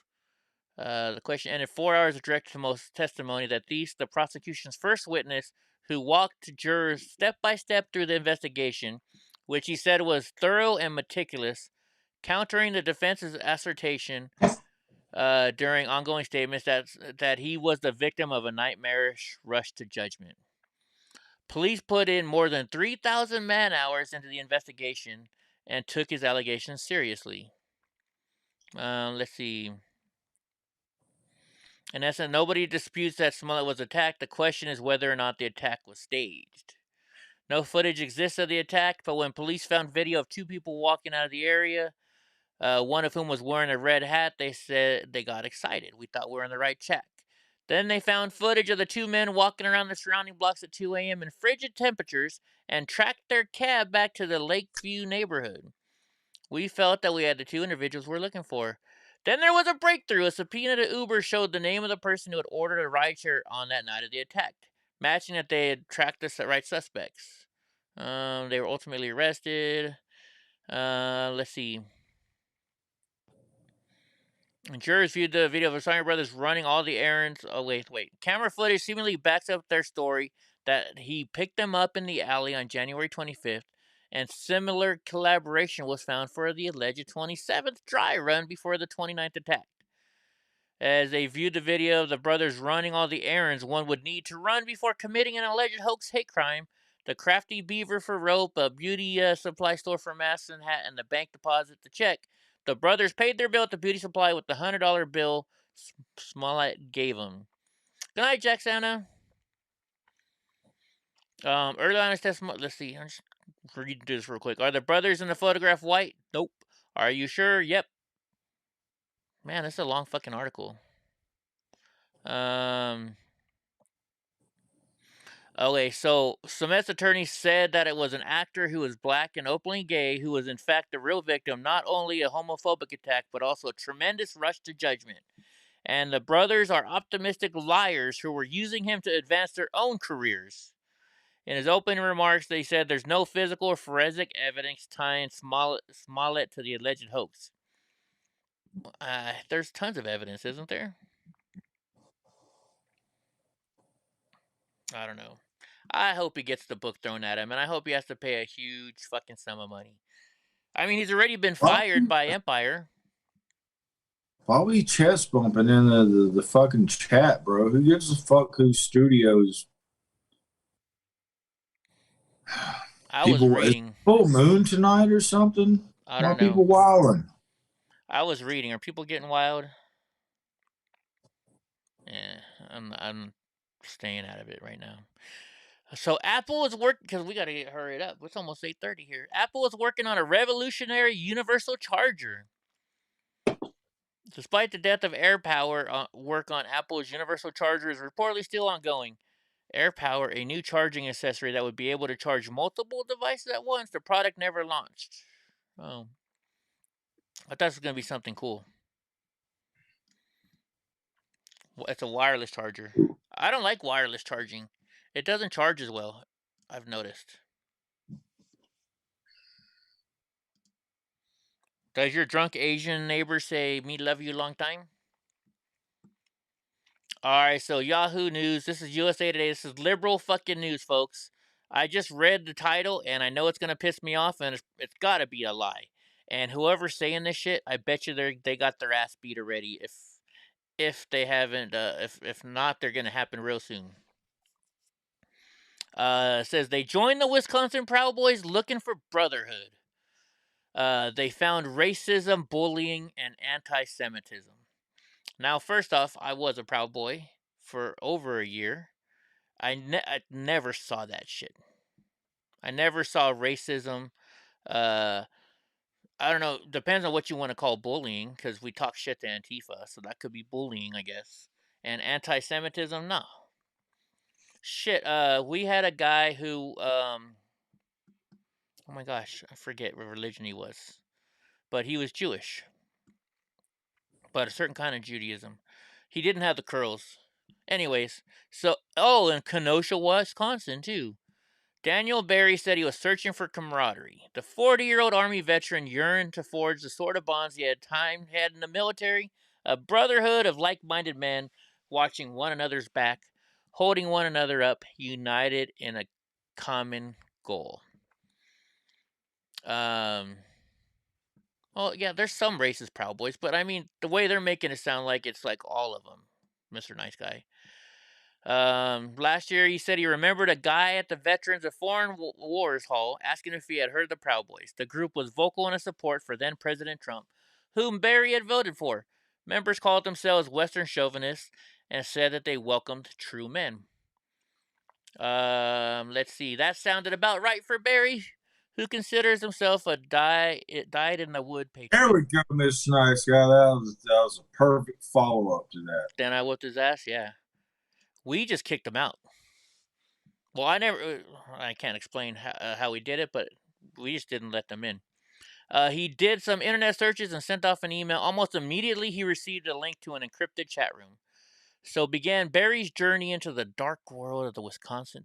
The question ended 4 hours of direct testimony that the prosecution's first witness, who walked jurors step by step through the investigation, which he said was thorough and meticulous, countering the defense's assertion during ongoing statements that he was the victim of a nightmarish rush to judgment. Police put in more than 3,000 man-hours into the investigation and took his allegations seriously. Let's see. In essence, nobody disputes that Smollett was attacked. The question is whether or not the attack was staged. No footage exists of the attack, but when police found video of 2 people walking out of the area, one of whom was wearing a red hat, they said they got excited. We thought we were on the right track. Then they found footage of the 2 men walking around the surrounding blocks at 2 a.m. in frigid temperatures and tracked their cab back to the Lakeview neighborhood. We felt that we had the 2 individuals we're looking for. Then there was a breakthrough. A subpoena to Uber showed the name of the person who had ordered a rideshare on that night of the attack, matching that they had tracked the right suspects. They were ultimately arrested. Let's see. Jurors viewed the video of the Sawyer brothers running all the errands. Oh, wait. Camera footage seemingly backs up their story that he picked them up in the alley on January 25th, and similar collaboration was found for the alleged 27th dry run before the 29th attack. As they viewed the video of the brothers running all the errands one would need to run before committing an alleged hoax hate crime, the Crafty Beaver for rope, a beauty supply store for masks and hat, and the bank deposit to check, the brothers paid their bill at the beauty supply with the $100 bill Smollett gave them. Good night, Jack Santa. Early on his testimony, let's see, I'm just reading this real quick. Are the brothers in the photograph white? Nope. Are you sure? Yep. Man, this is a long fucking article. Okay, so Sumed's attorney said that it was an actor who was black and openly gay who was in fact the real victim, not only a homophobic attack, but also a tremendous rush to judgment. And the brothers are optimistic liars who were using him to advance their own careers. In his opening remarks, they said there's no physical or forensic evidence tying Smollett to the alleged hoax. There's tons of evidence, isn't there? I don't know. I hope he gets the book thrown at him, and I hope he has to pay a huge fucking sum of money. I mean, he's already been fired by Empire. Why are we chest bumping in the fucking chat, bro? Who gives a fuck whose studios? I was reading. Full moon tonight or something? I don't know. People wilding. I was reading. Are people getting wild? Yeah, I'm staying out of it right now. So Apple is working, because we got to get hurried up. It's almost 8:30 here. Apple is working on a revolutionary universal charger. Despite the death of AirPower, work on Apple's universal charger is reportedly still ongoing. AirPower, a new charging accessory that would be able to charge multiple devices at once, the product never launched. Oh, I thought it was going to be something cool. It's a wireless charger. I don't like wireless charging. It doesn't charge as well, I've noticed. Does your drunk Asian neighbor say, "Me love you long time"? Alright, so Yahoo News. This is USA Today. This is liberal fucking news, folks. I just read the title, and I know it's going to piss me off, and it's got to be a lie. And whoever's saying this shit, I bet you they got their ass beat already. If they haven't, if not, they're going to happen real soon. It says they joined the Wisconsin Proud Boys looking for brotherhood. They found racism, bullying, and anti-Semitism. Now, first off, I was a Proud Boy for over a year. I never saw that shit. I never saw racism. I don't know. Depends on what you want to call bullying, because we talk shit to Antifa, so that could be bullying, I guess. And anti-Semitism, no. Shit. We had a guy who, oh my gosh, I forget what religion he was, but he was Jewish, but a certain kind of Judaism. He didn't have the curls. Anyways, so in Kenosha, Wisconsin, too. Daniel Barry said he was searching for camaraderie. The 40-year-old Army veteran yearned to forge the sort of bonds he had in the military, a brotherhood of like-minded men watching one another's back, holding one another up, united in a common goal. Well, yeah, there's some racist Proud Boys, but I mean, the way they're making it sound like it's like all of them, Mr. Nice Guy. Last year, he said he remembered a guy at the Veterans of Foreign Wars Hall asking if he had heard the Proud Boys. The group was vocal in its support for then President Trump, whom Barry had voted for. Members called themselves Western chauvinists and said that they welcomed true men. Let's see. That sounded about right for Barry, who considers himself a dyed-in-the-wood patriot. There we go, Mr. Nice Guy. That was a perfect follow-up to that. Then I whooped his ass, yeah. We just kicked him out. Well, I can't explain how we did it, but we just didn't let them in. He did some internet searches and sent off an email. Almost immediately, he received a link to an encrypted chat room. So began Barry's journey into the dark world of the Wisconsin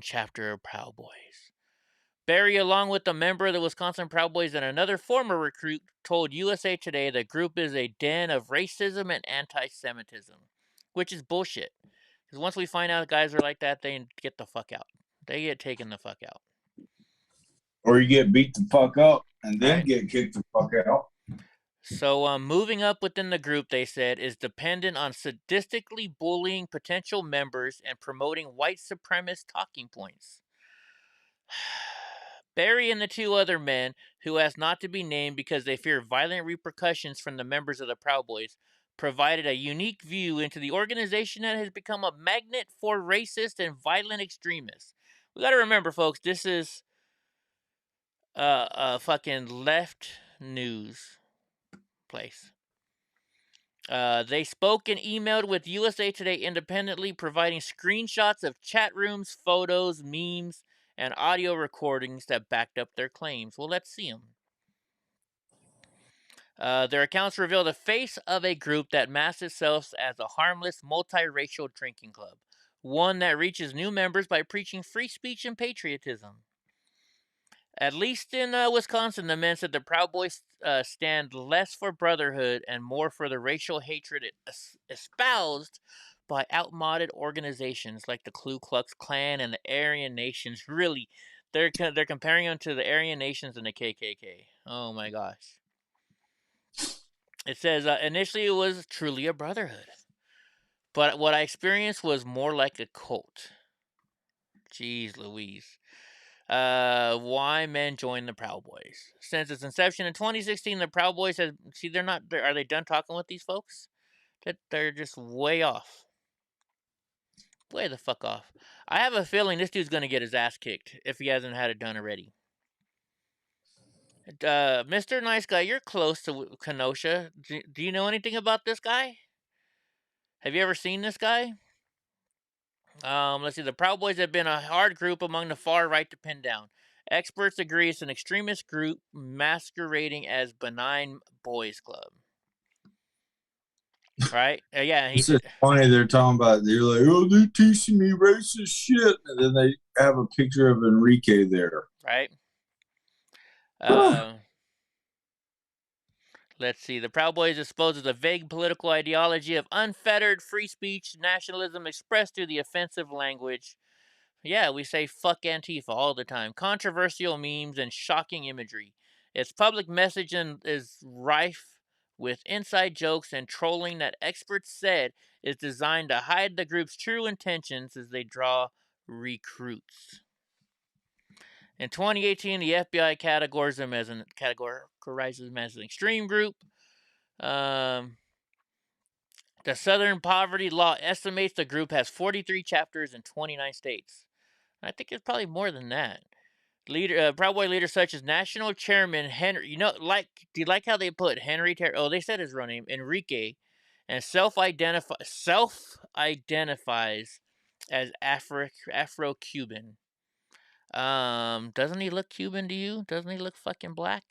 chapter of Proud Boys. Barry, along with a member of the Wisconsin Proud Boys and another former recruit, told USA Today the group is a den of racism and anti-Semitism, which is bullshit. Because once we find out guys are like that, they get the fuck out. They get taken the fuck out. Or you get beat the fuck up and then get kicked the fuck out. So moving up within the group, they said, is dependent on sadistically bullying potential members and promoting white supremacist talking points. Barry and the two other men, who asked not to be named because they fear violent repercussions from the members of the Proud Boys, provided a unique view into the organization that has become a magnet for racist and violent extremists. We got to remember, folks, this is a fucking left news place. They spoke and emailed with USA Today independently, providing screenshots of chat rooms, photos, memes, and audio recordings that backed up their claims. Well, let's see them. Their accounts reveal the face of a group that masks itself as a harmless, multiracial drinking club, one that reaches new members by preaching free speech and patriotism. At least in Wisconsin, the men said the Proud Boys stand less for brotherhood and more for the racial hatred espoused by outmoded organizations like the Ku Klux Klan and the Aryan Nations. Really, they're comparing them to the Aryan Nations and the KKK. Oh my gosh. It says, initially it was truly a brotherhood, but what I experienced was more like a cult. Jeez Louise. Why men join the Proud Boys? Since its inception in 2016, the Proud Boys have... See, are they done talking with these folks? They're just way off. Way the fuck off. I have a feeling this dude's gonna get his ass kicked if he hasn't had it done already. Mr. Nice Guy, you're close to Kenosha. Do you know anything about this guy? Have you ever seen this guy? Let's see. The Proud Boys have been a hard group among the far right to pin down. Experts agree it's an extremist group masquerading as benign boys club. Right? Yeah. It's just funny. They're talking about, they're like, oh, they're teaching me racist shit. And then they have a picture of Enrique there. Right? Let's see. The Proud Boys exposes a vague political ideology of unfettered free speech, nationalism expressed through the offensive language. Yeah, we say fuck Antifa all the time. Controversial memes and shocking imagery. Its public message is rife with inside jokes and trolling that experts said is designed to hide the group's true intentions as they draw recruits. In 2018, the FBI categorizes them as an extreme group. The Southern Poverty Law estimates the group has 43 chapters in 29 states. I think it's probably more than that. Proud Boy leaders such as National Chairman Henry. Do you like how they put Henry? They said his real name, Enrique, and self-identifies as Afro-Cuban. Doesn't he look Cuban to you? Doesn't he look fucking black?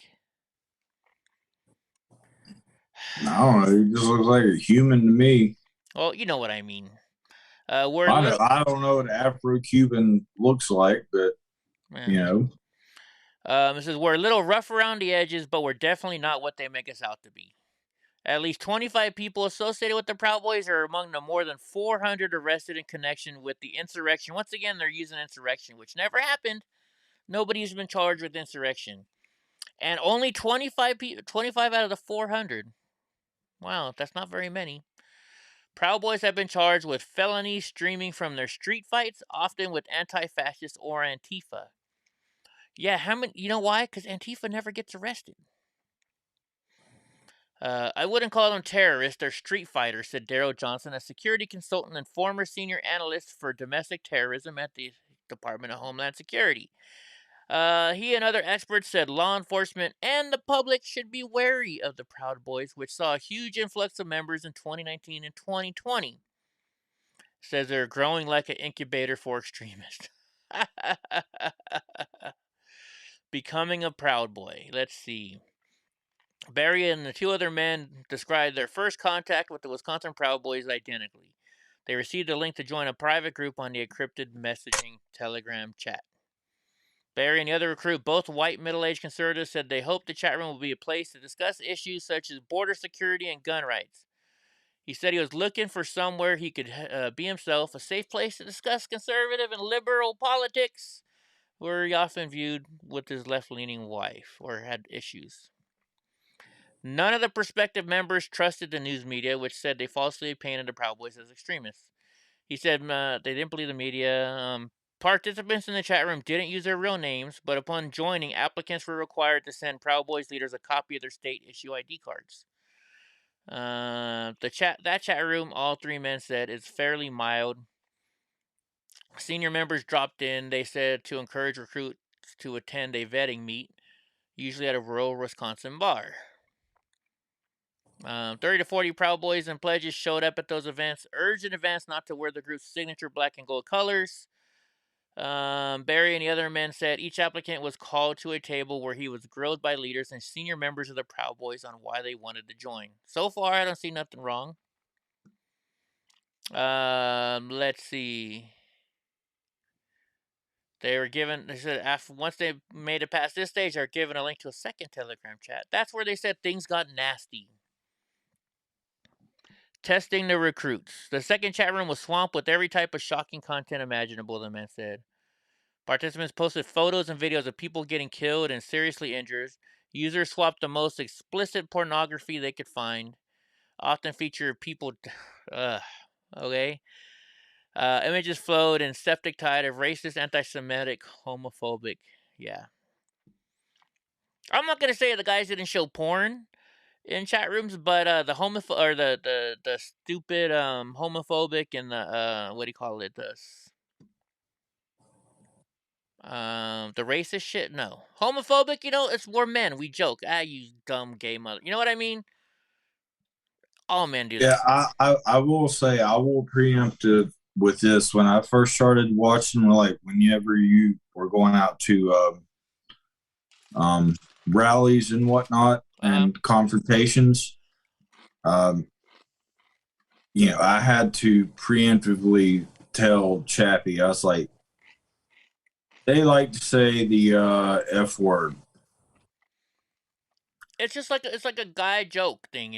I don't know. He just looks like a human to me. Well, you know what I mean. I don't know what Afro-Cuban looks like, but you know. It says we're a little rough around the edges, but we're definitely not what they make us out to be. At least 25 people associated with the Proud Boys are among the more than 400 arrested in connection with the insurrection. Once again, they're using insurrection, which never happened. Nobody's been charged with insurrection. And only 25 out of the 400. Wow, that's not very many. Proud Boys have been charged with felonies stemming from their street fights, often with anti-fascist or Antifa. Yeah, how many? You know why? Because Antifa never gets arrested. I wouldn't call them terrorists, they're street fighters, said Daryl Johnson, a security consultant and former senior analyst for domestic terrorism at the Department of Homeland Security. He and other experts said law enforcement and the public should be wary of the Proud Boys, which saw a huge influx of members in 2019 and 2020. Says they're growing like an incubator for extremists. Becoming a Proud Boy. Let's see. Barry and the two other men described their first contact with the Wisconsin Proud Boys identically. They received a link to join a private group on the encrypted messaging Telegram chat. Barry and the other recruit, both white middle-aged conservatives, said they hoped the chat room would be a place to discuss issues such as border security and gun rights. He said he was looking for somewhere he could be himself, a safe place to discuss conservative and liberal politics, where he often viewed with his left-leaning wife or had issues. None of the prospective members trusted the news media, which said they falsely painted the Proud Boys as extremists. He said they didn't believe the media. Participants in the chat room didn't use their real names, but upon joining, applicants were required to send Proud Boys leaders a copy of their state issue ID cards. That chat room, all three men said, is fairly mild. Senior members dropped in. They said to encourage recruits to attend a vetting meet, usually at a rural Wisconsin bar. 30 to 40 Proud Boys and pledges showed up at those events, urged in advance not to wear the group's signature black and gold colors. Barry and the other men said each applicant was called to a table where he was grilled by leaders and senior members of the Proud Boys on why they wanted to join. So far, I don't see nothing wrong. Let's see. They said once they made it past this stage, they were given a link to a second Telegram chat. That's where they said things got nasty. Testing the recruits. The second chat room was swamped with every type of shocking content imaginable, the man said. Participants posted photos and videos of people getting killed and seriously injured. Users swapped the most explicit pornography they could find. Often featured people... okay. Images flowed in septic tide of racist, anti-Semitic, homophobic... Yeah. I'm not going to say the guys didn't show porn in chat rooms, but the stupid homophobic and the what do you call it, the racist shit, no. Homophobic, we're men, we joke, you dumb gay mother, you know what I mean? All men do that. Yeah, I will say, I will preempt with this. When I first started watching, whenever you were going out to rallies and whatnot, and confrontations, I had to preemptively tell Chappie, I was like, they like to say the F word. It's just like a guy joke thing,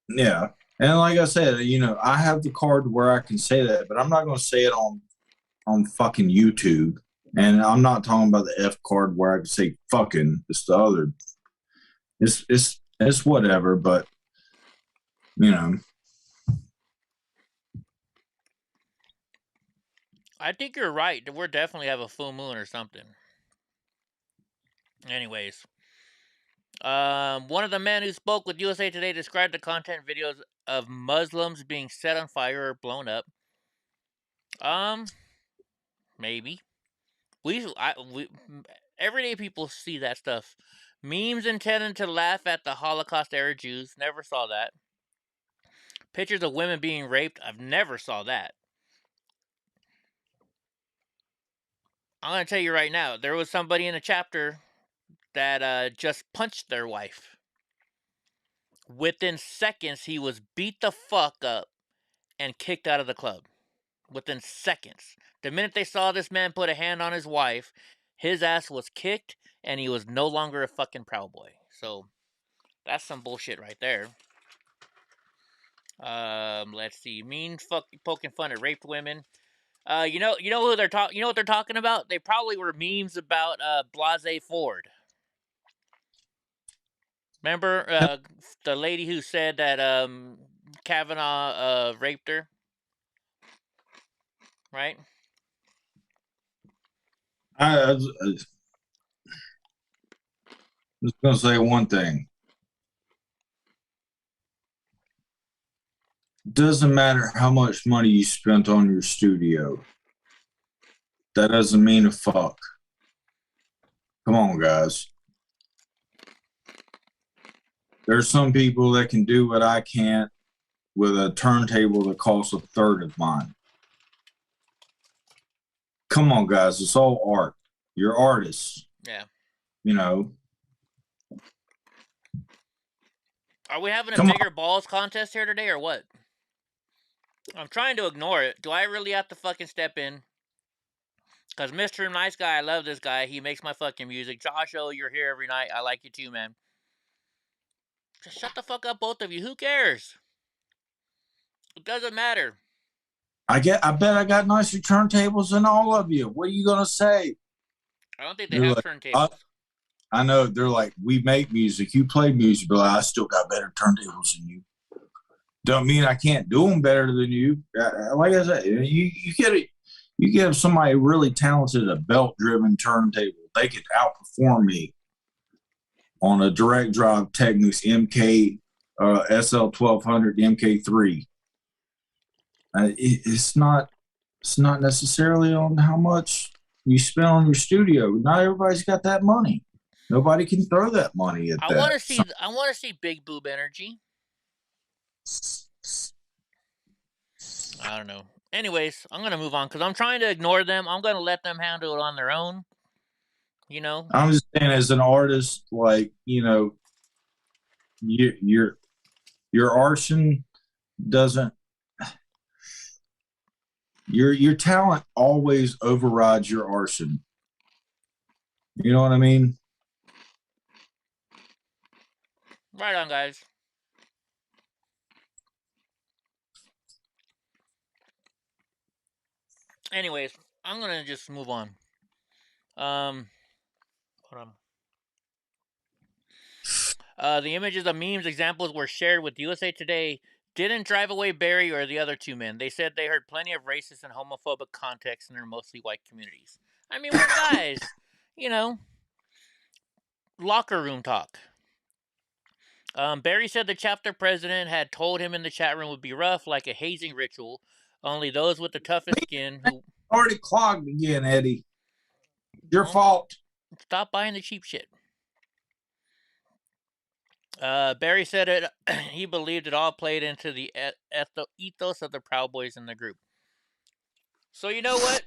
Yeah. And like I said, I have the card where I can say that, but I'm not going to say it on fucking YouTube. And I'm not talking about the F card where I can say fucking. It's the other. It's whatever, but I think you're right. We're definitely have a full moon or something. Anyways. One of the men who spoke with USA Today described the content videos of Muslims being set on fire or blown up. Maybe. everyday people see that stuff. Memes intended to laugh at the Holocaust-era Jews. Never saw that. Pictures of women being raped. I've never saw that. I'm going to tell you right now. There was somebody in a chapter that just punched their wife. Within seconds, he was beat the fuck up and kicked out of the club. Within seconds. The minute they saw this man put a hand on his wife, his ass was kicked and he was no longer a fucking Proud Boy. So, that's some bullshit right there. Let's see. Mean poking fun at raped women. You know who they're talking. You know what they're talking about? They probably were memes about Blase Ford. Remember the lady who said that Kavanaugh raped her, right? I was just gonna say one thing. Doesn't matter how much money you spent on your studio. That doesn't mean a fuck. Come on, guys. There's some people that can do what I can't with a turntable that costs a third of mine. Come on, guys. It's all art. You're artists. Yeah. You know. Are we having a bigger balls contest here today or what? I'm trying to ignore it. Do I really have to fucking step in? Because Mr. Nice Guy, I love this guy. He makes my fucking music. Josh, oh, you're here every night. I like you too, man. Just shut the fuck up, both of you. Who cares? It doesn't matter. I bet I got nicer turntables than all of you. What are you gonna say? I don't think they have turntables. I know they're like, we make music, you play music, but I still got better turntables than you. Don't mean I can't do them better than you. Like I said, you get somebody really talented, a belt-driven turntable, they could outperform me on a direct drive Technics MK SL1200 MK3. It's not necessarily on how much you spend on your studio. Not everybody's got that money. Nobody can throw that money at that. I want to see big boob energy. I don't know. Anyways, I'm gonna move on because I'm trying to ignore them. I'm gonna let them handle it on their own. You know. I'm just saying, as an artist, like, you know, your arson doesn't. Your talent always overrides your arson. You know what I mean? Right on, guys. Anyways, I'm gonna just move on. Hold on. The images of memes examples were shared with USA Today. Didn't drive away Barry or the other two men. They said they heard plenty of racist and homophobic context in their mostly white communities. I mean, we're guys, you know, locker room talk. Barry said the chapter president had told him in the chat room would be rough, like a hazing ritual. Only those with the toughest skin who... Already clogged again, Eddie. Your fault. Stop buying the cheap shit. Barry said it. He believed it all played into the ethos of the Proud Boys in the group. So you know what?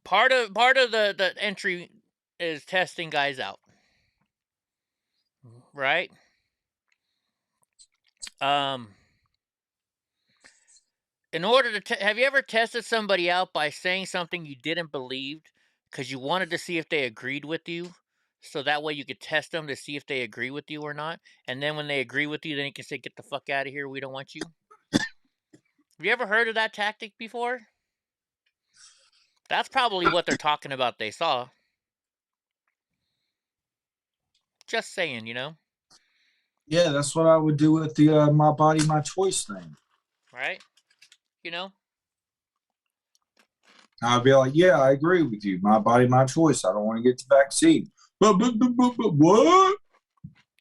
Part of the entry is testing guys out, right? In order to have you ever tested somebody out by saying something you didn't believe because you wanted to see if they agreed with you? So that way you could test them to see if they agree with you or not. And then when they agree with you, then you can say, get the fuck out of here. We don't want you. Have you ever heard of that tactic before? That's probably what they're talking about they saw. Just saying, you know? Yeah, that's what I would do with the my body, my choice thing. Right? You know? I'd be like, yeah, I agree with you. My body, my choice. I don't want to get the vaccine. But what?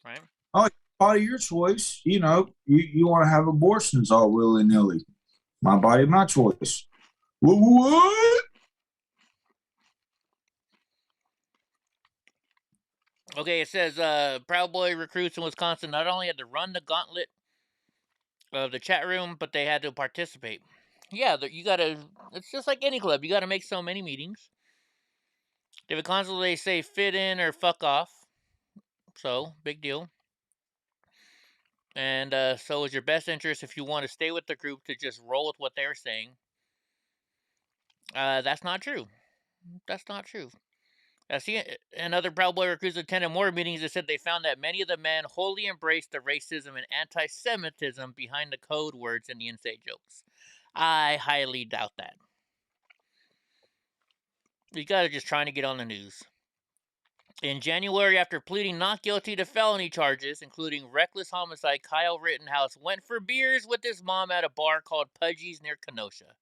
Right. Oh, body, your choice. You know, you want to have abortions all willy-nilly. My body, my choice. What? Okay, it says Proud Boy recruits in Wisconsin not only had to run the gauntlet of the chat room, but they had to participate. Yeah, you gotta. It's just like any club. You gotta make so many meetings. They have a console. They say fit in or fuck off. So big deal. And so it's your best interest if you want to stay with the group to just roll with what they're saying. That's not true. That's not true. See, and other Proud Boy recruits attended more meetings that said they found that many of the men wholly embraced the racism and anti-Semitism behind the code words and the inside jokes. I highly doubt that. You guys are just trying to get on the news. In January, after pleading not guilty to felony charges, including reckless homicide, Kyle Rittenhouse went for beers with his mom at a bar called Pudgy's near Kenosha.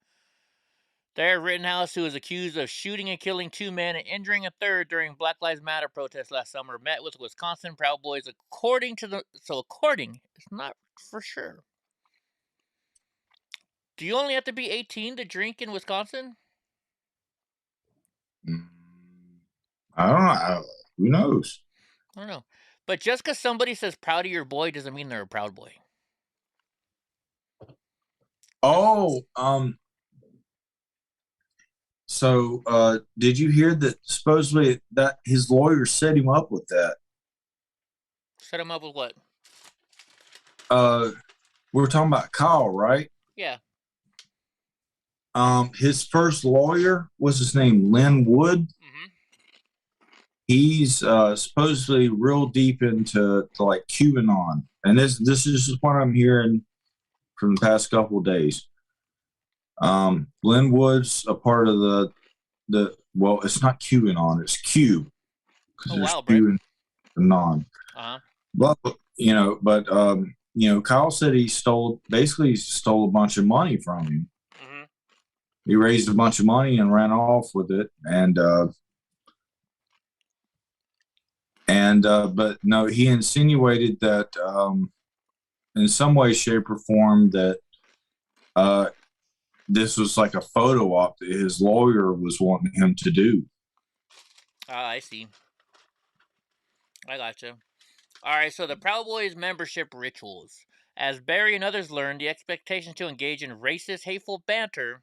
There, Rittenhouse, who was accused of shooting and killing 2 men and injuring a third during Black Lives Matter protests last summer, met with Wisconsin Proud Boys according, it's not for sure. Do you only have to be 18 to drink in Wisconsin? I don't know. Who knows? I don't know. But just because somebody says proud of your boy doesn't mean they're a proud boy. Oh, so did you hear that supposedly that his lawyer set him up with that? Set him up with what? We were talking about Kyle, right? Yeah. His first lawyer was his name Lynn Wood. He's supposedly real deep into like QAnon, and this is what I'm hearing from the past couple of days. Lynn Wood's a part of the well, it's not QAnon, it's Q. Oh wow, QAnon. But Kyle said he stole a bunch of money from him. He raised a bunch of money and ran off with it, but no, he insinuated that in some way, shape, or form that this was like a photo op that his lawyer was wanting him to do. I see. I gotcha. All right, so the Proud Boys membership rituals. As Barry and others learned, the expectation to engage in racist, hateful banter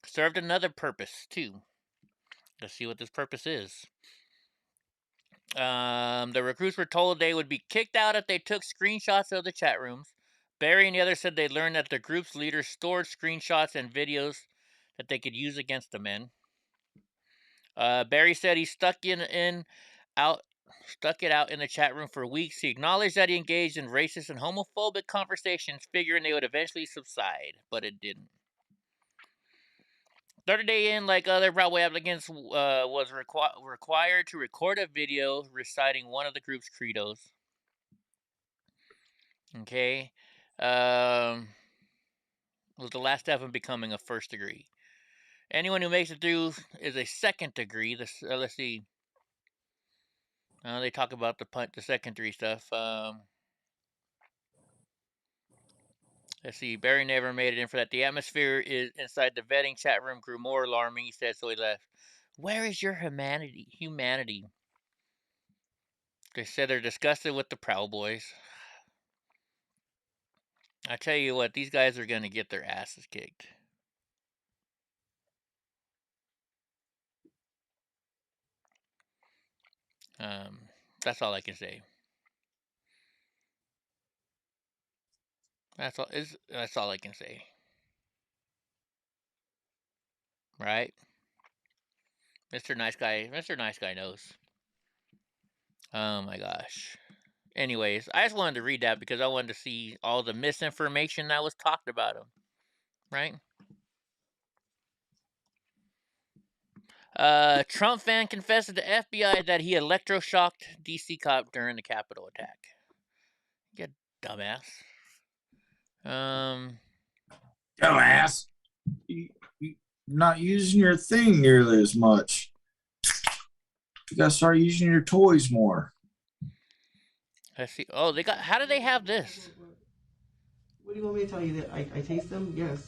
served another purpose, too. Let's see what this purpose is. The recruits were told they would be kicked out if they took screenshots of the chat rooms. Barry and the others said they learned that the group's leaders stored screenshots and videos that they could use against the men. Barry said he stuck it out in the chat room for weeks. He acknowledged that he engaged in racist and homophobic conversations, figuring they would eventually subside, but it didn't. 30 Day In, like other Proud Boy applicants, was required to record a video reciting one of the group's credos. Okay. Was the last step in becoming a first degree. Anyone who makes it through is a second degree. Let's see. They talk about the second degree stuff. Let's see. Barry never made it in for that. The atmosphere inside the vetting chat room grew more alarming, he said, so he left. Where is your humanity? They said they're disgusted with the Proud Boys. I tell you what, these guys are going to get their asses kicked. That's all I can say. That's all I can say. Right? Mr. Nice Guy knows. Oh my gosh. Anyways, I just wanted to read that because I wanted to see all the misinformation that was talked about him. Right? Trump fan confessed to the FBI that he electroshocked DC cop during the Capitol attack. You dumbass. Dumbass. You're not using your thing nearly as much. You gotta start using your toys more. Let's see. Oh, how do they have this? What do you want me to tell you? That I taste them? Yes.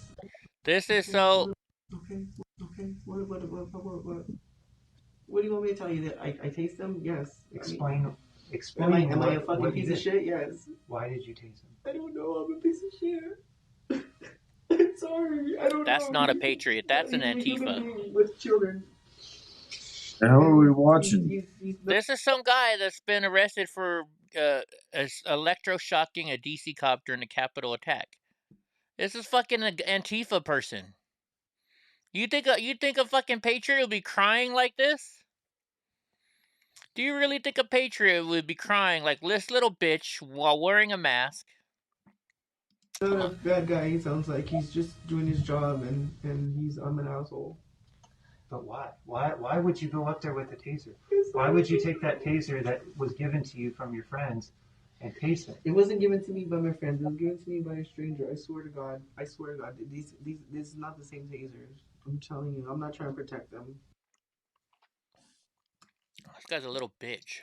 This is so. Okay. What do you want me to tell you? That I taste them? Yes. Explain. Am I a fucking piece of shit? Yes. Why did you taste them? I don't know. I'm a piece of shit. I'm sorry. I don't know. That's not a patriot. That's an Antifa. With children. The hell are we watching? This is some guy that's been arrested for electroshocking a DC cop during the Capitol attack. This is fucking an Antifa person. You think a fucking patriot would be crying like this? Do you really think a patriot would be crying like this little bitch while wearing a mask? Not a bad guy. He sounds like he's just doing his job, and I'm an asshole. But why? Why would you go up there with a taser? Why would you take that taser that was given to you from your friends and taste it? It wasn't given to me by my friends. It was given to me by a stranger. I swear to God. These is not the same tasers. I'm telling you. I'm not trying to protect them. This guy's a little bitch.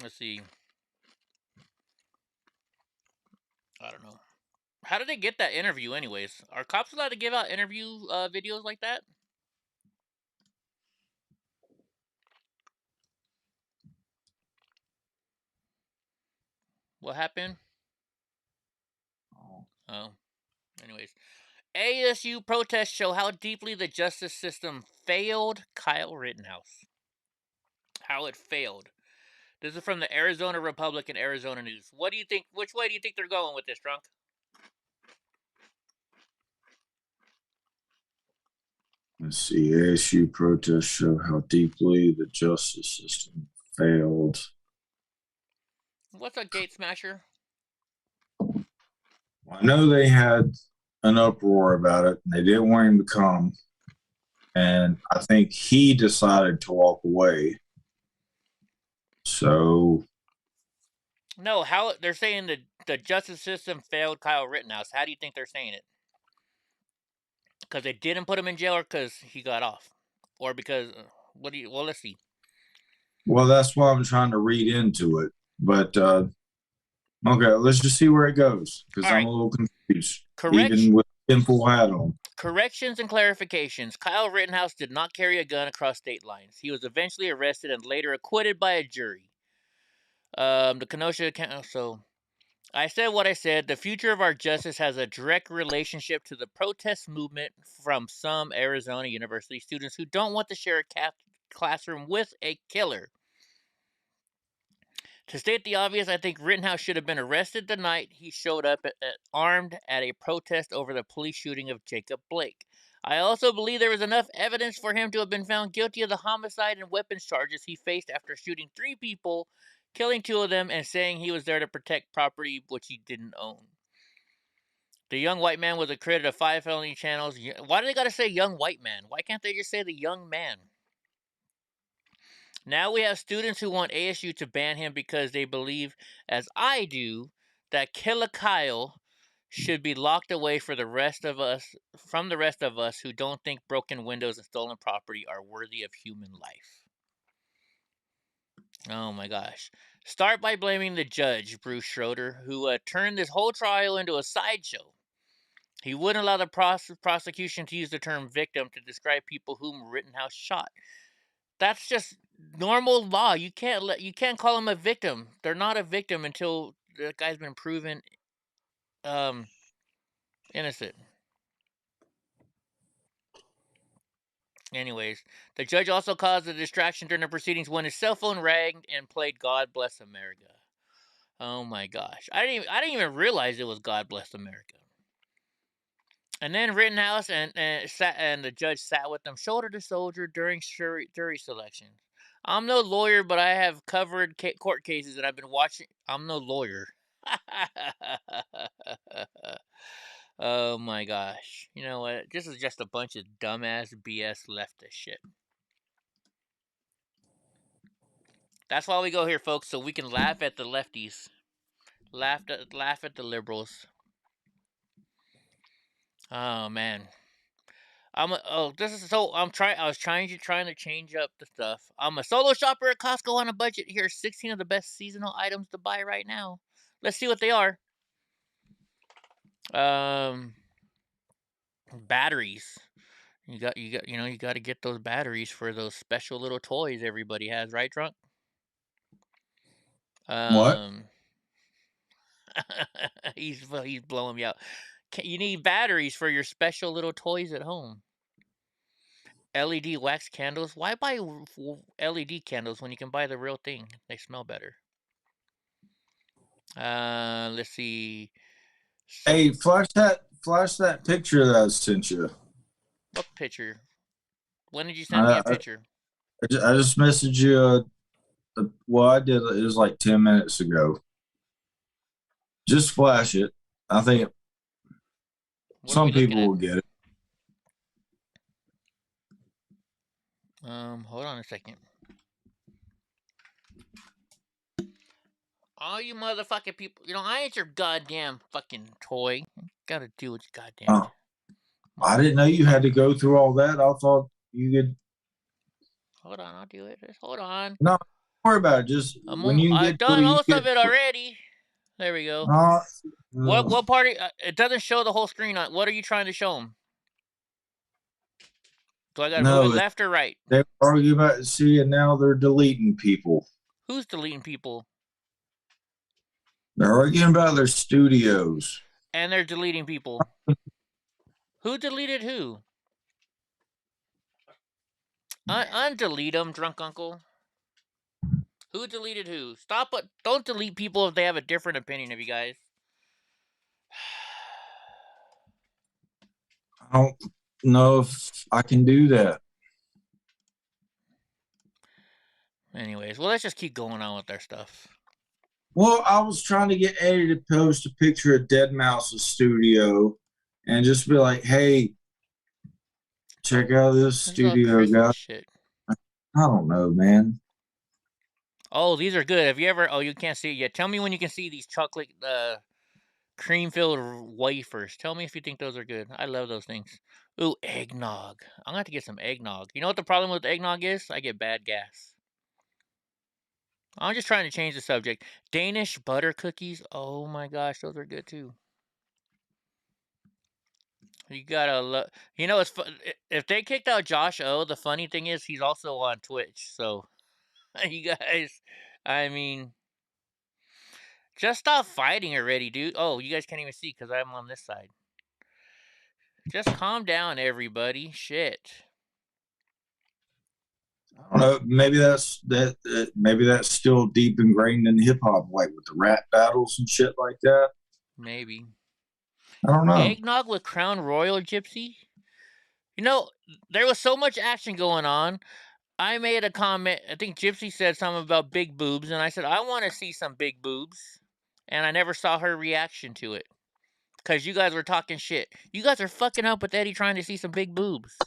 Let's see. I don't know. How did they get that interview anyways? Are cops allowed to give out interview videos like that? What happened? Oh. Anyways. ASU protests show how deeply the justice system failed Kyle Rittenhouse. How it failed. This is from the Arizona Republic and Arizona News. What do you think? Which way do you think they're going with this, Drunk? Let's see. ASU protests show how deeply the justice system failed. What's a gate smasher? I know they had an uproar about it. They didn't want him to come. And I think he decided to walk away. So. No, how they're saying that the justice system failed Kyle Rittenhouse. How do you think they're saying it? Because they didn't put him in jail, or because he got off, or because well, let's see. Well, that's why I'm trying to read into it. But okay, let's just see where it goes, because I'm a little confused. Even with full hat on. Corrections and clarifications. Kyle Rittenhouse did not carry a gun across state lines. He was eventually arrested and later acquitted by a jury. The Kenosha County. So, I said what I said. The future of our justice has a direct relationship to the protest movement from some Arizona University students who don't want to share a classroom with a killer. To state the obvious, I think Rittenhouse should have been arrested the night he showed up armed at a protest over the police shooting of Jacob Blake. I also believe there was enough evidence for him to have been found guilty of the homicide and weapons charges he faced after shooting 3 people, killing 2 of them, and saying he was there to protect property which he didn't own. The young white man was acquitted of 5 felony channels. Why do they gotta say young white man? Why can't they just say the young man? Now we have students who want ASU to ban him because they believe, as I do, that Killer Kyle should be locked away from the rest of us who don't think broken windows and stolen property are worthy of human life. Oh my gosh. Start by blaming the judge, Bruce Schroeder, who turned this whole trial into a sideshow. He wouldn't allow the prosecution to use the term victim to describe people whom Rittenhouse shot. That's just normal law. You can't call them a victim. They're not a victim until the guy's been proven innocent. Anyways, the judge also caused a distraction during the proceedings when his cell phone rang and played "God Bless America." Oh my gosh, I didn't even realize it was "God Bless America." And then Rittenhouse and the judge sat with them shoulder to shoulder during jury selection. I'm no lawyer, but I have covered court cases and I've been watching. I'm no lawyer. Oh my gosh. You know what? This is just a bunch of dumbass BS leftist shit. That's why we go here, folks, so we can laugh at the lefties. Laugh at the liberals. Oh man. I was trying to change up the stuff. I'm a solo shopper at Costco on a budget. Here's 16 of the best seasonal items to buy right now. Let's see what they are. Batteries. You got you got to get those batteries for those special little toys everybody has, right, Drunk? What? He's blowing me out. You need batteries for your special little toys at home. LED wax candles. Why buy LED candles when you can buy the real thing? They smell better. Let's see. Hey, flash that picture that I sent you. What picture? When did you send me a picture? I just messaged you. Well, I did. It was like 10 minutes ago. Just flash it. I think some people will get it. Hold on a second. All you motherfucking people, I ain't your goddamn fucking toy. You gotta do what you goddamn. I didn't know you had to go through all that. I thought you could. Hold on, I'll do it. Just hold on. No, don't worry about it. Just when you I've done most of it already. There we go. What part? It doesn't show the whole screen. What are you trying to show them? Do I gotta move it left or right? They argue about and now they're deleting people. Who's deleting people? They're arguing about their studios. And they're deleting people. Who deleted who? Undelete them, drunk uncle. Who deleted who? Stop it. Don't delete people if they have a different opinion of you guys. I don't know if I can do that. Anyways, well, let's just keep going on with our stuff. Well, I was trying to get Eddie to post a picture of Dead Mouse's studio and just be like, hey, check out this studio, guys. Shit. I don't know, man. Oh, these are good. Have you ever... Oh, you can't see it yet. Tell me when you can see these chocolate cream-filled wafers. Tell me if you think those are good. I love those things. Ooh, eggnog. I'm going to have to get some eggnog. You know what the problem with eggnog is? I get bad gas. I'm just trying to change the subject. Danish butter cookies. Oh my gosh, those are good too. You gotta look. It's if they kicked out Josh O, the funny thing is he's also on Twitch. So, you guys, I mean, just stop fighting already, dude. Oh, you guys can't even see because I'm on this side. Just calm down, everybody. Shit. I don't know. Maybe that's maybe that's still deep ingrained in hip hop, like with the rap battles and shit like that. Maybe. I don't know. Eggnog with Crown Royal, Gypsy. There was so much action going on. I made a comment. I think Gypsy said something about big boobs, and I said I want to see some big boobs, and I never saw her reaction to it because you guys were talking shit. You guys are fucking up with Eddie trying to see some big boobs.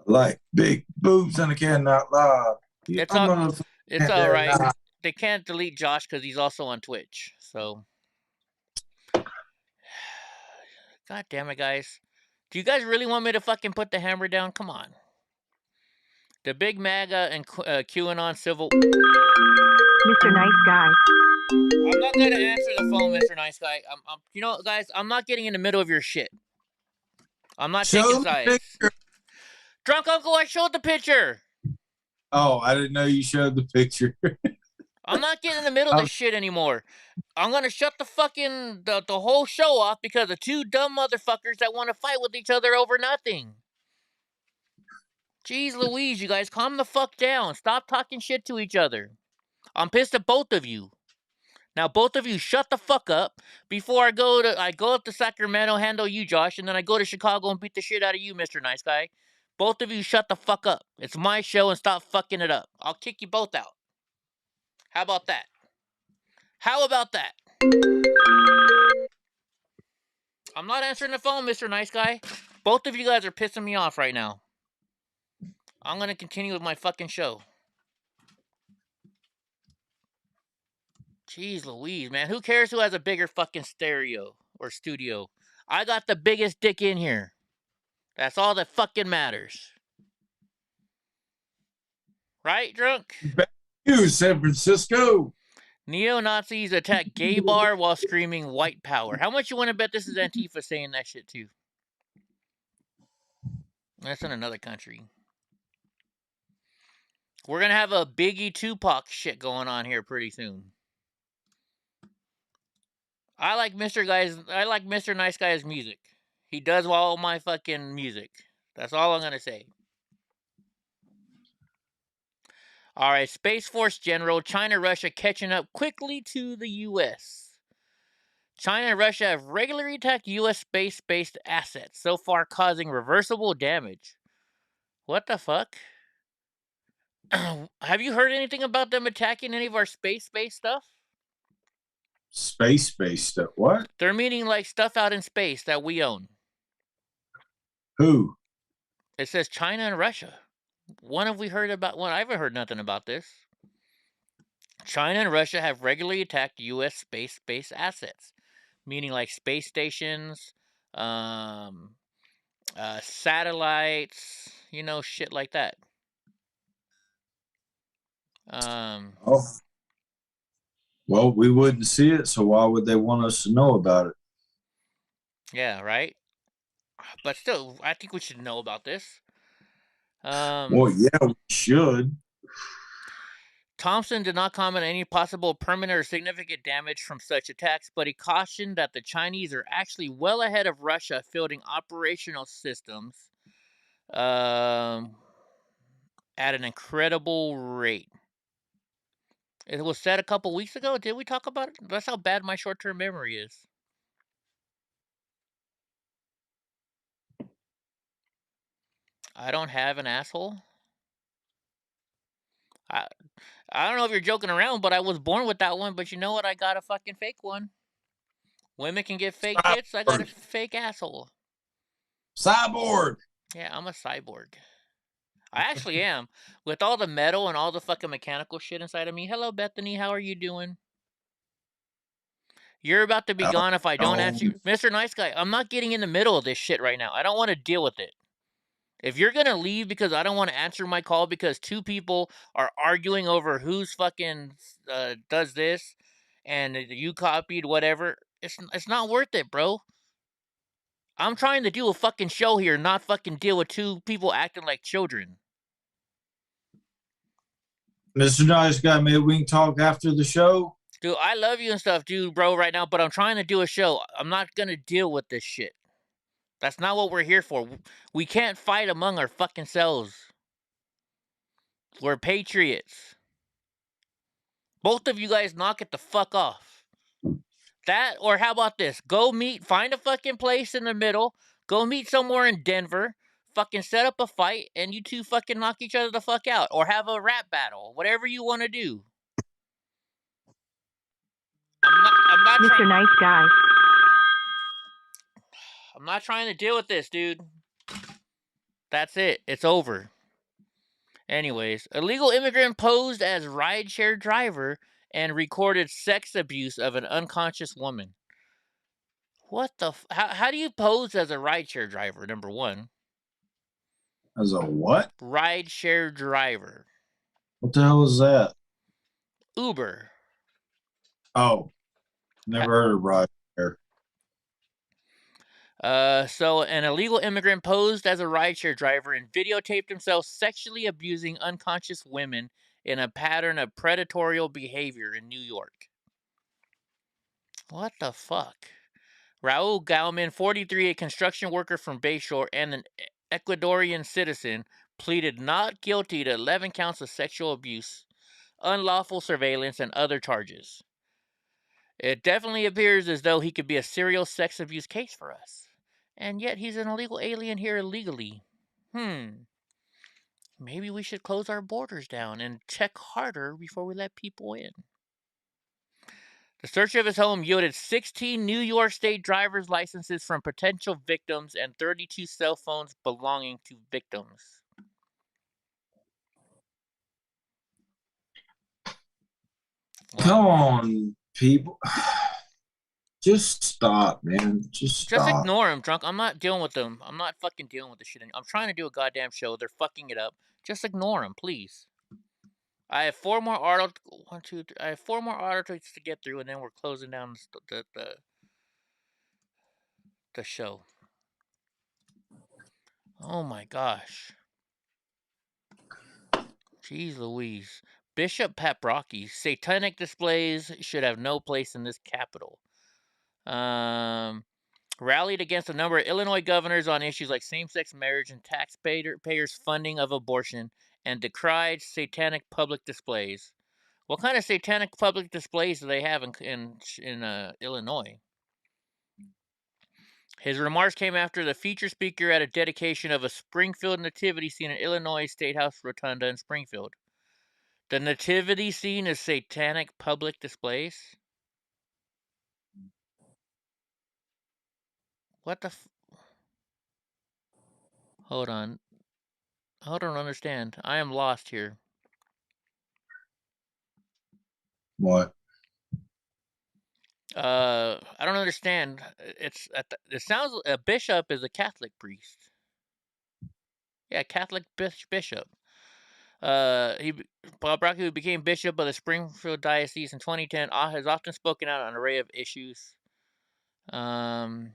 Like big boobs and I cannot lie. It's all right. They can't delete Josh because he's also on Twitch. So, god damn it, guys. Do you guys really want me to fucking put the hammer down? Come on. The big MAGA and QAnon civil. Mr. Nice Guy. I'm not gonna answer the phone, Mr. Nice Guy. Guys, I'm not getting in the middle of your shit. I'm not taking sides. Drunk Uncle, I showed the picture. Oh, I didn't know you showed the picture. I'm not getting in the middle of this shit anymore. I'm gonna shut the fucking the whole show off because of two dumb motherfuckers that want to fight with each other over nothing. Jeez Louise, you guys, calm the fuck down. Stop talking shit to each other. I'm pissed at both of you. Now both of you shut the fuck up before I go up to Sacramento, handle you, Josh, and then I go to Chicago and beat the shit out of you, Mr. Nice Guy. Both of you shut the fuck up. It's my show and stop fucking it up. I'll kick you both out. How about that? How about that? I'm not answering the phone, Mr. Nice Guy. Both of you guys are pissing me off right now. I'm going to continue with my fucking show. Jeez Louise, man. Who cares who has a bigger fucking stereo or studio? I got the biggest dick in here. That's all that fucking matters. Right, Drunk? You, San Francisco. Neo-Nazis attack gay bar while screaming white power. How much you want to bet this is Antifa saying that shit too? That's in another country. We're going to have a Biggie Tupac shit going on here pretty soon. I like Mr. Nice Guy's music. He does all my fucking music. That's all I'm going to say. All right, Space Force General, China, Russia catching up quickly to the U.S. China and Russia have regularly attacked U.S. space-based assets, so far causing reversible damage. What the fuck? Have you heard anything about them attacking any of our space-based stuff? Space-based stuff? What? They're meaning like stuff out in space that we own. Who? It says China and Russia. When have we heard about? Well, I haven't heard nothing about this. China and Russia have regularly attacked U.S. space-based assets, meaning like space stations, satellites, shit like that. Oh. Well, we wouldn't see it, so why would they want us to know about it? Yeah, right? But still, I think we should know about this. Well, yeah, we should. Thompson did not comment on any possible permanent or significant damage from such attacks, but he cautioned that the Chinese are actually well ahead of Russia fielding operational systems at an incredible rate. It was said a couple weeks ago. Did we talk about it? That's how bad my short-term memory is. I don't have an asshole. I don't know if you're joking around, but I was born with that one. But you know what? I got a fucking fake one. Women can get fake tits. I got a fake asshole. Cyborg. Yeah, I'm a cyborg. I actually am. With all the metal and all the fucking mechanical shit inside of me. Hello, Bethany. How are you doing? You're about to be gone if I don't answer you. Mr. Nice Guy, I'm not getting in the middle of this shit right now. I don't want to deal with it. If you're going to leave because I don't want to answer my call because two people are arguing over who's fucking does this and you copied whatever, it's not worth it, bro. I'm trying to do a fucking show here, not fucking deal with two people acting like children. Mr. Nice Guy, maybe we can talk after the show? Dude, I love you and stuff, dude, bro, right now, but I'm trying to do a show. I'm not going to deal with this shit. That's not what we're here for. We can't fight among our fucking selves. We're patriots. Both of you guys knock it the fuck off. That, or how about this? Find a fucking place in the middle. Go meet somewhere in Denver. Fucking set up a fight, and you two fucking knock each other the fuck out. Or have a rap battle. Whatever you want to do. I'm not Mr. Nice Guy. I'm not trying to deal with this, dude. That's it. It's over. Anyways, illegal immigrant posed as rideshare driver and recorded sex abuse of an unconscious woman. What the how do you pose as a rideshare driver, number one? As a what? Rideshare driver. What the hell is that? Uber. Oh, never heard of rideshare. So an illegal immigrant posed as a rideshare driver and videotaped himself sexually abusing unconscious women in a pattern of predatory behavior in New York. What the fuck? Raul Gauman, 43, a construction worker from Bayshore and an Ecuadorian citizen, pleaded not guilty to 11 counts of sexual abuse, unlawful surveillance, and other charges. It definitely appears as though he could be a serial sex abuse case for us. And yet he's an illegal alien here illegally. Maybe we should close our borders down and check harder before we let people in. The search of his home yielded 16 New York State driver's licenses from potential victims and 32 cell phones belonging to victims. Come on, people. Just stop, man. Just stop. Just ignore him, drunk. I'm not dealing with them. I'm not fucking dealing with this shit. I'm trying to do a goddamn show. They're fucking it up. Just ignore him, please. I have four more articles. I have four more articles to get through, and then we're closing down the show. Oh my gosh. Jeez Louise. Bishop Paprocki. Satanic displays should have no place in this capital. Rallied against a number of Illinois governors on issues like same-sex marriage and taxpayers' funding of abortion, and decried satanic public displays. What kind of satanic public displays do they have in Illinois? His remarks came after the feature speaker at a dedication of a Springfield nativity scene in Illinois State House Rotunda in Springfield. The nativity scene is satanic public displays? What the Hold on. I don't understand. I am lost here. What? I don't understand. It sounds a bishop is a Catholic priest. Yeah, Catholic bishop. Bob Rocky, who became bishop of the Springfield Diocese in 2010, has often spoken out on an array of issues. While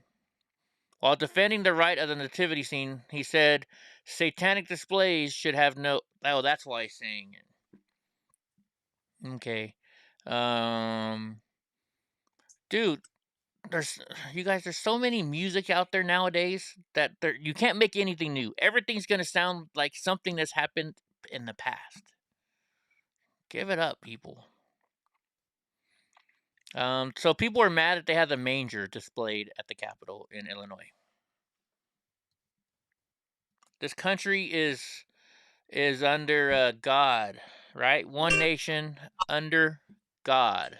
defending the right of the nativity scene, he said, "Satanic displays should have no." Oh, that's why he's saying it. Okay, dude, there's so many music out there nowadays that you can't make anything new. Everything's gonna sound like something that's happened in the past. Give it up, people. So people are mad that they had the manger displayed at the Capitol in Illinois. This country is under God, right? One nation under God.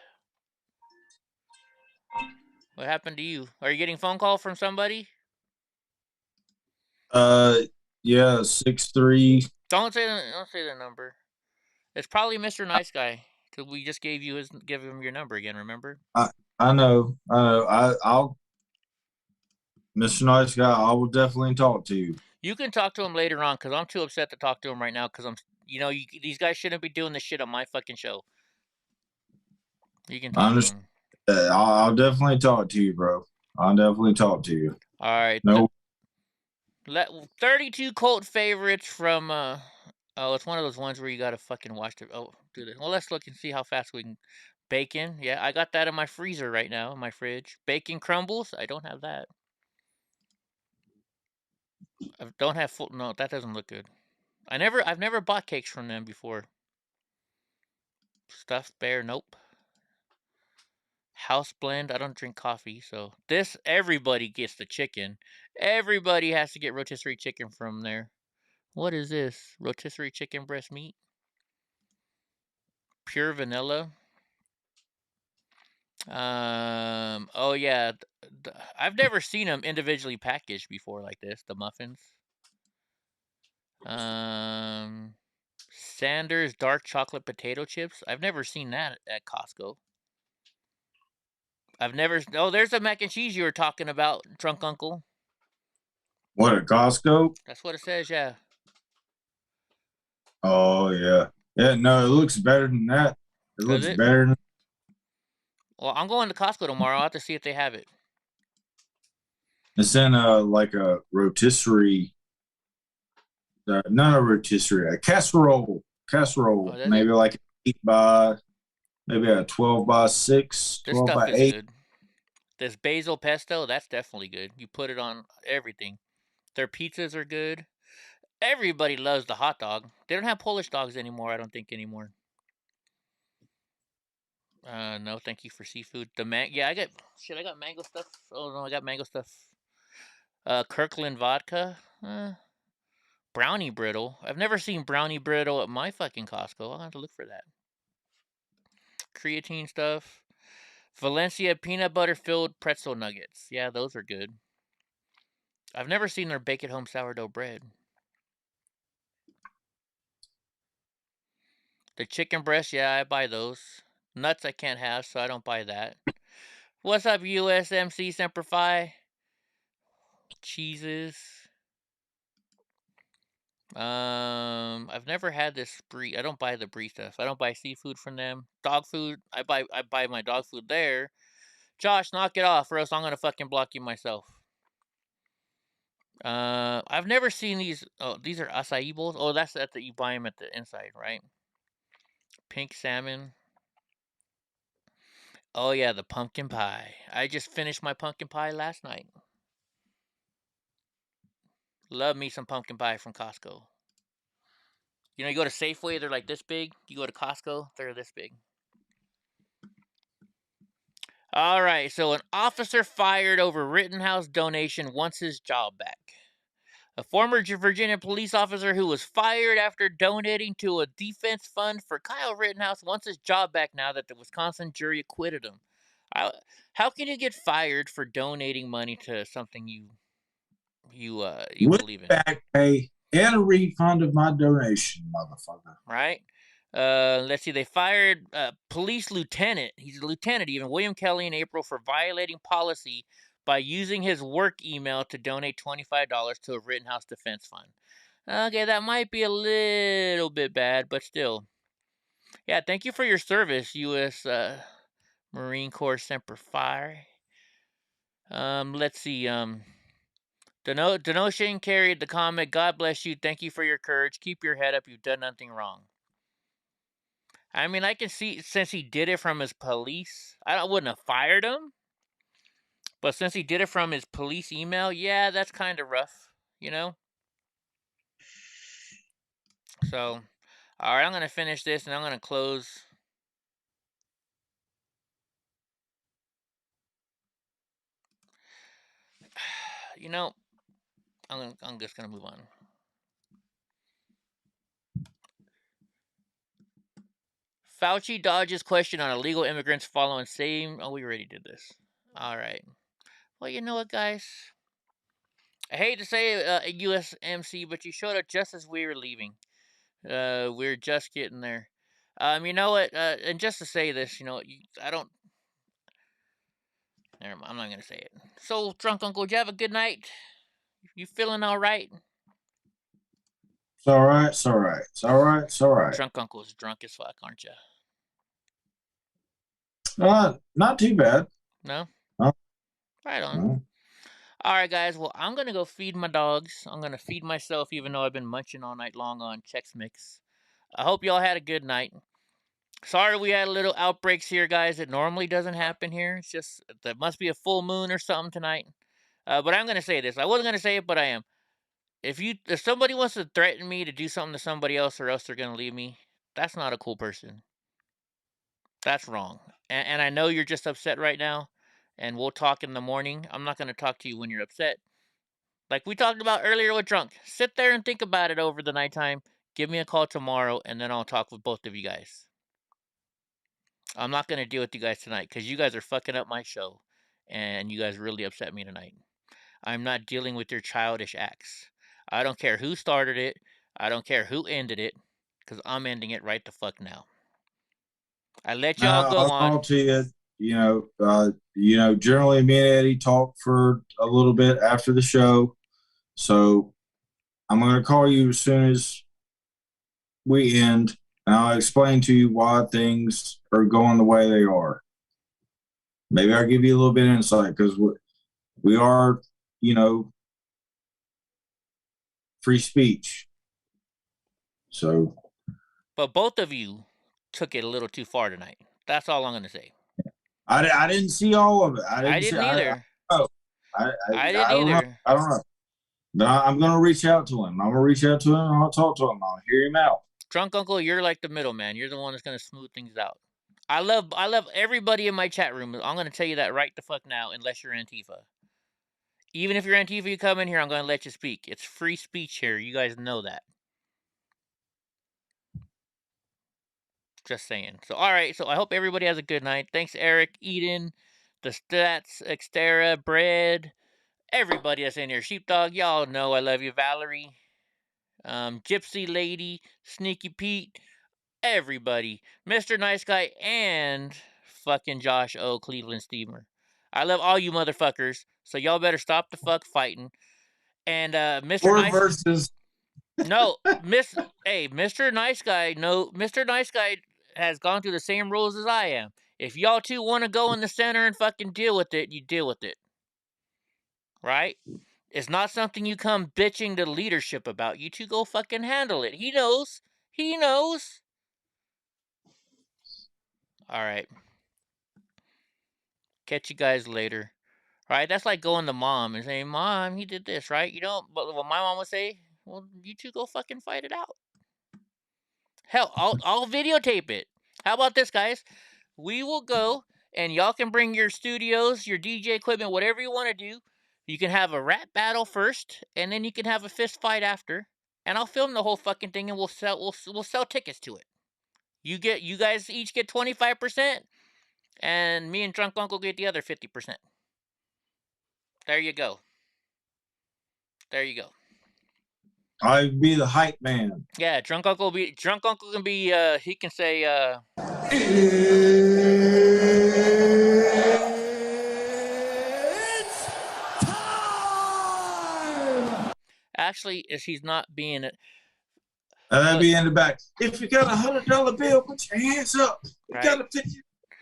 What happened to you? Are you getting a phone call from somebody? Yeah, 6'3". Don't say the number. It's probably Mr. Nice Guy, because we just give him your number again. Remember? I know. I'll Mr. Nice Guy. I will definitely talk to you. You can talk to him later on, because I'm too upset to talk to him right now. Because these guys shouldn't be doing this shit on my fucking show. You can talk to him. I'll definitely talk to you, bro. I'll definitely talk to you. All right. No. 32 cult favorites from it's one of those ones where you gotta fucking watch the do this. Well, let's look and see how fast we can. Bacon, yeah, I got that in my freezer right now, in my fridge. Bacon crumbles, I don't have that. I don't have full. No, that doesn't look good. I've never bought cakes from them before. Stuffed bear, nope. House blend, I don't drink coffee, so everybody gets the chicken. Everybody has to get rotisserie chicken from there. What is this? Rotisserie chicken breast meat? Pure vanilla. Oh yeah, I've never seen them individually packaged before like this. The muffins. Sanders dark chocolate potato chips. I've never seen that at Costco. Oh, there's the mac and cheese you were talking about, Drunk Uncle. What, at Costco? That's what it says, yeah. Oh, yeah. Yeah, no, it looks better than that. It looks better than. Well, I'm going to Costco tomorrow. I'll have to see if they have it. It's in like a rotisserie. Not a rotisserie, a casserole. Casserole. Oh, maybe like 8 by, maybe a 12 by 6, 12 by 8. Good. This basil pesto, that's definitely good. You put it on everything. Their pizzas are good. Everybody loves the hot dog. They don't have Polish dogs anymore, I don't think anymore. No, thank you for seafood. Yeah, I got mango stuff. Oh no, I got mango stuff. Kirkland vodka. Brownie brittle. I've never seen brownie brittle at my fucking Costco. I'll have to look for that. Creatine stuff. Valencia peanut butter filled pretzel nuggets. Yeah, those are good. I've never seen their bake at home sourdough bread. The chicken breast, yeah, I buy those. Nuts I can't have, so I don't buy that. What's up, USMC Semper Fi? Cheeses. I've never had this brie. I don't buy the brie stuff. I don't buy seafood from them. Dog food. I buy my dog food there. Josh, knock it off, or else I'm gonna fucking block you myself. I've never seen these. Oh, these are acai bowls. Oh, that's that you buy them at the inside, right? Pink salmon. Oh yeah, the pumpkin pie. I just finished my pumpkin pie last night. Love me some pumpkin pie from Costco. You know, you go to Safeway, they're like this big. You go to Costco, they're this big. All right, so an officer fired over Rittenhouse donation wants his job back. A former Virginia police officer who was fired after donating to a defense fund for Kyle Rittenhouse wants his job back now that the Wisconsin jury acquitted him. How can you get fired for donating money to something you believe in? Back pay and a refund of my donation, motherfucker. Right? Let's see. They fired police lieutenant. He's a lieutenant, even William Kelly, in April for violating policy by using his work email to donate $25 to a Rittenhouse defense fund. Okay, that might be a little bit bad, but still. Yeah, thank you for your service, U.S. Marine Corps Semper Fi. Let's see. Denoshin carried the comment, "God bless you. Thank you for your courage. Keep your head up. You've done nothing wrong." I mean, I can see, since he did it from his police, I wouldn't have fired him. But since he did it from his police email, yeah, that's kind of rough, you know? So, all right, I'm going to finish this and I'm going to close. You know, I'm just going to move on. Fauci dodges question on illegal immigrants following same. Oh, we already did this. All right. Well, you know what, guys? I hate to say USMC, but you showed up just as we were leaving. We're just getting there. You know what? And just to say this, you know, I don't. Never mind, I'm not gonna say it. So, drunk uncle, did you have a good night? You feeling all right? It's all right. It's all right. It's all right. It's all right. Drunk uncle is drunk as fuck, aren't you? Not too bad. No. No. Right on. No. All right, guys. Well, I'm gonna go feed my dogs. I'm gonna feed myself, even though I've been munching all night long on Chex Mix. I hope y'all had a good night. Sorry we had a little outbreaks here, guys. It normally doesn't happen here. It's just, there must be a full moon or something tonight. But I'm going to say this. I wasn't going to say it, but I am. If somebody wants to threaten me to do something to somebody else or else they're going to leave me, that's not a cool person. That's wrong. And I know you're just upset right now, and we'll talk in the morning. I'm not going to talk to you when you're upset. Like we talked about earlier with drunk. Sit there and think about it over the nighttime. Give me a call tomorrow, and then I'll talk with both of you guys. I'm not going to deal with you guys tonight because you guys are fucking up my show and you guys really upset me tonight. I'm not dealing with your childish acts. I don't care who started it. I don't care who ended it because I'm ending it right the fuck now. I let y'all go on. I'll talk to you. Generally me and Eddie talk for a little bit after the show. So I'm going to call you as soon as we end. And I'll explain to you why things are going the way they are. Maybe I'll give you a little bit of insight because we are, free speech. So. But both of you took it a little too far tonight. That's all I'm going to say. I didn't see all of it. I didn't either. I didn't either. I don't know. But I'm going to reach out to him. I'm going to reach out to him and I'll talk to him. I'll hear him out. Drunk uncle, you're like the middleman. You're the one that's gonna smooth things out. I love everybody in my chat room. I'm gonna tell you that right the fuck now, unless you're Antifa. Even if you're Antifa, you come in here, I'm gonna let you speak. It's free speech here. You guys know that. Just saying. So all right. So I hope everybody has a good night. Thanks, Eric, Eden, the Stats, Xterra, Bread, everybody that's in here. Sheepdog, y'all know I love you. Valerie, Gypsy Lady, Sneaky Pete. Everybody, Mr. Nice Guy, and fucking Josh O. Cleveland Steamer. I love all you motherfuckers, so y'all better stop the fuck fighting. And Mr. Nice... No, Mr. Nice Guy. No, Mr. Nice Guy has gone through the same rules as I am. If y'all two want to go in the center and fucking deal with it, you deal with it. Right? It's not something you come bitching to leadership about. You two go fucking handle it. He knows. He knows. All right. Catch you guys later. Right? That's like going to mom and saying, Mom, he did this, right? You know, but what my mom would say, well, you two go fucking fight it out. Hell, I'll videotape it. How about this, guys? We will go, and y'all can bring your studios, your DJ equipment, whatever you want to do. You can have a rap battle first, and then you can have a fist fight after. And I'll film the whole fucking thing, and we'll sell tickets to it. You guys each get 25%, and me and Drunk Uncle get the other 50%. There you go. There you go. I'd be the hype man. Yeah, Drunk Uncle can be he can say actually, if he's not being it. That'd be in the back. If you got $100 bill, put your hands up. If you got a $50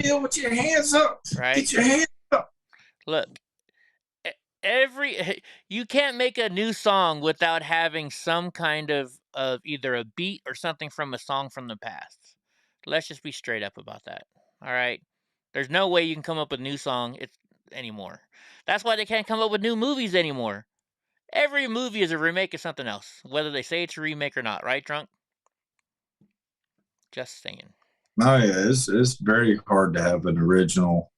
bill, put your hands up. Right. Get your hands up. Look, you can't make a new song without having some kind of either a beat or something from a song from the past. Let's just be straight up about that. All right. There's no way you can come up with a new song anymore. That's why they can't come up with new movies anymore. Every movie is a remake of something else, whether they say it's a remake or not, right, Drunk? Just saying. Oh yeah, it's very hard to have an original.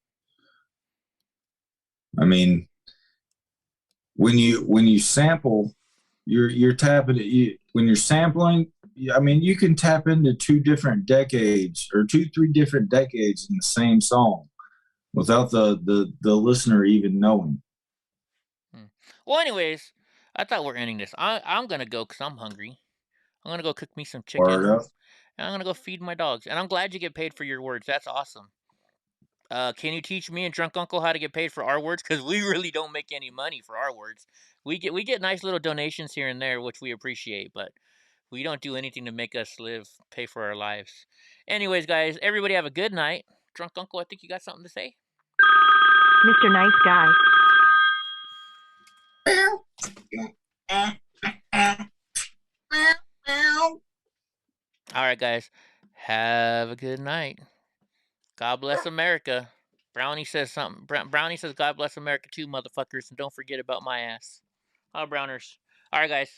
I mean, when you sample, you're tapping it. When you're sampling, I mean, you can tap into 2 different decades or 2-3 different decades in the same song without the listener even knowing. Well, anyways, I thought we're ending this. I'm gonna go because I'm hungry. I'm gonna go cook me some chicken. And I'm gonna go feed my dogs. And I'm glad you get paid for your words. That's awesome. Can you teach me and Drunk Uncle how to get paid for our words? Because we really don't make any money for our words. We get nice little donations here and there, which we appreciate, but we don't do anything to make us pay for our lives. Anyways, guys, everybody have a good night. Drunk Uncle, I think you got something to say. Mr. Nice Guy. All right, guys. Have a good night. God bless America. Brownie says something. Brownie says, God bless America too, motherfuckers. And don't forget about my ass. Browners. All right, guys.